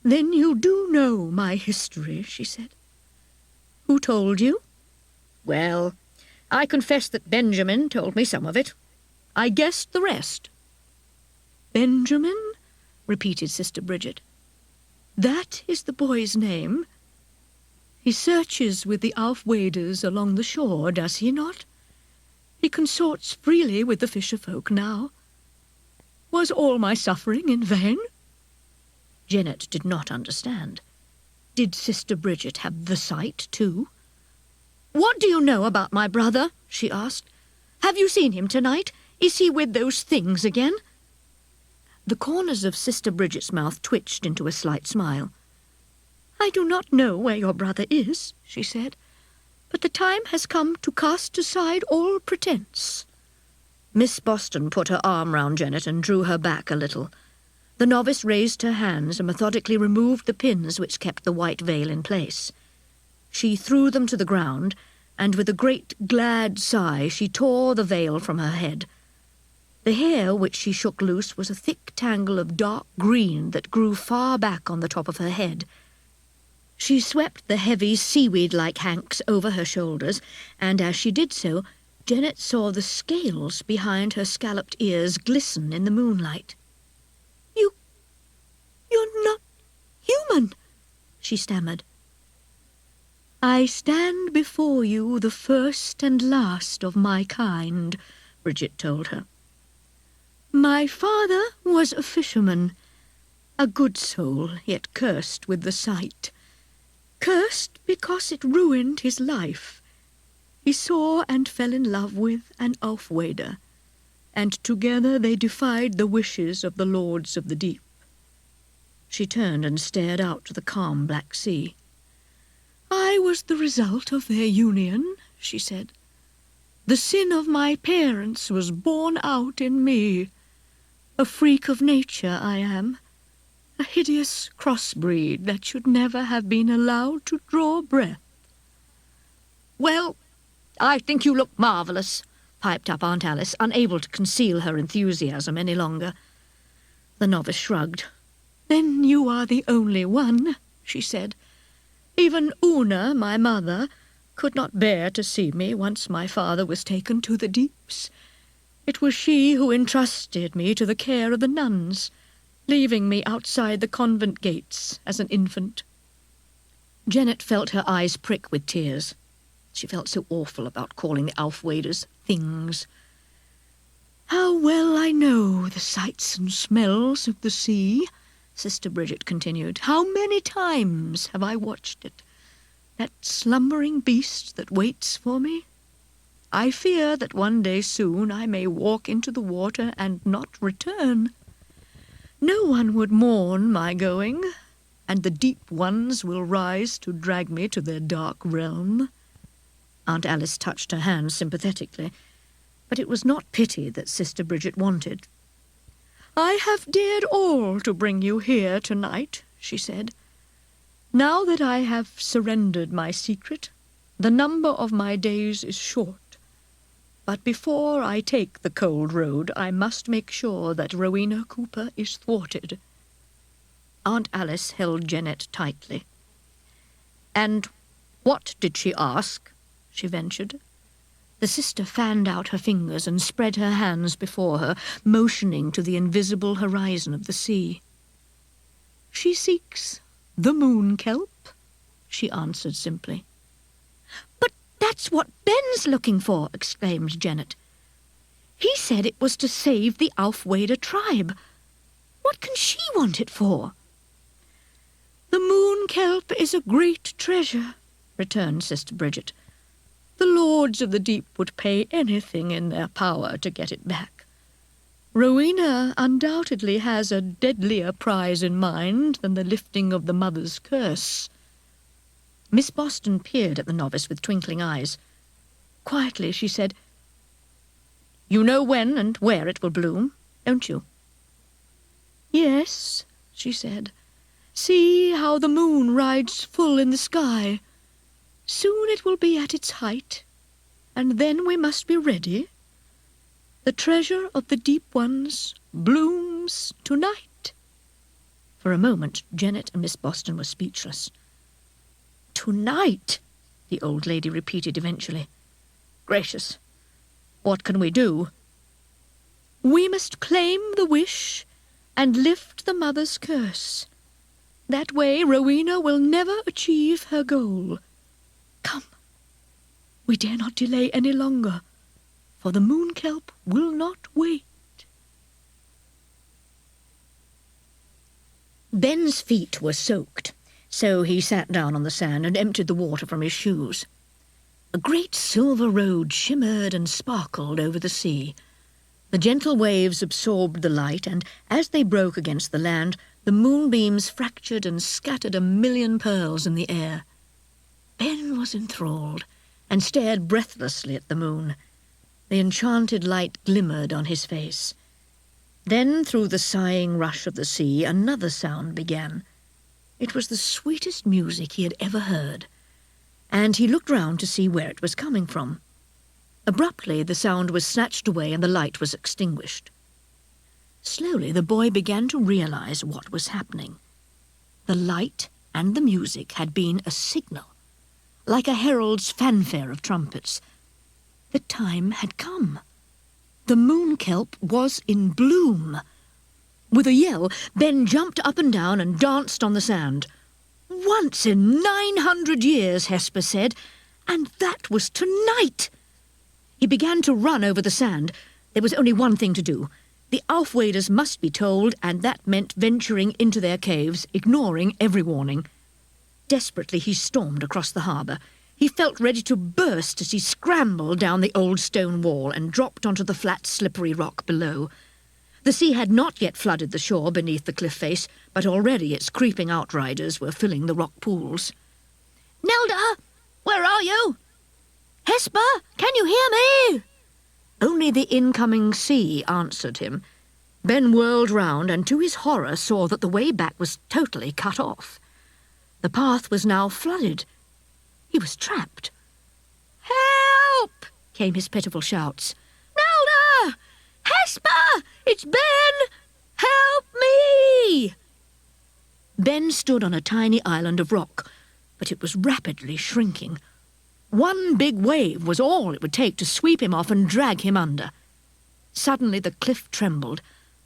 "Then you do know my history," she said. "Who told you?" "Well, I confess that Benjamin told me some of it. I guessed the rest." "Benjamin?" repeated Sister Bridget. "That is the boy's name. He searches with the Aufwaders along the shore, does he not? He consorts freely with the fisher-folk now. Was all my suffering in vain?" Jennet did not understand. Did Sister Bridget have the sight, too? "What do you know about my brother?" she asked. "Have you seen him tonight? Is he with those things again?" The corners of Sister Bridget's mouth twitched into a slight smile. "I do not know where your brother is," she said, "but the time has come to cast aside all pretense." Miss Boston put her arm round Jennet and drew her back a little. The novice raised her hands and methodically removed the pins which kept the white veil in place. She threw them to the ground, and with a great glad sigh she tore the veil from her head. The hair which she shook loose was a thick tangle of dark green that grew far back on the top of her head. She swept the heavy seaweed-like hanks over her shoulders, and as she did so, Jennet saw the scales behind her scalloped ears glisten in the moonlight. You're not human," she stammered. "I stand before you the first and last of my kind," Bridget told her. "My father was a fisherman, a good soul, yet cursed with the sight. Cursed because it ruined his life. He saw and fell in love with an Aufwader, and together they defied the wishes of the lords of the deep. She turned and stared out to the calm black sea. I was the result of their union, she said. The sin of my parents was borne out in me. A freak of nature I am, a hideous crossbreed that should never have been allowed to draw breath. Well, I think you look marvellous, piped up Aunt Alice, unable to conceal her enthusiasm any longer. The novice shrugged. Then you are the only one, she said. Even Una, my mother, could not bear to see me once my father was taken to the deeps. It was she who entrusted me to the care of the nuns, leaving me outside the convent gates as an infant. Jennet felt her eyes prick with tears. She felt so awful about calling the Aufwaders things. How well I know the sights and smells of the sea, Sister Bridget continued. How many times have I watched it, that slumbering beast that waits for me? I fear that one day soon I may walk into the water and not return. No one would mourn my going, and the deep ones will rise to drag me to their dark realm. Aunt Alice touched her hand sympathetically, but it was not pity that Sister Bridget wanted. I have dared all to bring you here tonight, she said. Now that I have surrendered my secret, the number of my days is short. But before I take the cold road, I must make sure that Rowena Cooper is thwarted. Aunt Alice held Jennet tightly. And what did she ask? She ventured. The sister fanned out her fingers and spread her hands before her, motioning to the invisible horizon of the sea. She seeks the moon kelp, she answered simply. But that's what Ben's looking for, exclaimed Jennet. He said it was to save the Aufwader tribe. What can she want it for? The moon kelp is a great treasure, returned Sister Bridget. The lords of the deep would pay anything in their power to get it back. Rowena undoubtedly has a deadlier prize in mind than the lifting of the mother's curse. Miss Boston peered at the novice with twinkling eyes. Quietly she said, You know when and where it will bloom, don't you? Yes, she said. See how the moon rides full in the sky. Soon it will be at its height, and then we must be ready. The treasure of the deep ones blooms tonight. For a moment, Jennet and Miss Boston were speechless. Tonight, the old lady repeated eventually. Gracious, what can we do? We must claim the wish and lift the mother's curse. That way Rowena will never achieve her goal. Come, we dare not delay any longer, for the moon kelp will not wait. Ben's feet were soaked, so he sat down on the sand and emptied the water from his shoes. A great silver road shimmered and sparkled over the sea. The gentle waves absorbed the light, and as they broke against the land, the moonbeams fractured and scattered a million pearls in the air. Ben was enthralled, and stared breathlessly at the moon. The enchanted light glimmered on his face. Then, through the sighing rush of the sea, another sound began. It was the sweetest music he had ever heard, and he looked round to see where it was coming from. Abruptly, the sound was snatched away and the light was extinguished. Slowly, the boy began to realize what was happening. The light and the music had been a signal, like a herald's fanfare of trumpets. The time had come. The moon kelp was in bloom. With a yell, Ben jumped up and down and danced on the sand. Once in 900 years, Hesper said, and that was tonight. He began to run over the sand. There was only one thing to do. The Aufwaders must be told, and that meant venturing into their caves, ignoring every warning. Desperately he stormed across the harbour. He felt ready to burst as he scrambled down the old stone wall and dropped onto the flat, slippery rock below. The sea had not yet flooded the shore beneath the cliff face, but already its creeping outriders were filling the rock pools. Nelda, where are you? Hesper, can you hear me? Only the incoming sea answered him. Ben whirled round and to his horror saw that the way back was totally cut off. The path was now flooded. He was trapped. Help! Came his pitiful shouts. Nelda! Hesper! It's Ben! Help me! Ben stood on a tiny island of rock, but it was rapidly shrinking. One big wave was all it would take to sweep him off and drag him under. Suddenly the cliff trembled.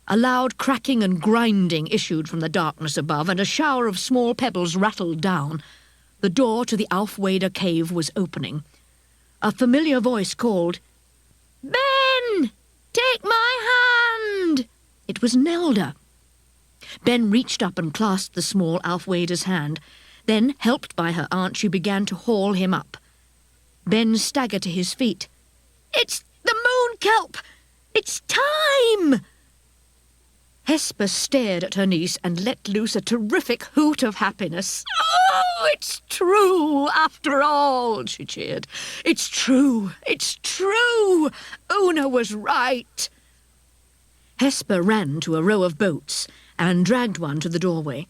A loud cracking and grinding issued from the darkness above, and a shower of small pebbles rattled down. The door to the Aufwader cave was opening. A familiar voice called, Ben! Take my hand! It was Nelda. Ben reached up and clasped the small Aufwader's hand. Then, helped by her aunt, she began to haul him up. Ben staggered to his feet. It's the moon kelp! It's time! Hesper stared at her niece and let loose a terrific hoot of happiness. "Oh, it's true, after all," she cheered. "It's true, it's true! Una was right." Hesper ran to a row of boats and dragged one to the doorway.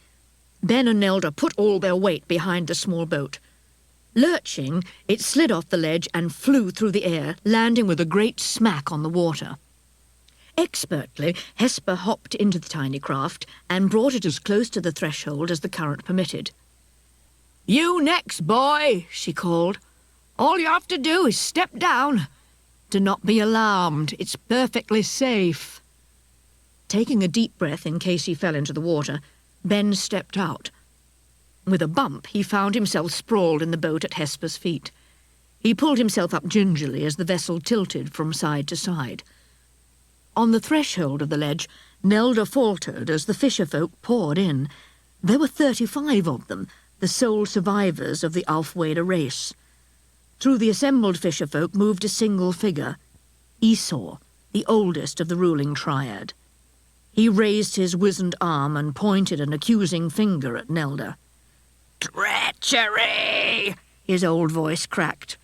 Ben and Nelda put all their weight behind the small boat. Lurching, it slid off the ledge and flew through the air, landing with a great smack on the water. Expertly, Hesper hopped into the tiny craft and brought it as close to the threshold as the current permitted. "You next, boy," she called. "All you have to do is step down. Do not be alarmed. It's perfectly safe." Taking a deep breath in case he fell into the water, Ben stepped out. With a bump, he found himself sprawled in the boat at Hesper's feet. He pulled himself up gingerly as the vessel tilted from side to side. On the threshold of the ledge, Nelda faltered as the fisherfolk poured in. There were 35 of them, the sole survivors of the Aufwader race. Through the assembled fisherfolk moved a single figure, Esau, the oldest of the ruling triad. He raised his wizened arm and pointed an accusing finger at Nelda. "Treachery!" his old voice cracked.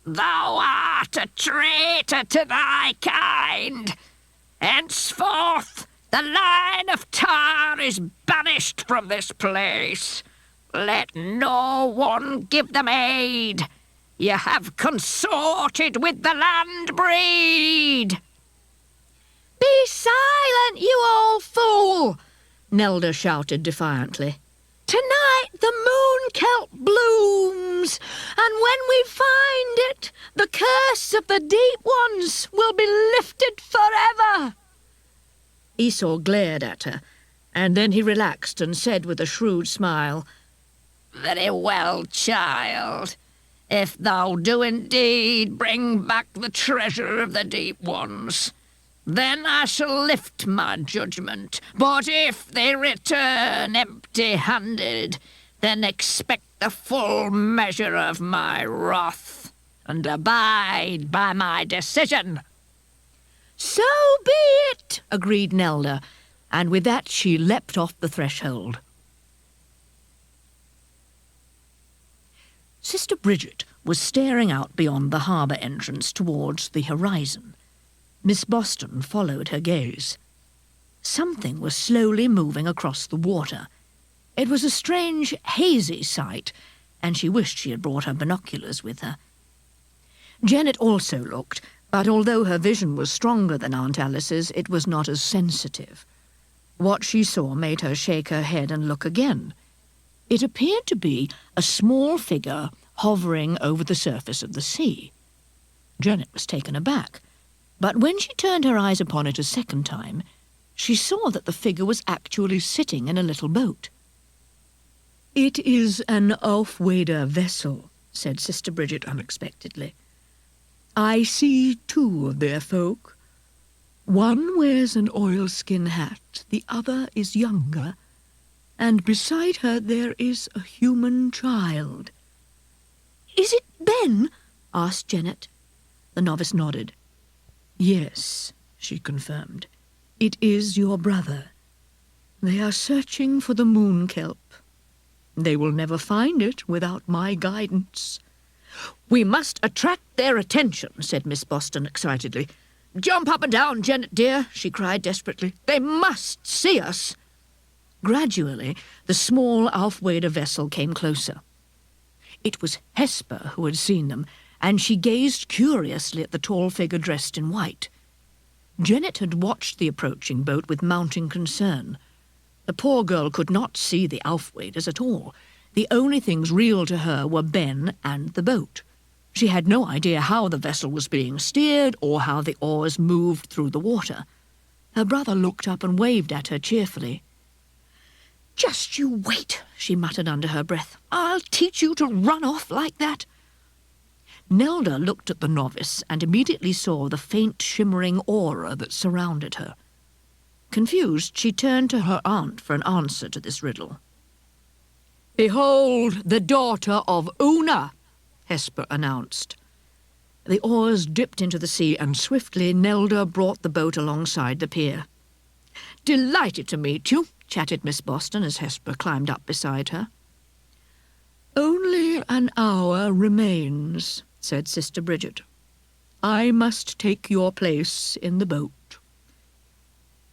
"Thou art a traitor to thy kind. Henceforth, the line of tar is banished from this place. Let no one give them aid. You have consorted with the land breed." Be silent, you old fool! Nelda shouted defiantly. Tonight the moon kelp blooms, and when we find it, the curse of the deep ones will be lifted forever. Esau glared at her, and then he relaxed and said with a shrewd smile, "Very well, child. If thou do indeed bring back the treasure of the deep ones, then I shall lift my judgment. But if they return empty-handed, then expect the full measure of my wrath, and abide by my decision." So be it, agreed Nelda, and with that she leapt off the threshold. Sister Bridget was staring out beyond the harbour entrance towards the horizon. Miss Boston followed her gaze. Something was slowly moving across the water. It was a strange, hazy sight, and she wished she had brought her binoculars with her. Jennet also looked, but although her vision was stronger than Aunt Alice's, it was not as sensitive. What she saw made her shake her head and look again. It appeared to be a small figure hovering over the surface of the sea. Jennet was taken aback. But when she turned her eyes upon it a second time, she saw that the figure was actually sitting in a little boat. "It is an Aufwader vessel," said Sister Bridget unexpectedly. "I see 2 of their folk. One wears an oilskin hat, the other is younger. and beside her there is a human child." "Is it Ben?" asked Jennet. The novice nodded. "Yes," she confirmed. "It is your brother. They are searching for the moon kelp. They will never find it without my guidance." "We must attract their attention," said Miss Boston excitedly. "Jump up and down, Jennet dear," she cried desperately. "They must see us." Gradually, the small Aufwader vessel came closer. It was Hesper who had seen them, and she gazed curiously at the tall figure dressed in white. Jennet had watched the approaching boat with mounting concern. The poor girl could not see the Aufwaders at all. The only things real to her were Ben and the boat. She had no idea how the vessel was being steered or how the oars moved through the water. Her brother looked up and waved at her cheerfully. "Just you wait," she muttered under her breath. "I'll teach you to run off like that." Nelda looked at the novice and immediately saw the faint shimmering aura that surrounded her. Confused, she turned to her aunt for an answer to this riddle. "Behold the daughter of Una," Hesper announced. The oars dipped into the sea, and swiftly Nelda brought the boat alongside the pier. "Delighted to meet you," chatted Miss Boston as Hesper climbed up beside her. "Only an hour remains," said Sister Bridget. "I must take your place in the boat."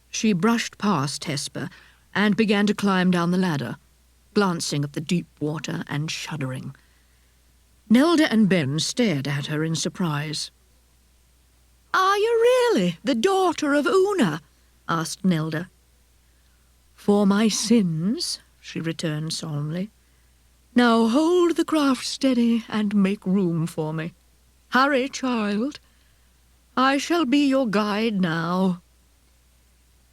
She brushed past Hesper and began to climb down the ladder, glancing at the deep water and shuddering. Nelda and Ben stared at her in surprise. "Are you really the daughter of Una?" asked Nelda. "For my sins," she returned solemnly. "Now hold the craft steady and make room for me. Hurry, child. I shall be your guide now."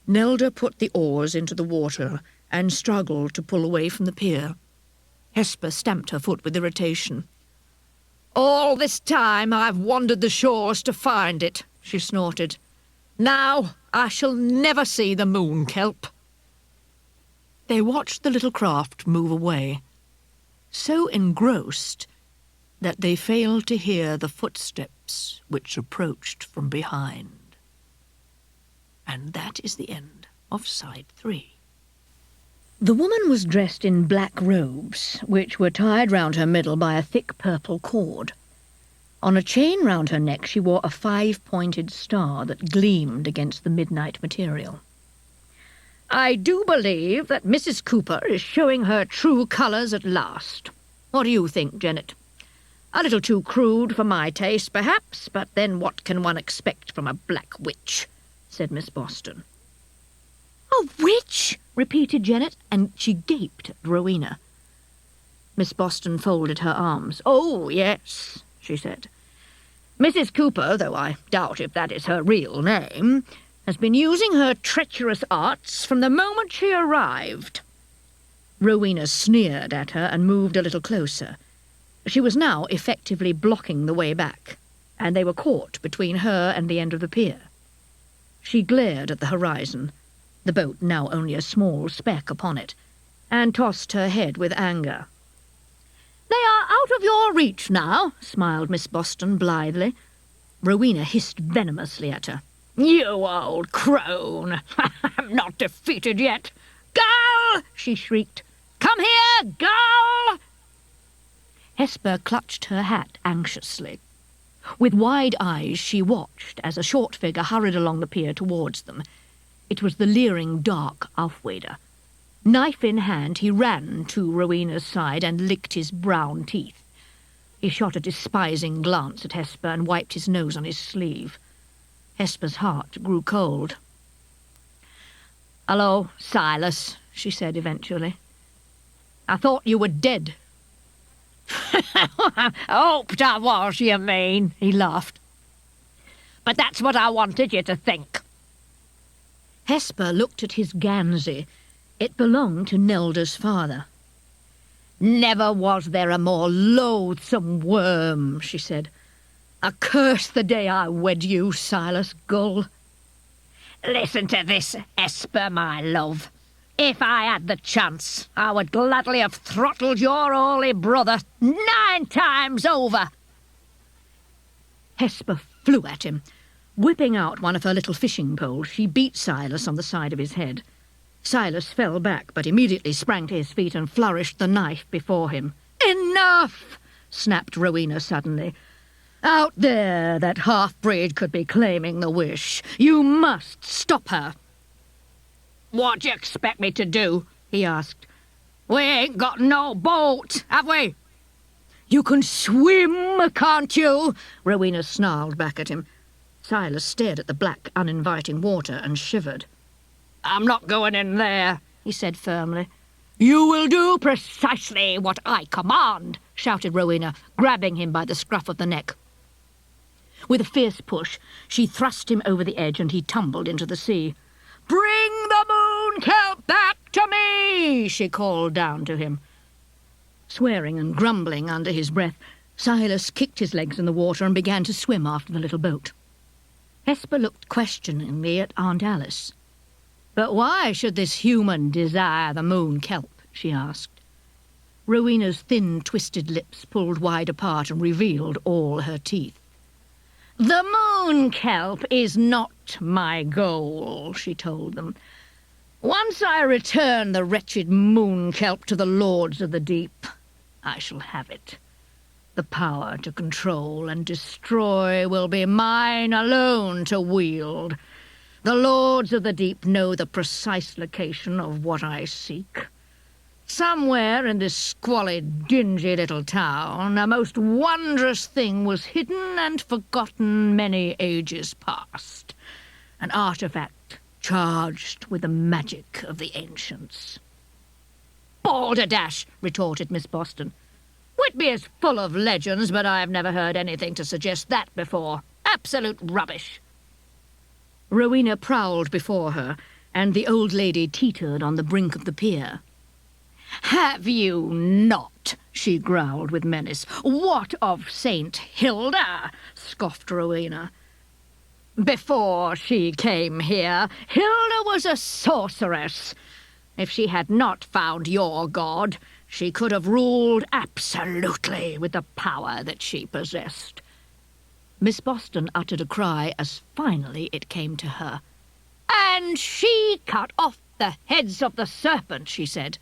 Nelda put the oars into the water and struggled to pull away from the pier. Hesper stamped her foot with irritation. "All this time I've wandered the shores to find it," she snorted. "Now I shall never see the moon kelp." They watched the little craft move away, so engrossed that they failed to hear the footsteps which approached from behind. And that is the end of Side 3. The woman was dressed in black robes, which were tied round her middle by a thick purple cord. On a chain round her neck she wore a 5-pointed star that gleamed against the midnight material. "I do believe that Mrs. Cooper is showing her true colours at last. What do you think, Jennet? A little too crude for my taste, perhaps, but then what can one expect from a black witch?" said Miss Boston. "A witch?" repeated Jennet, and she gaped at Rowena. Miss Boston folded her arms. "Oh, yes," she said. "Mrs. Cooper, though I doubt if that is her real name, has been using her treacherous arts from the moment she arrived." Rowena sneered at her and moved a little closer. She was now effectively blocking the way back, and they were caught between her and the end of the pier. She glared at the horizon, the boat now only a small speck upon it, and tossed her head with anger. "They are out of your reach now," smiled Miss Boston blithely. Rowena hissed venomously at her. "You old crone! I'm not defeated yet. Gull!" she shrieked. "Come here, Gull!" Hesper clutched her hat anxiously. With wide eyes she watched as a short figure hurried along the pier towards them. It was the leering, dark Aufwader. Knife in hand, he ran to Rowena's side and licked his brown teeth. He shot a despising glance at Hesper and wiped his nose on his sleeve. Hesper's heart grew cold. "Hello, Silas," she said eventually. "I thought you were dead." "Hoped I was, you mean," he laughed. "But that's what I wanted you to think." Hesper looked at his Gansey. It belonged to Nelda's father. "Never was there a more loathsome worm," she said. "A curse the day I wed you, Silas Gull." "Listen to this, Hesper, my love. If I had the chance, I would gladly have throttled your holy brother 9 times over. Hesper flew at him. Whipping out one of her little fishing poles, she beat Silas on the side of his head. Silas fell back, but immediately sprang to his feet and flourished the knife before him. "Enough!" snapped Rowena suddenly. "Out there, that half-breed could be claiming the wish. You must stop her." What do you expect me to do? He asked. We ain't got no boat, have we? "You can swim, can't you?" Rowena snarled back at him. Silas stared at the black, uninviting water and shivered. I'm not going in there, he said firmly. "You will do precisely what I command," shouted Rowena, grabbing him by the scruff of the neck. With a fierce push, she thrust him over the edge and he tumbled into the sea. "Bring the moon kelp back to me!" she called down to him. Swearing and grumbling under his breath, Silas kicked his legs in the water and began to swim after the little boat. Hesper looked questioningly at Aunt Alice. "But why should this human desire the moon kelp?" she asked. Rowena's thin, twisted lips pulled wide apart and revealed all her teeth. "The moon kelp is not my goal," she told them. "Once I return the wretched moon kelp to the lords of the deep, I shall have it. The power to control and destroy will be mine alone to wield. The lords of the deep know the precise location of what I seek. Somewhere in this squalid, dingy little town, a most wondrous thing was hidden and forgotten many ages past. An artifact charged with the magic of the ancients." "Balderdash!" retorted Miss Boston. "Whitby is full of legends, but I have never heard anything to suggest that before. Absolute rubbish." Rowena prowled before her, and the old lady teetered on the brink of the pier. "Have you not?" she growled with menace. "What of Saint Hilda?" scoffed Rowena. "Before she came here, Hilda was a sorceress. If she had not found your god, she could have ruled absolutely with the power that she possessed." Miss Boston uttered a cry as finally it came to her. "And she cut off the heads of the serpent," she said,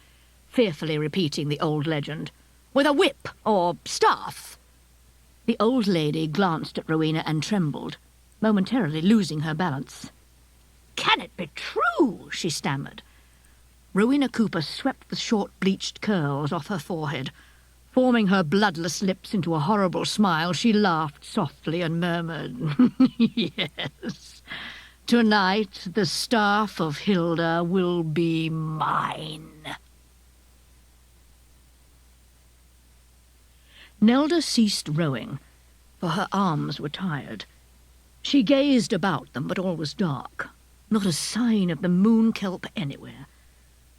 fearfully repeating the old legend, "with a whip or staff." The old lady glanced at Rowena and trembled, momentarily losing her balance. "Can it be true?" she stammered. Rowena Cooper swept the short bleached curls off her forehead. Forming her bloodless lips into a horrible smile, she laughed softly and murmured, "Yes, tonight the staff of Hilda will be mine." Nelda ceased rowing, for her arms were tired. She gazed about them, but all was dark. Not a sign of the moon kelp anywhere.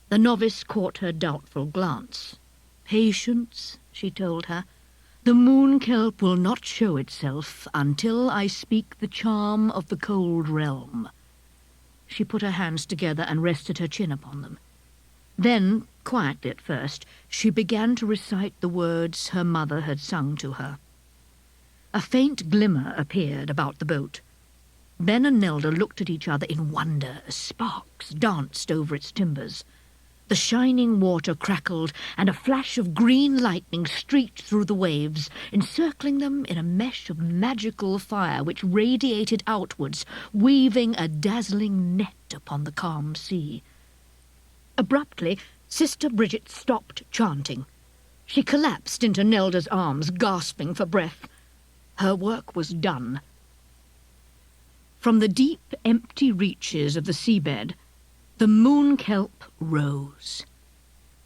The novice caught her doubtful glance. "Patience," she told her. "The moon kelp will not show itself until I speak the charm of the cold realm." She put her hands together and rested her chin upon them. Then, quietly at first, she began to recite the words her mother had sung to her. A faint glimmer appeared about the boat. Ben and Nelda looked at each other in wonder as sparks danced over its timbers. The shining water crackled, and a flash of green lightning streaked through the waves, encircling them in a mesh of magical fire which radiated outwards, weaving a dazzling net upon the calm sea. Abruptly, Sister Bridget stopped chanting. She collapsed into Nelda's arms, gasping for breath. Her work was done. From the deep, empty reaches of the seabed, the moon kelp rose.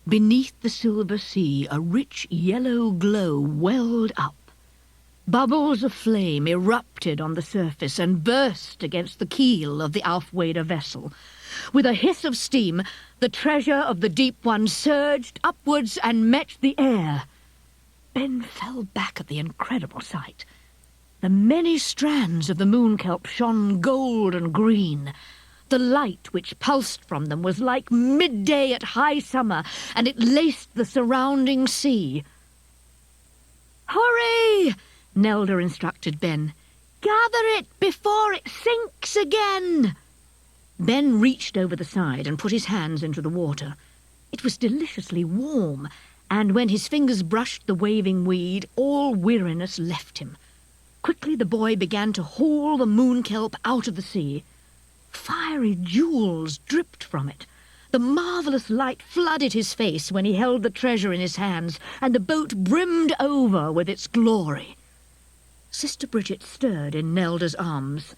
Beneath the silver sea, a rich yellow glow welled up. Bubbles of flame erupted on the surface and burst against the keel of the Aufwader vessel. With a hiss of steam, the treasure of the Deep One surged upwards and met the air. Ben fell back at the incredible sight. The many strands of the moon kelp shone gold and green. The light which pulsed from them was like midday at high summer, and it laced the surrounding sea. "Hurry!" Nelda instructed Ben. "Gather it before it sinks again." Ben reached over the side and put his hands into the water. It was deliciously warm, and when his fingers brushed the waving weed, all weariness left him. Quickly the boy began to haul the moon kelp out of the sea. Fiery jewels dripped from it. The marvellous light flooded his face when he held the treasure in his hands, and the boat brimmed over with its glory. Sister Bridget stirred in Nelda's arms.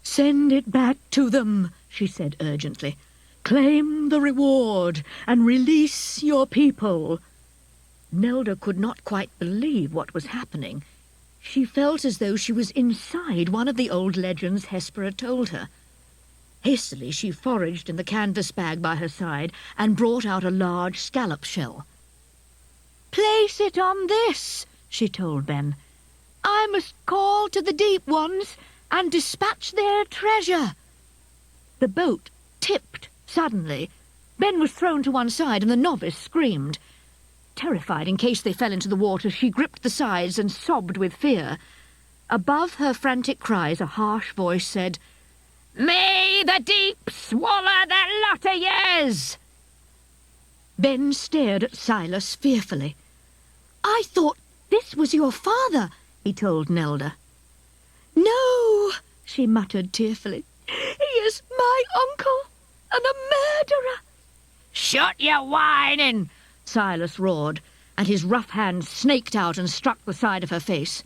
"Send it back to them," she said urgently. "Claim the reward and release your people." Nelda could not quite believe what was happening. She felt as though she was inside one of the old legends Hesper had told her. Hastily she foraged in the canvas bag by her side and brought out a large scallop shell. "Place it on this," she told Ben. "I must call to the deep ones and dispatch their treasure." The boat tipped suddenly. Ben was thrown to one side and the novice screamed. Terrified in case they fell into the water, she gripped the sides and sobbed with fear. Above her frantic cries, a harsh voice said, "May the deep swallow that lot of yours!" Ben stared at Silas fearfully. "I thought this was your father," he told Nelda. "No," she muttered tearfully. "He is my uncle and a murderer." "Shut your whining!" Silas roared, and his rough hand snaked out and struck the side of her face.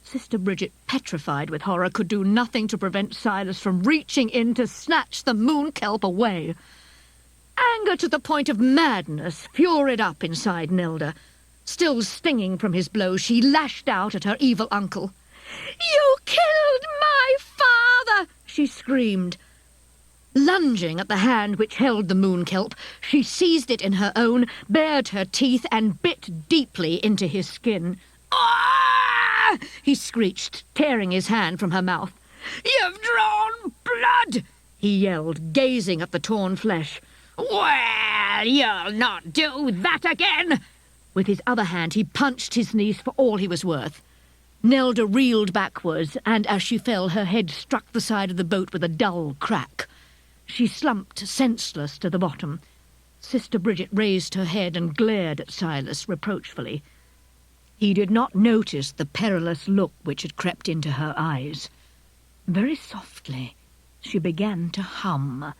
Sister Bridget, petrified with horror, could do nothing to prevent Silas from reaching in to snatch the moon kelp away. Anger to the point of madness furied up inside Nelda. Still stinging from his blow, she lashed out at her evil uncle. "You killed my father!" she screamed. Lunging at the hand which held the moon kelp, she seized it in her own, bared her teeth, and bit deeply into his skin. "Ah!" he screeched, tearing his hand from her mouth. "You've drawn blood!" he yelled, gazing at the torn flesh. "Well, you'll not do that again!" With his other hand he punched his niece for all he was worth. Nelda reeled backwards, and as she fell, her head struck the side of the boat with a dull crack. She slumped senseless to the bottom. Sister Bridget raised her head and glared at Silas reproachfully. He did not notice the perilous look which had crept into her eyes. Very softly she began to hum.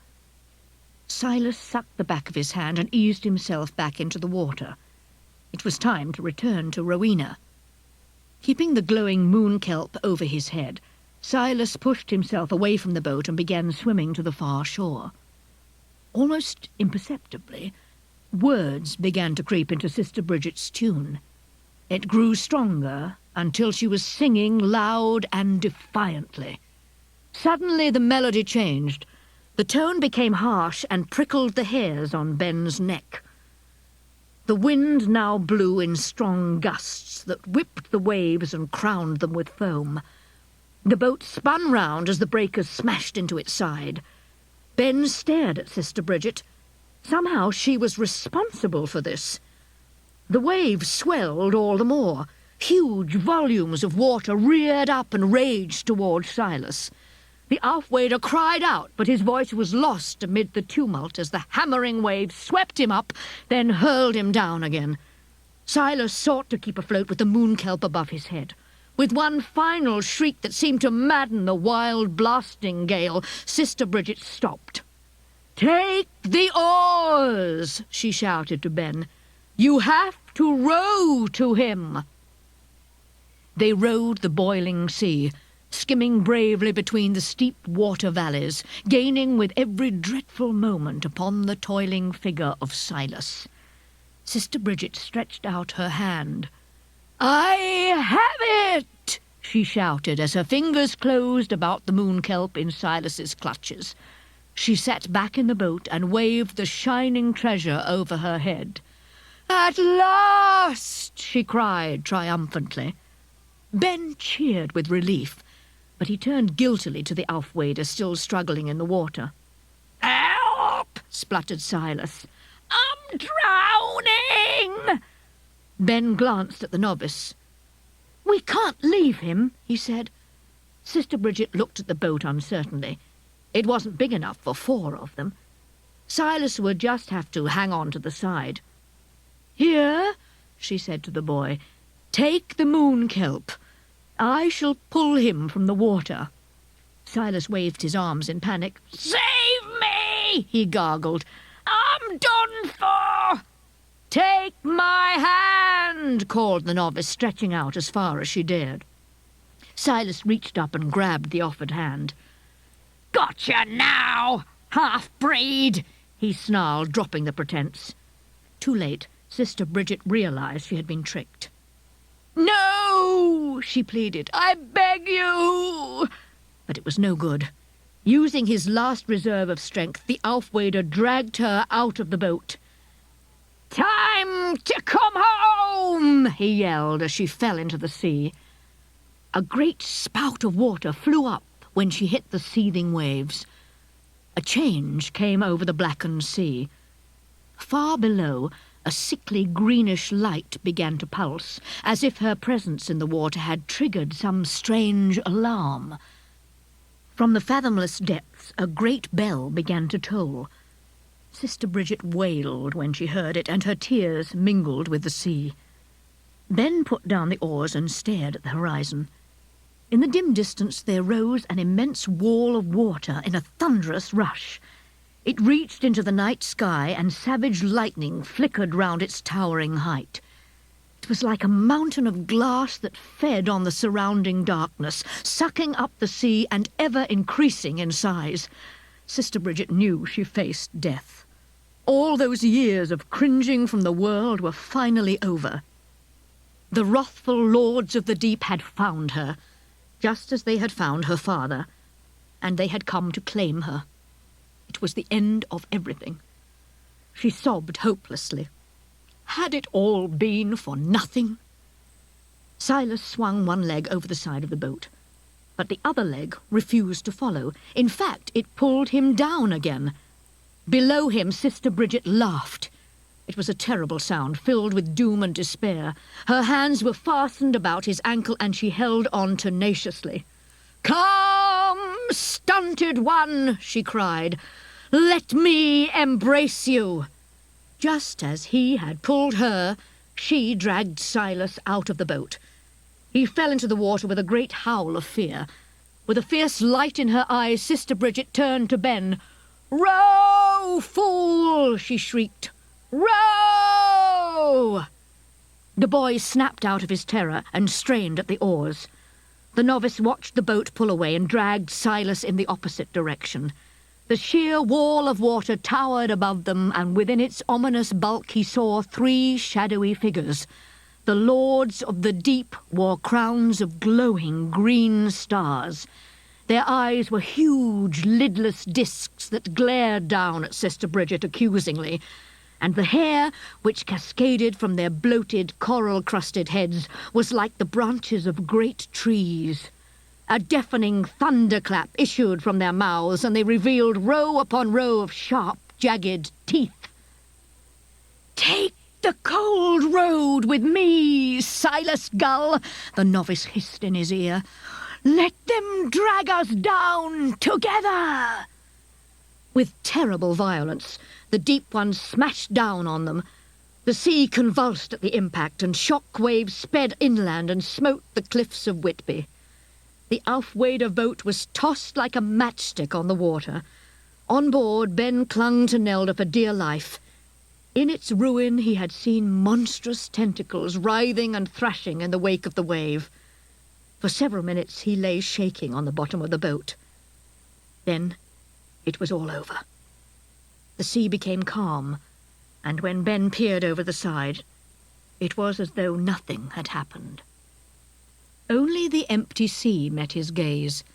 Silas sucked the back of his hand and eased himself back into the water. It was time to return to Rowena. Keeping the glowing moon kelp over his head, Silas pushed himself away from the boat and began swimming to the far shore. Almost imperceptibly, words began to creep into Sister Bridget's tune. It grew stronger until she was singing loud and defiantly. Suddenly the melody changed. The tone became harsh and prickled the hairs on Ben's neck. The wind now blew in strong gusts that whipped the waves and crowned them with foam. The boat spun round as the breakers smashed into its side. Ben stared at Sister Bridget. Somehow she was responsible for this. The waves swelled all the more. Huge volumes of water reared up and raged towards Silas. The Aufwader cried out, but his voice was lost amid the tumult as the hammering waves swept him up, then hurled him down again. Silas sought to keep afloat with the moon kelp above his head. With one final shriek that seemed to madden the wild blasting gale, Sister Bridget stopped. "Take the oars!" she shouted to Ben. "You have to row to him!" They rowed the boiling sea, skimming bravely between the steep water valleys, gaining with every dreadful moment upon the toiling figure of Silas. Sister Bridget stretched out her hand. "I have it!" she shouted as her fingers closed about the moon kelp in Silas's clutches. She sat back in the boat and waved the shining treasure over her head. "At last!" she cried triumphantly. Ben cheered with relief. But he turned guiltily to the Aufwader still struggling in the water. "Help!" spluttered Silas. "I'm drowning!" Ben glanced at the novice. "We can't leave him," he said. Sister Bridget looked at the boat uncertainly. It wasn't big enough for 4 of them. Silas would just have to hang on to the side. "Here," she said to the boy, "take the moon kelp. I shall pull him from the water." Silas waved his arms in panic. "Save me!" he gargled. "I'm done for!" "Take my hand!" called the novice, stretching out as far as she dared. Silas reached up and grabbed the offered hand. "Gotcha now, half-breed!" he snarled, dropping the pretense. Too late, Sister Bridget realized she had been tricked. "No!" she pleaded. "I beg you!" But it was no good. Using his last reserve of strength, the Aufwader dragged her out of the boat. "Time to come home!" he yelled as she fell into the sea. A great spout of water flew up when she hit the seething waves. A change came over the blackened sea. Far below, a sickly greenish light began to pulse, as if her presence in the water had triggered some strange alarm. From the fathomless depths, a great bell began to toll. Sister Bridget wailed when she heard it, and her tears mingled with the sea. Ben put down the oars and stared at the horizon. In the dim distance there rose an immense wall of water in a thunderous rush. It reached into the night sky, and savage lightning flickered round its towering height. It was like a mountain of glass that fed on the surrounding darkness, sucking up the sea and ever increasing in size. Sister Bridget knew she faced death. All those years of cringing from the world were finally over. The wrathful lords of the deep had found her, just as they had found her father, and they had come to claim her. It was the end of everything. She sobbed hopelessly. Had it all been for nothing? Silas swung one leg over the side of the boat, but the other leg refused to follow. In fact, it pulled him down again. Below him, Sister Bridget laughed. It was a terrible sound, filled with doom and despair. Her hands were fastened about his ankle, and she held on tenaciously. "Come, stunted one," she cried. "Let me embrace you." Just as he had pulled her, she dragged Silas out of the boat. He fell into the water with a great howl of fear. With a fierce light in her eyes, Sister Bridget turned to Ben. "Row, fool!" she shrieked. "Row!" The boy snapped out of his terror and strained at the oars. The novice watched the boat pull away and dragged Silas in the opposite direction. The sheer wall of water towered above them, and within its ominous bulk he saw 3 shadowy figures. The lords of the deep wore crowns of glowing green stars. Their eyes were huge, lidless discs that glared down at Sister Bridget accusingly, and the hair, which cascaded from their bloated, coral-crusted heads, was like the branches of great trees. A deafening thunderclap issued from their mouths, and they revealed row upon row of sharp, jagged teeth. "Take the cold road with me, Silas Gull," the novice hissed in his ear. "Let them drag us down together." With terrible violence, the deep ones smashed down on them. The sea convulsed at the impact, and shock waves sped inland and smote the cliffs of Whitby. The Aufwader boat was tossed like a matchstick on the water. On board, Ben clung to Nelda for dear life. In its ruin he had seen monstrous tentacles writhing and thrashing in the wake of the wave. For several minutes he lay shaking on the bottom of the boat. Then it was all over. The sea became calm, and when Ben peered over the side, it was as though nothing had happened. Only the empty sea met his gaze.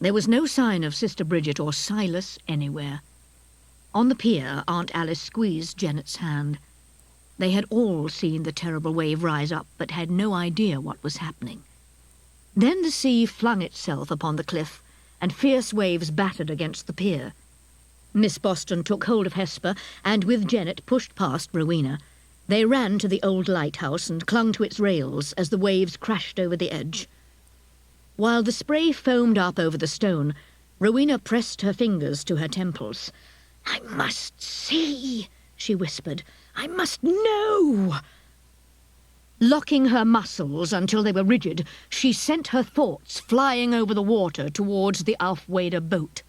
There was no sign of Sister Bridget or Silas anywhere. On the pier, Aunt Alice squeezed Jennet's hand. They had all seen the terrible wave rise up, but had no idea what was happening. Then the sea flung itself upon the cliff, and fierce waves battered against the pier. Miss Boston took hold of Hesper, and with Jennet pushed past Rowena. They ran to the old lighthouse and clung to its rails as the waves crashed over the edge. While the spray foamed up over the stone, Rowena pressed her fingers to her temples. "I must see," she whispered. "I must know." Locking her muscles until they were rigid, she sent her thoughts flying over the water towards the Aufwader boat.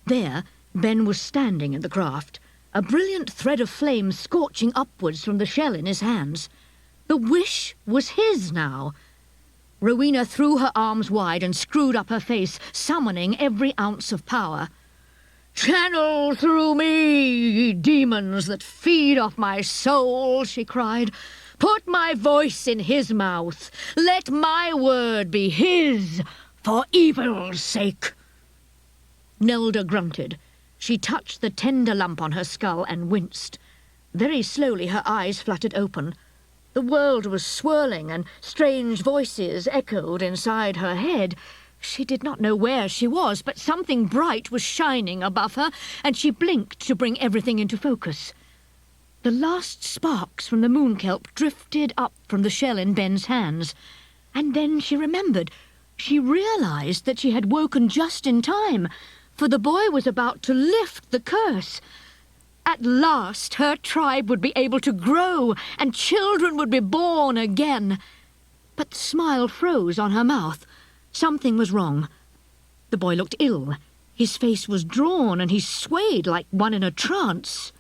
There, Ben was standing in the craft, a brilliant thread of flame scorching upwards from the shell in his hands. The wish was his now. Rowena threw her arms wide and screwed up her face, summoning every ounce of power. "Channel through me, ye demons that feed off my soul," she cried. "Put my voice in his mouth. Let my word be his, for evil's sake." Nelda grunted. She touched the tender lump on her skull and winced. Very slowly her eyes fluttered open. The world was swirling, and strange voices echoed inside her head. She did not know where she was, but something bright was shining above her, and she blinked to bring everything into focus. The last sparks from the moon kelp drifted up from the shell in Ben's hands. And then she remembered. She realized that she had woken just in time, for the boy was about to lift the curse. At last her tribe would be able to grow, and children would be born again. But the smile froze on her mouth. Something was wrong. The boy looked ill. His face was drawn, and he swayed like one in a trance.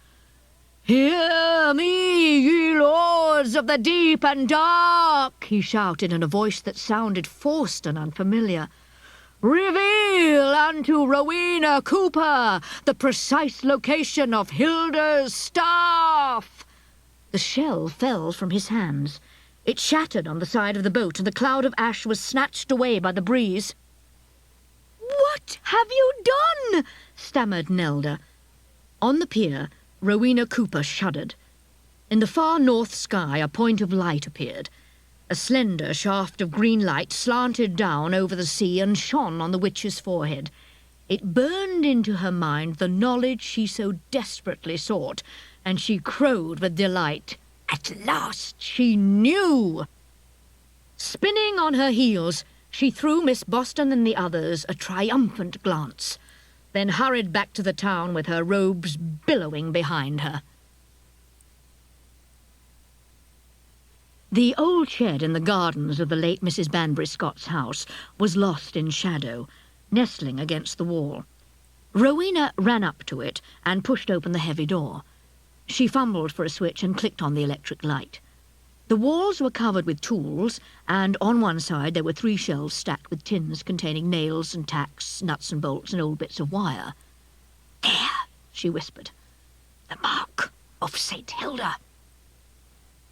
"Hear me, ye lords of the deep and dark," he shouted in a voice that sounded forced and unfamiliar. "Reveal unto Rowena Cooper the precise location of Hilda's staff." The shell fell from his hands. It shattered on the side of the boat, and the cloud of ash was snatched away by the breeze. "What have you done?" stammered Nelda. On the pier, Rowena Cooper shuddered. In the far north sky, a point of light appeared. A slender shaft of green light slanted down over the sea and shone on the witch's forehead. It burned into her mind the knowledge she so desperately sought, and she crowed with delight. At last she knew! Spinning on her heels, she threw Miss Boston and the others a triumphant glance, then hurried back to the town with her robes billowing behind her. The old shed in the gardens of the late Mrs. Banbury Scott's house was lost in shadow, nestling against the wall. Rowena ran up to it and pushed open the heavy door. She fumbled for a switch and clicked on the electric light. The walls were covered with tools, and on one side there were 3 shelves stacked with tins containing nails and tacks, nuts and bolts, and old bits of wire. "There," she whispered. "The mark of St. Hilda."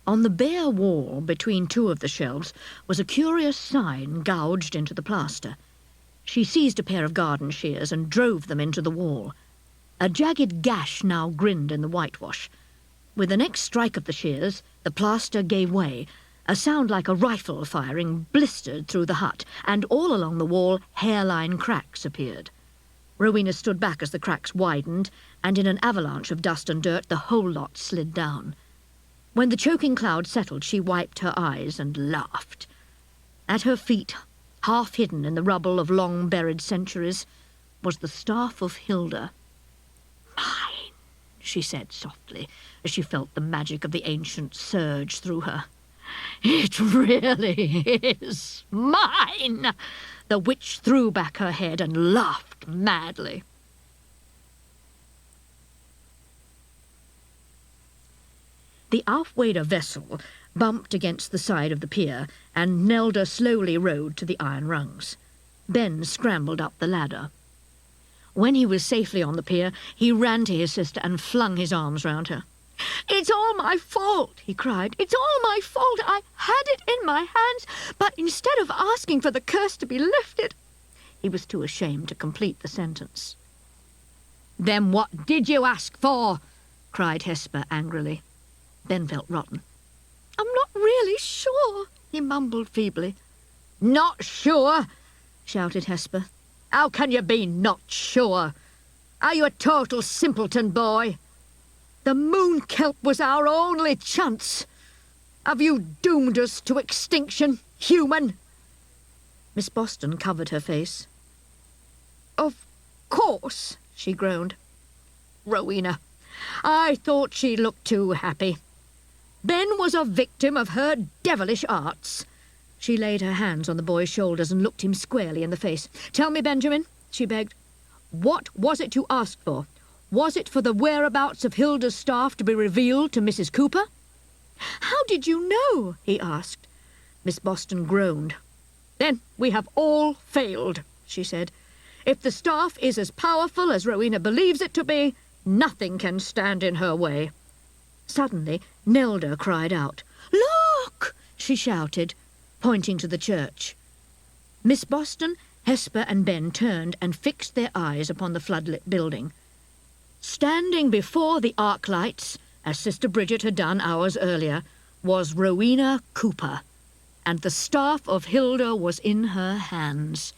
On the bare wall between 2 of the shelves was a curious sign gouged into the plaster. She seized a pair of garden shears and drove them into the wall. A jagged gash now grinned in the whitewash. With the next strike of the shears, the plaster gave way. A sound like a rifle firing blistered through the hut, and all along the wall hairline cracks appeared. Rowena stood back as the cracks widened, and in an avalanche of dust and dirt the whole lot slid down. When the choking cloud settled, she wiped her eyes and laughed. At her feet, half hidden in the rubble of long-buried centuries, was the staff of Hilda. "Mine," she said softly, as she felt the magic of the ancient surge through her. "It really is mine!" The witch threw back her head and laughed madly. The Aufwader vessel bumped against the side of the pier, and Nelda slowly rowed to the iron rungs. Ben scrambled up the ladder. When he was safely on the pier, he ran to his sister and flung his arms round her. "It's all my fault," he cried. "It's all my fault. I had it in my hands, but instead of asking for the curse to be lifted..." He was too ashamed to complete the sentence. "Then what did you ask for?" cried Hesper angrily. Ben felt rotten. "I'm not really sure," he mumbled feebly. Not sure? shouted Hesper. How can you be not sure? Are you a total simpleton, boy? The moon kelp was our only chance. Have you doomed us to extinction, human? Miss Boston covered her face. Of course, she groaned. Rowena, I thought she looked too happy. Ben was a victim of her devilish arts. She laid her hands on the boy's shoulders and looked him squarely in the face. Tell me, Benjamin, she begged, what was it you asked for? Was it for the whereabouts of Hilda's staff to be revealed to Mrs. Cooper? How did you know? He asked. Miss Boston groaned. Then we have all failed, she said. If the staff is as powerful as Rowena believes it to be, nothing can stand in her way. Suddenly, Nelda cried out. Look! She shouted, pointing to the church. Miss Boston, Hesper and Ben turned and fixed their eyes upon the floodlit building. Standing before the arc lights, as Sister Bridget had done hours earlier, was Rowena Cooper, and the staff of Hilda was in her hands.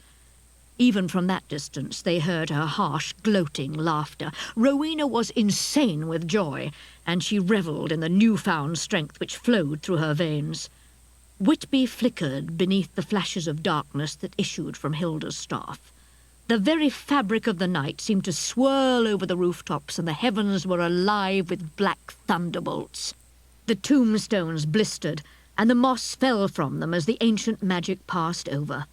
Even from that distance they heard her harsh, gloating laughter. Rowena was insane with joy, and she revelled in the newfound strength which flowed through her veins. Whitby flickered beneath the flashes of darkness that issued from Hilda's staff. The very fabric of the night seemed to swirl over the rooftops, and the heavens were alive with black thunderbolts. The tombstones blistered, and the moss fell from them as the ancient magic passed over.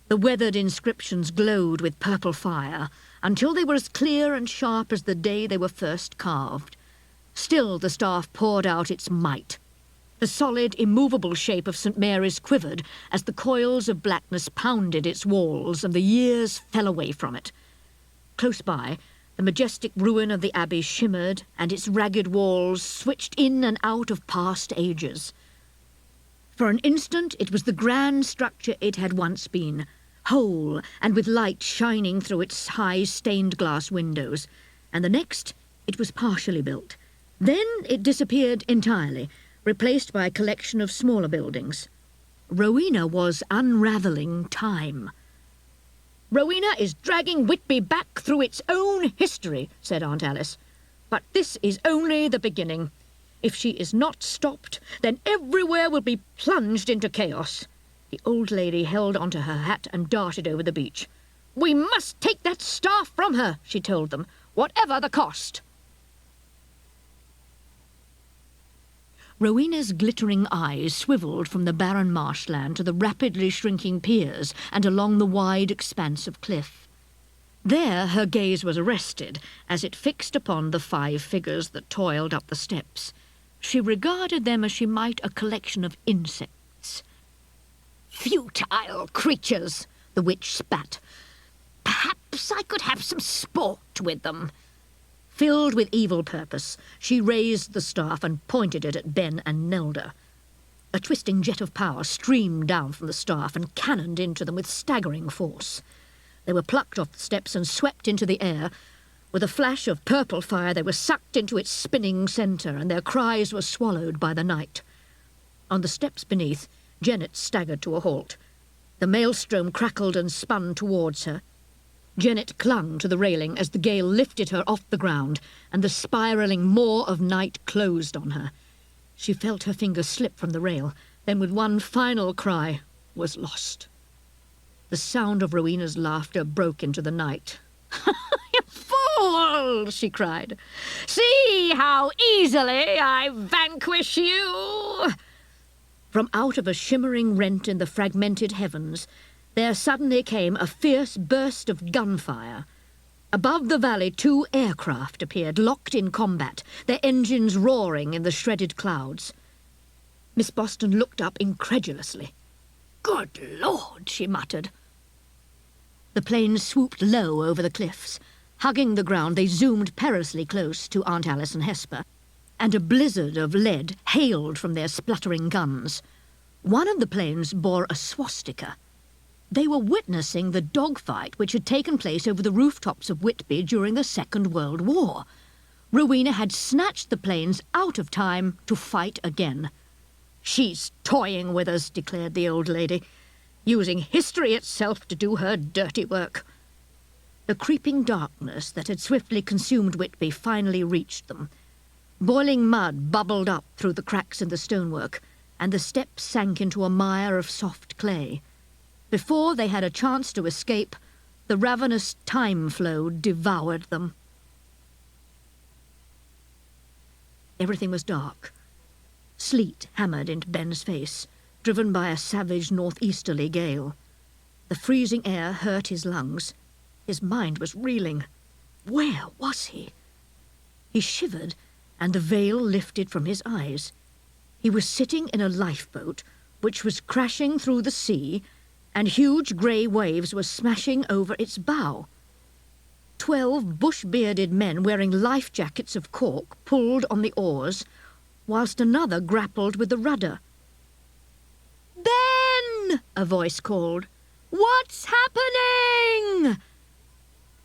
The weathered inscriptions glowed with purple fire, until they were as clear and sharp as the day they were first carved. Still the staff poured out its might. The solid, immovable shape of St. Mary's quivered as the coils of blackness pounded its walls and the years fell away from it. Close by, the majestic ruin of the abbey shimmered, and its ragged walls switched in and out of past ages. For an instant it was the grand structure it had once been, whole and with light shining through its high stained-glass windows, and the next it was partially built. Then it disappeared entirely, replaced by a collection of smaller buildings. Rowena was unravelling time. Rowena is dragging Whitby back through its own history, said Aunt Alice. But this is only the beginning. If she is not stopped, then everywhere will be plunged into chaos. The old lady held onto her hat and darted over the beach. We must take that staff from her, she told them, whatever the cost. Rowena's glittering eyes swivelled from the barren marshland to the rapidly shrinking piers and along the wide expanse of cliff. There her gaze was arrested as it fixed upon the 5 figures that toiled up the steps. She regarded them as she might a collection of insects. Futile creatures, the witch spat. Perhaps I could have some sport with them. Filled with evil purpose, she raised the staff and pointed it at Ben and Nelda. A twisting jet of power streamed down from the staff and cannoned into them with staggering force. They were plucked off the steps and swept into the air. With a flash of purple fire, they were sucked into its spinning centre, and their cries were swallowed by the night. On the steps beneath, Jennet staggered to a halt. The maelstrom crackled and spun towards her. Jennet clung to the railing as the gale lifted her off the ground, and the spiralling maw of night closed on her. She felt her fingers slip from the rail, then with one final cry, was lost. The sound of Rowena's laughter broke into the night. You fool, she cried. See how easily I vanquish you. From out of a shimmering rent in the fragmented heavens, there suddenly came a fierce burst of gunfire. Above the valley 2 aircraft appeared, locked in combat, their engines roaring in the shredded clouds. Miss Boston looked up incredulously. Good Lord, she muttered. The planes swooped low over the cliffs. Hugging the ground, they zoomed perilously close to Aunt Alice and Hesper, and a blizzard of lead hailed from their spluttering guns. One of the planes bore a swastika. They were witnessing the dogfight which had taken place over the rooftops of Whitby during the Second World War. Rowena had snatched the planes out of time to fight again. She's toying with us, declared the old lady. using history itself to do her dirty work. The creeping darkness that had swiftly consumed Whitby finally reached them. Boiling mud bubbled up through the cracks in the stonework, and the steps sank into a mire of soft clay. Before they had a chance to escape, the ravenous time flow devoured them. Everything was dark. Sleet hammered into Ben's face, driven by a savage northeasterly gale. The freezing air hurt his lungs. His mind was reeling. Where was he? He shivered, and the veil lifted from his eyes. He was sitting in a lifeboat, which was crashing through the sea, and huge grey waves were smashing over its bow. 12 bush-bearded men wearing life jackets of cork pulled on the oars, whilst another grappled with the rudder. "Ben!" a voice called. "What's happening?"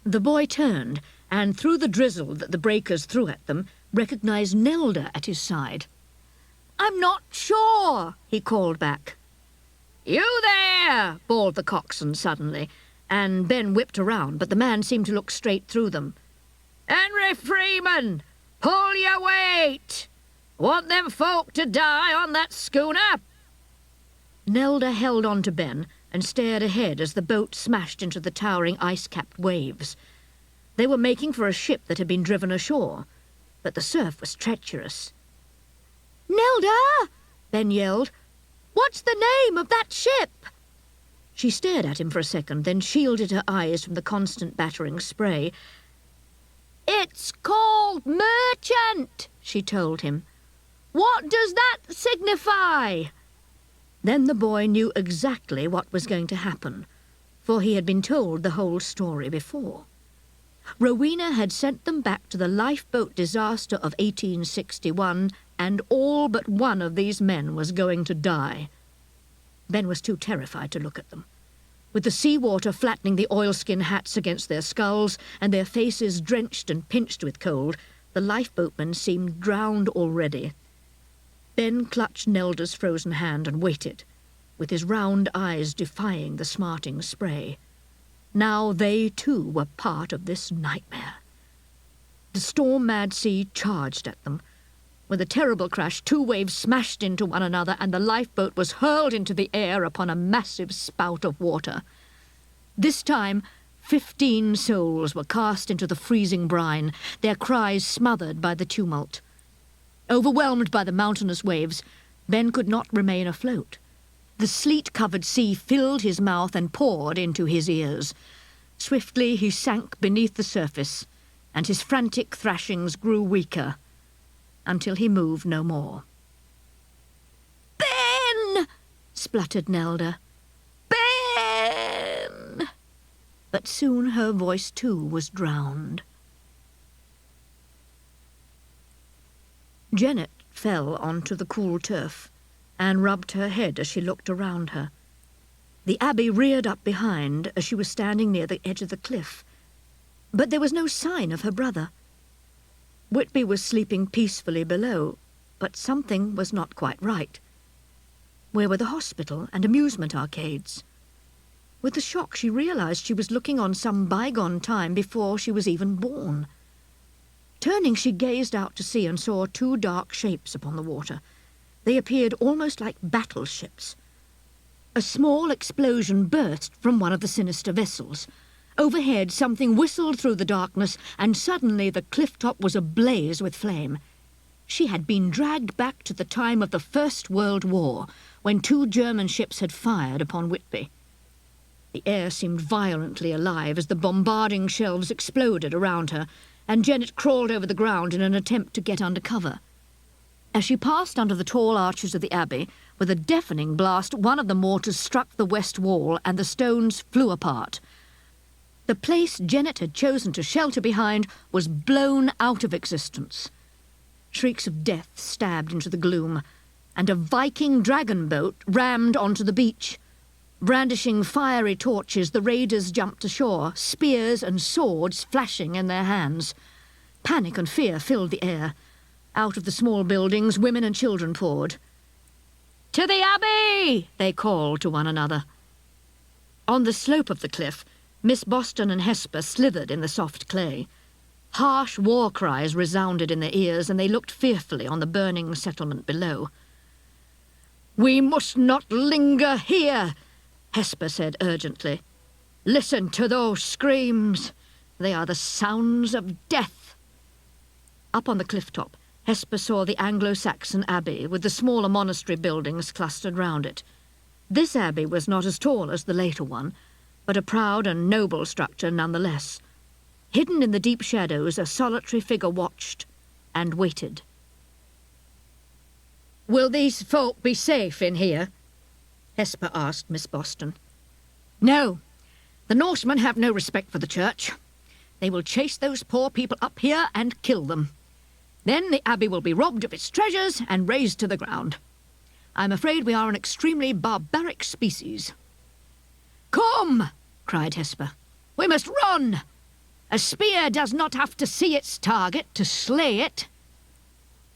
The boy turned, and through the drizzle that the breakers threw at them, recognised Nelda at his side. "I'm not sure," he called back. "You there!" bawled the coxswain suddenly, and Ben whipped around, but the man seemed to look straight through them. "Henry Freeman, pull your weight! Want them folk to die on that schooner?" Nelda held on to Ben and stared ahead as the boat smashed into the towering ice-capped waves. They were making for a ship that had been driven ashore, but the surf was treacherous. "Nelda!" Ben yelled. "What's the name of that ship?" She stared at him for a second, then shielded her eyes from the constant battering spray. "It's called Merchant," she told him. "What does that signify?" Then the boy knew exactly what was going to happen, for he had been told the whole story before. Rowena had sent them back to the lifeboat disaster of 1861, and all but one of these men was going to die. Ben was too terrified to look at them. With the seawater flattening the oilskin hats against their skulls and their faces drenched and pinched with cold, the lifeboatmen seemed drowned already. Ben clutched Nelda's frozen hand and waited, with his round eyes defying the smarting spray. Now they, too, were part of this nightmare. The storm-mad sea charged at them. With a terrible crash, 2 waves smashed into one another, and the lifeboat was hurled into the air upon a massive spout of water. This time, 15 souls were cast into the freezing brine, their cries smothered by the tumult. Overwhelmed by the mountainous waves, Ben could not remain afloat. The sleet-covered sea filled his mouth and poured into his ears. Swiftly he sank beneath the surface, and his frantic thrashings grew weaker, until he moved no more. "Ben!" spluttered Nelda. "Ben!" But soon her voice too was drowned. Jennet fell onto the cool turf and rubbed her head as she looked around her. The abbey reared up behind as she was standing near the edge of the cliff, but there was no sign of her brother. Whitby was sleeping peacefully below, but something was not quite right. Where were the hospital and amusement arcades? With a shock, she realized she was looking on some bygone time before she was even born. Turning, she gazed out to sea and saw 2 dark shapes upon the water. They appeared almost like battleships. A small explosion burst from one of the sinister vessels. Overhead, something whistled through the darkness, and suddenly the cliff-top was ablaze with flame. She had been dragged back to the time of the First World War, when 2 German ships had fired upon Whitby. The air seemed violently alive as the bombarding shells exploded around her, and Jennet crawled over the ground in an attempt to get under cover. As she passed under the tall arches of the abbey, with a deafening blast, one of the mortars struck the west wall and the stones flew apart. The place Jennet had chosen to shelter behind was blown out of existence. Shrieks of death stabbed into the gloom, and a Viking dragon boat rammed onto the beach. Brandishing fiery torches, the raiders jumped ashore, spears and swords flashing in their hands. Panic and fear filled the air. Out of the small buildings, women and children poured. "To the abbey!" they called to one another. On the slope of the cliff, Miss Boston and Hesper slithered in the soft clay. Harsh war cries resounded in their ears, and they looked fearfully on the burning settlement below. "We must not linger here," Hesper said urgently. "Listen to those screams. They are the sounds of death." Up on the cliff top, Hesper saw the Anglo-Saxon abbey with the smaller monastery buildings clustered round it. This abbey was not as tall as the later one, but a proud and noble structure nonetheless. Hidden in the deep shadows, a solitary figure watched and waited. "Will these folk be safe in here?" Hesper asked Miss Boston. "No. The Norsemen have no respect for the church. They will chase those poor people up here and kill them. Then the abbey will be robbed of its treasures and razed to the ground. I'm afraid we are an extremely barbaric species." "Come!" cried Hesper. "We must run! A spear does not have to see its target to slay it."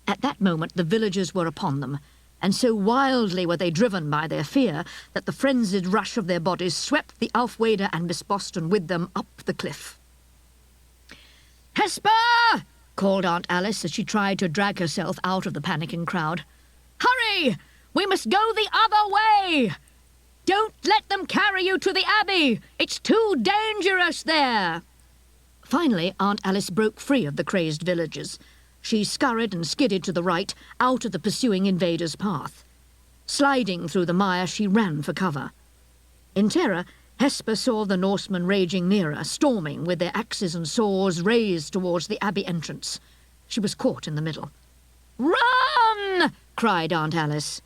At that moment the villagers were upon them, and so wildly were they driven by their fear that the frenzied rush of their bodies swept the Aufwader and Miss Boston with them up the cliff. "Hesper!" called Aunt Alice as she tried to drag herself out of the panicking crowd. "Hurry! We must go the other way! Don't let them carry you to the abbey! It's too dangerous there!" Finally, Aunt Alice broke free of the crazed villagers. She scurried and skidded to the right, out of the pursuing invaders' path. Sliding through the mire, she ran for cover. In terror, Hesper saw the Norsemen raging nearer, storming with their axes and swords raised towards the abbey entrance. She was caught in the middle. "Run!" cried Aunt Alice.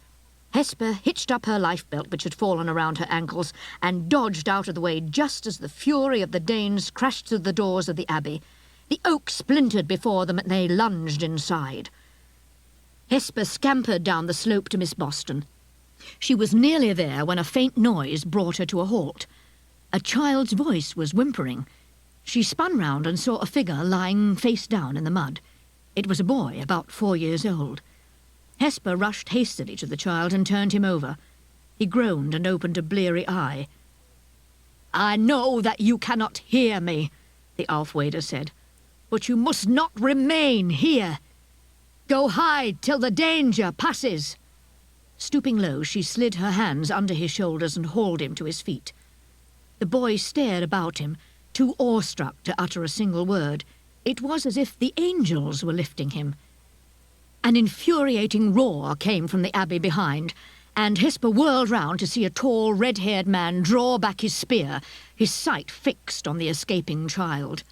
Hesper hitched up her lifebelt, which had fallen around her ankles, and dodged out of the way just as the fury of the Danes crashed through the doors of the abbey. The oak splintered before them, and they lunged inside. Hesper scampered down the slope to Miss Boston. She was nearly there when a faint noise brought her to a halt. A child's voice was whimpering. She spun round and saw a figure lying face down in the mud. It was a boy about 4 years old. Hesper rushed hastily to the child and turned him over. He groaned and opened a bleary eye. "I know that you cannot hear me," the Aufwader said, "but you must not remain here. Go hide till the danger passes." Stooping low, she slid her hands under his shoulders and hauled him to his feet. The boy stared about him, too awestruck to utter a single word. It was as if the angels were lifting him. An infuriating roar came from the abbey behind, and Hesper whirled round to see a tall, red-haired man draw back his spear, his sight fixed on the escaping child.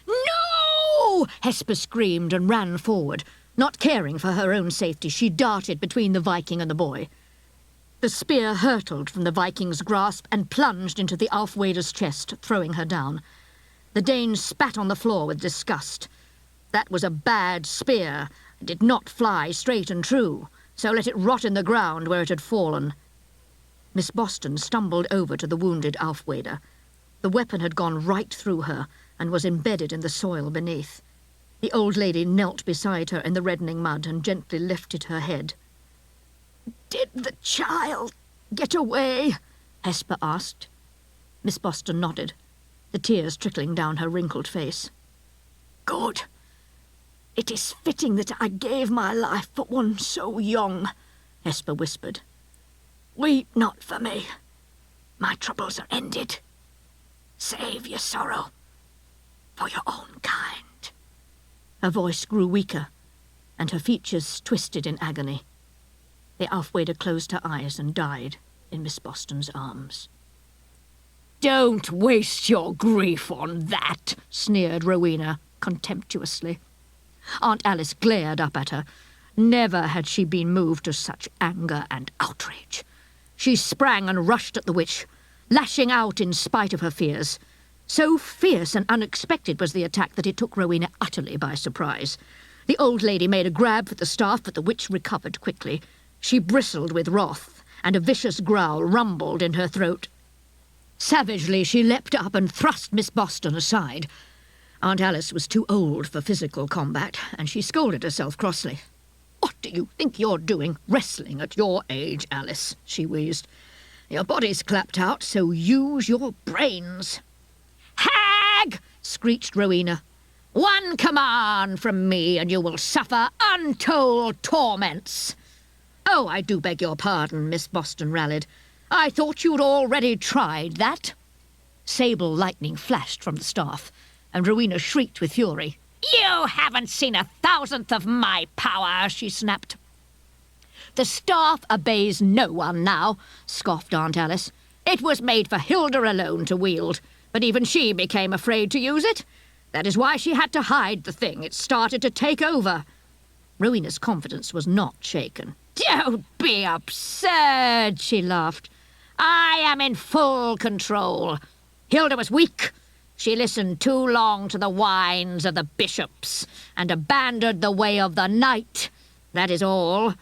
"No!" Hesper screamed and ran forward. Not caring for her own safety, she darted between the Viking and the boy. The spear hurtled from the Viking's grasp and plunged into the Aufwader's chest, throwing her down. The Dane spat on the floor with disgust. That was a bad spear. It did not fly straight and true, so let it rot in the ground where it had fallen. Miss Boston stumbled over to the wounded Aufwader. The weapon had gone right through her and was embedded in the soil beneath. The old lady knelt beside her in the reddening mud and gently lifted her head. "Did the child get away?" Hesper asked. Miss Boston nodded, the tears trickling down her wrinkled face. "Good. It is fitting that I gave my life for one so young," Hesper whispered. "Weep not for me. My troubles are ended. Save your sorrow for your own kind." Her voice grew weaker, and her features twisted in agony. The Aufwader closed her eyes and died in Miss Boston's arms. "Don't waste your grief on that," sneered Rowena contemptuously. Aunt Alice glared up at her. Never had she been moved to such anger and outrage. She sprang and rushed at the witch, lashing out in spite of her fears. So fierce and unexpected was the attack that it took Rowena utterly by surprise. The old lady made a grab for the staff, but the witch recovered quickly. She bristled with wrath, and a vicious growl rumbled in her throat. Savagely, she leapt up and thrust Miss Boston aside. Aunt Alice was too old for physical combat, and she scolded herself crossly. "What do you think you're doing, wrestling at your age, Alice?" she wheezed. Your body's clapped out, so use your brains. Hag! Screeched Rowena. One command from me, and you will suffer untold torments. Oh, I do beg your pardon, Miss Boston rallied. I thought you'd already tried that. Sable lightning flashed from the staff, and Rowena shrieked with fury. You haven't seen 1,000th of my power, she snapped. The staff obeys no one now, scoffed Aunt Alice. It was made for Hilda alone to wield, but even she became afraid to use it. That is why she had to hide the thing. It started to take over. Rowena's confidence was not shaken. Don't be absurd, she laughed. I am in full control. Hilda was weak. She listened too long to the whines of the bishops and abandoned the way of the knight. That is all.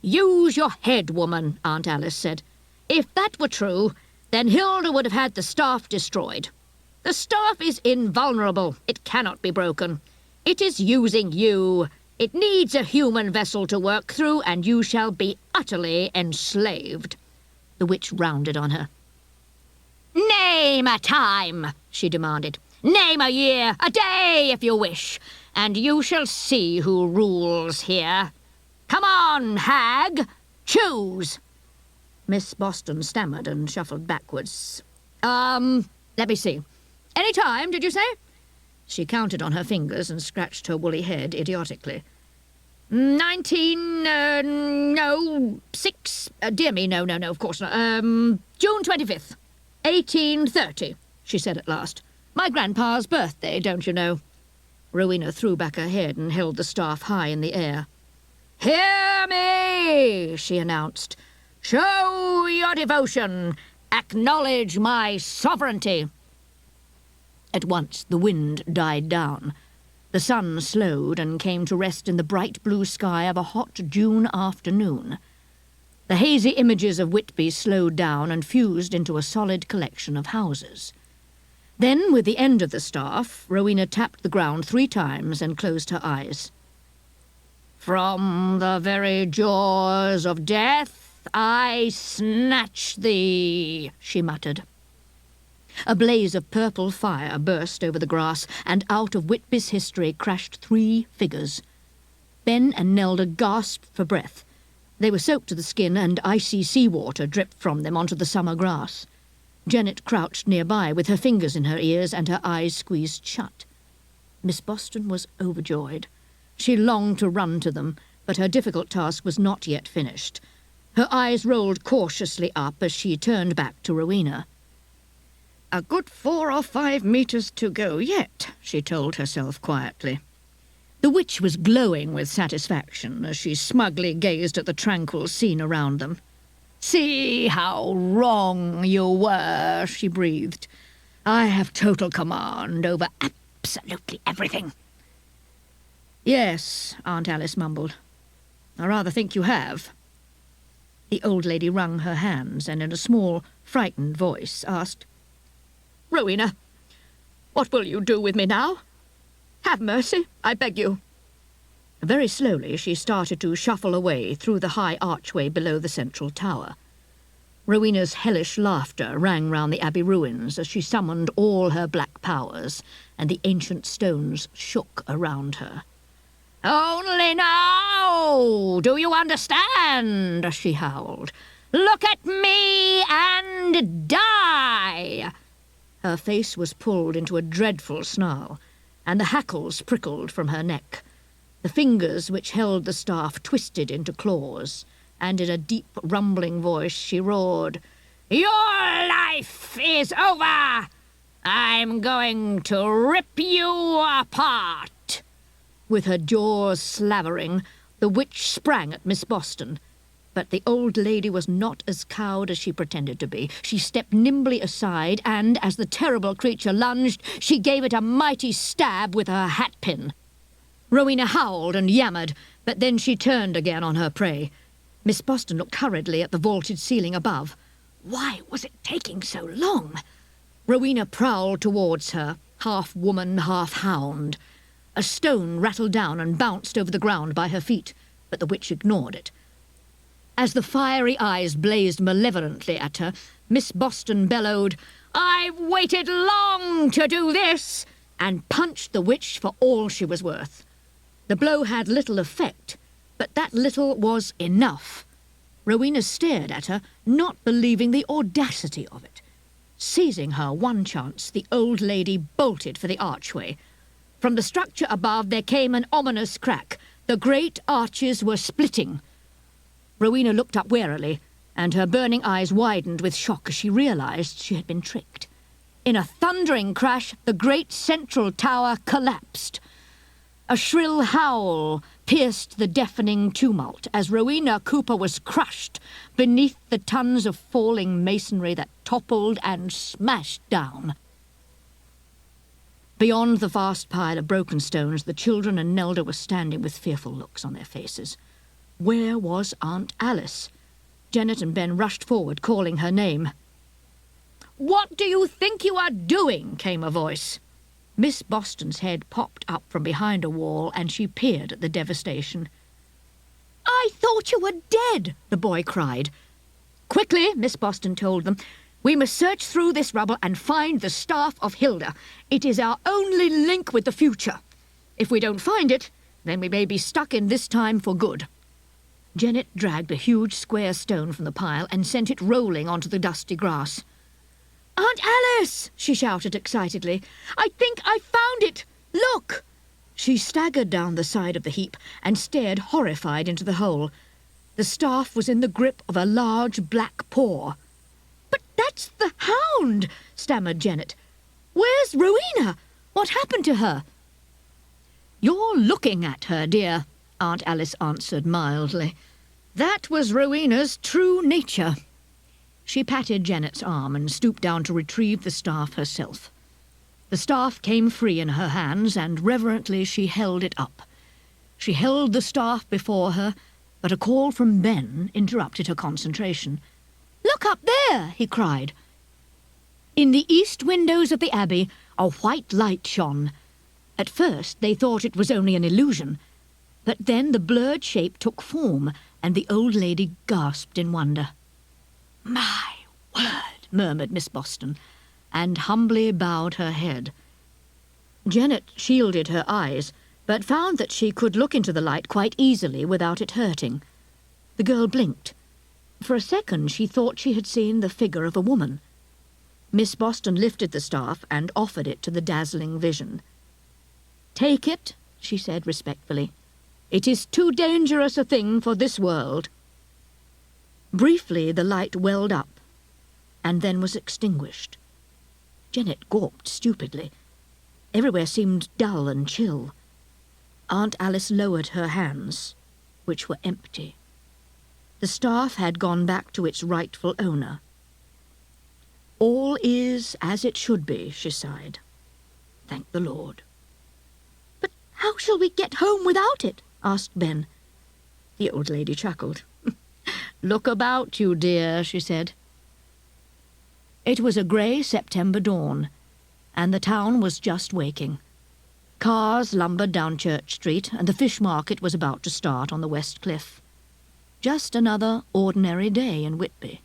Use your head, woman, Aunt Alice said. If that were true, then Hilda would have had the staff destroyed. The staff is invulnerable. It cannot be broken. It is using you. It needs a human vessel to work through, and you shall be utterly enslaved. The witch rounded on her. Name a time, she demanded. Name a year, a day, if you wish, and you shall see who rules here. Come on, hag, choose. Miss Boston stammered and shuffled backwards. Let me see. Any time, did you say? She counted on her fingers and scratched her woolly head idiotically. 6. Dear me, no, of course not. June 25th. 1830, she said at last. My grandpa's birthday, don't you know? Rowena threw back her head and held the staff high in the air. Hear me, she announced. Show your devotion. Acknowledge my sovereignty. At once the wind died down. The sun slowed and came to rest in the bright blue sky of a hot June afternoon. The hazy images of Whitby slowed down and fused into a solid collection of houses. Then, with the end of the staff, Rowena tapped the ground 3 times and closed her eyes. From the very jaws of death I snatch thee, she muttered. A blaze of purple fire burst over the grass, and out of Whitby's history crashed 3 figures. Ben and Nelda gasped for breath. They were soaked to the skin, and icy seawater dripped from them onto the summer grass. Jennet crouched nearby with her fingers in her ears and her eyes squeezed shut. Miss Boston was overjoyed. She longed to run to them, but her difficult task was not yet finished. Her eyes rolled cautiously up as she turned back to Rowena. A good 4 or 5 meters to go yet, she told herself quietly. The witch was glowing with satisfaction as she smugly gazed at the tranquil scene around them. See how wrong you were, she breathed. I have total command over absolutely everything. Yes, Aunt Alice mumbled. I rather think you have. The old lady wrung her hands and in a small, frightened voice asked, Rowena, what will you do with me now? Have mercy, I beg you. Very slowly she started to shuffle away through the high archway below the central tower. Rowena's hellish laughter rang round the abbey ruins as she summoned all her black powers, and the ancient stones shook around her. Only now! Do you understand? She howled. Look at me and die! Her face was pulled into a dreadful snarl, and the hackles prickled from her neck. The fingers which held the staff twisted into claws, and in a deep, rumbling voice she roared, Your life is over! I'm going to rip you apart! With her jaws slavering, the witch sprang at Miss Boston, but the old lady was not as cowed as she pretended to be. She stepped nimbly aside, and, as the terrible creature lunged, she gave it a mighty stab with her hatpin. Rowena howled and yammered, but then she turned again on her prey. Miss Boston looked hurriedly at the vaulted ceiling above. Why was it taking so long? Rowena prowled towards her, half woman, half hound. A stone rattled down and bounced over the ground by her feet, but the witch ignored it. As the fiery eyes blazed malevolently at her, Miss Boston bellowed, "I've waited long to do this!" and punched the witch for all she was worth. The blow had little effect, but that little was enough. Rowena stared at her, not believing the audacity of it. Seizing her one chance, the old lady bolted for the archway. From the structure above there came an ominous crack. The great arches were splitting. Rowena looked up warily, and her burning eyes widened with shock as she realized she had been tricked. In a thundering crash, the great central tower collapsed. A shrill howl pierced the deafening tumult as Rowena Cooper was crushed beneath the tons of falling masonry that toppled and smashed down. Beyond the vast pile of broken stones, the children and Nelda were standing with fearful looks on their faces. Where was Aunt Alice? Jennet and Ben rushed forward, calling her name. "What do you think you are doing?" came a voice. Miss Boston's head popped up from behind a wall, and she peered at the devastation. "I thought you were dead," the boy cried. "Quickly," Miss Boston told them. "We must search through this rubble and find the staff of Hilda. It is our only link with the future. If we don't find it, then we may be stuck in this time for good." Jennet dragged a huge square stone from the pile and sent it rolling onto the dusty grass. "Aunt Alice!" she shouted excitedly. "I think I found it! Look!" She staggered down the side of the heap and stared horrified into the hole. The staff was in the grip of a large black paw. "But that's the hound!" stammered Jennet. "Where's Rowena? What happened to her?" "You're looking at her, dear," Aunt Alice answered mildly. "That was Rowena's true nature." She patted Jennet's arm and stooped down to retrieve the staff herself. The staff came free in her hands, and reverently she held it up. She held the staff before her, but a call from Ben interrupted her concentration. "Look up there!" he cried. In the east windows of the abbey, a white light shone. At first they thought it was only an illusion, but then the blurred shape took form, and the old lady gasped in wonder. "My word," murmured Miss Boston, and humbly bowed her head. Jennet shielded her eyes, but found that she could look into the light quite easily without it hurting. The girl blinked. For a second she thought she had seen the figure of a woman. Miss Boston lifted the staff and offered it to the dazzling vision. "Take it," she said respectfully. "It is too dangerous a thing for this world." Briefly the light welled up, and then was extinguished. Jennet gawped stupidly. Everywhere seemed dull and chill. Aunt Alice lowered her hands, which were empty. The staff had gone back to its rightful owner. "All is as it should be," she sighed. "Thank the Lord." "But how shall we get home without it?" asked Ben. The old lady chuckled. "Look about you, dear," she said. It was a grey September dawn, and the town was just waking. Cars lumbered down Church Street, and the fish market was about to start on the West Cliff. Just another ordinary day in Whitby.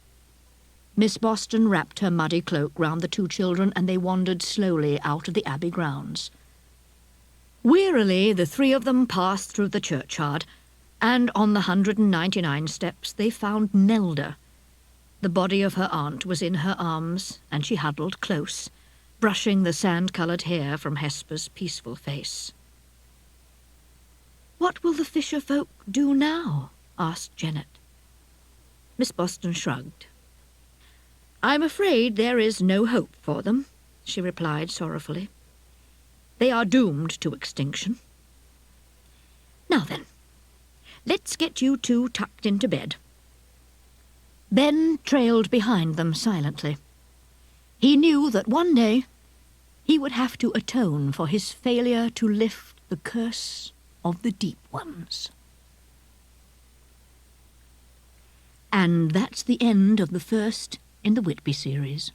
Miss Boston wrapped her muddy cloak round the two children, and they wandered slowly out of the abbey grounds. Wearily the three of them passed through the churchyard, and on the 199 steps they found Nelda. The body of her aunt was in her arms, and she huddled close, brushing the sand-coloured hair from Hesper's peaceful face. "What will the fisher folk do now?" asked Jennet. Miss Boston shrugged. "I'm afraid there is no hope for them," she replied sorrowfully. "They are doomed to extinction. Now then, let's get you two tucked into bed." Ben trailed behind them silently. He knew that one day he would have to atone for his failure to lift the curse of the deep ones. And that's the end of the first in the Whitby series.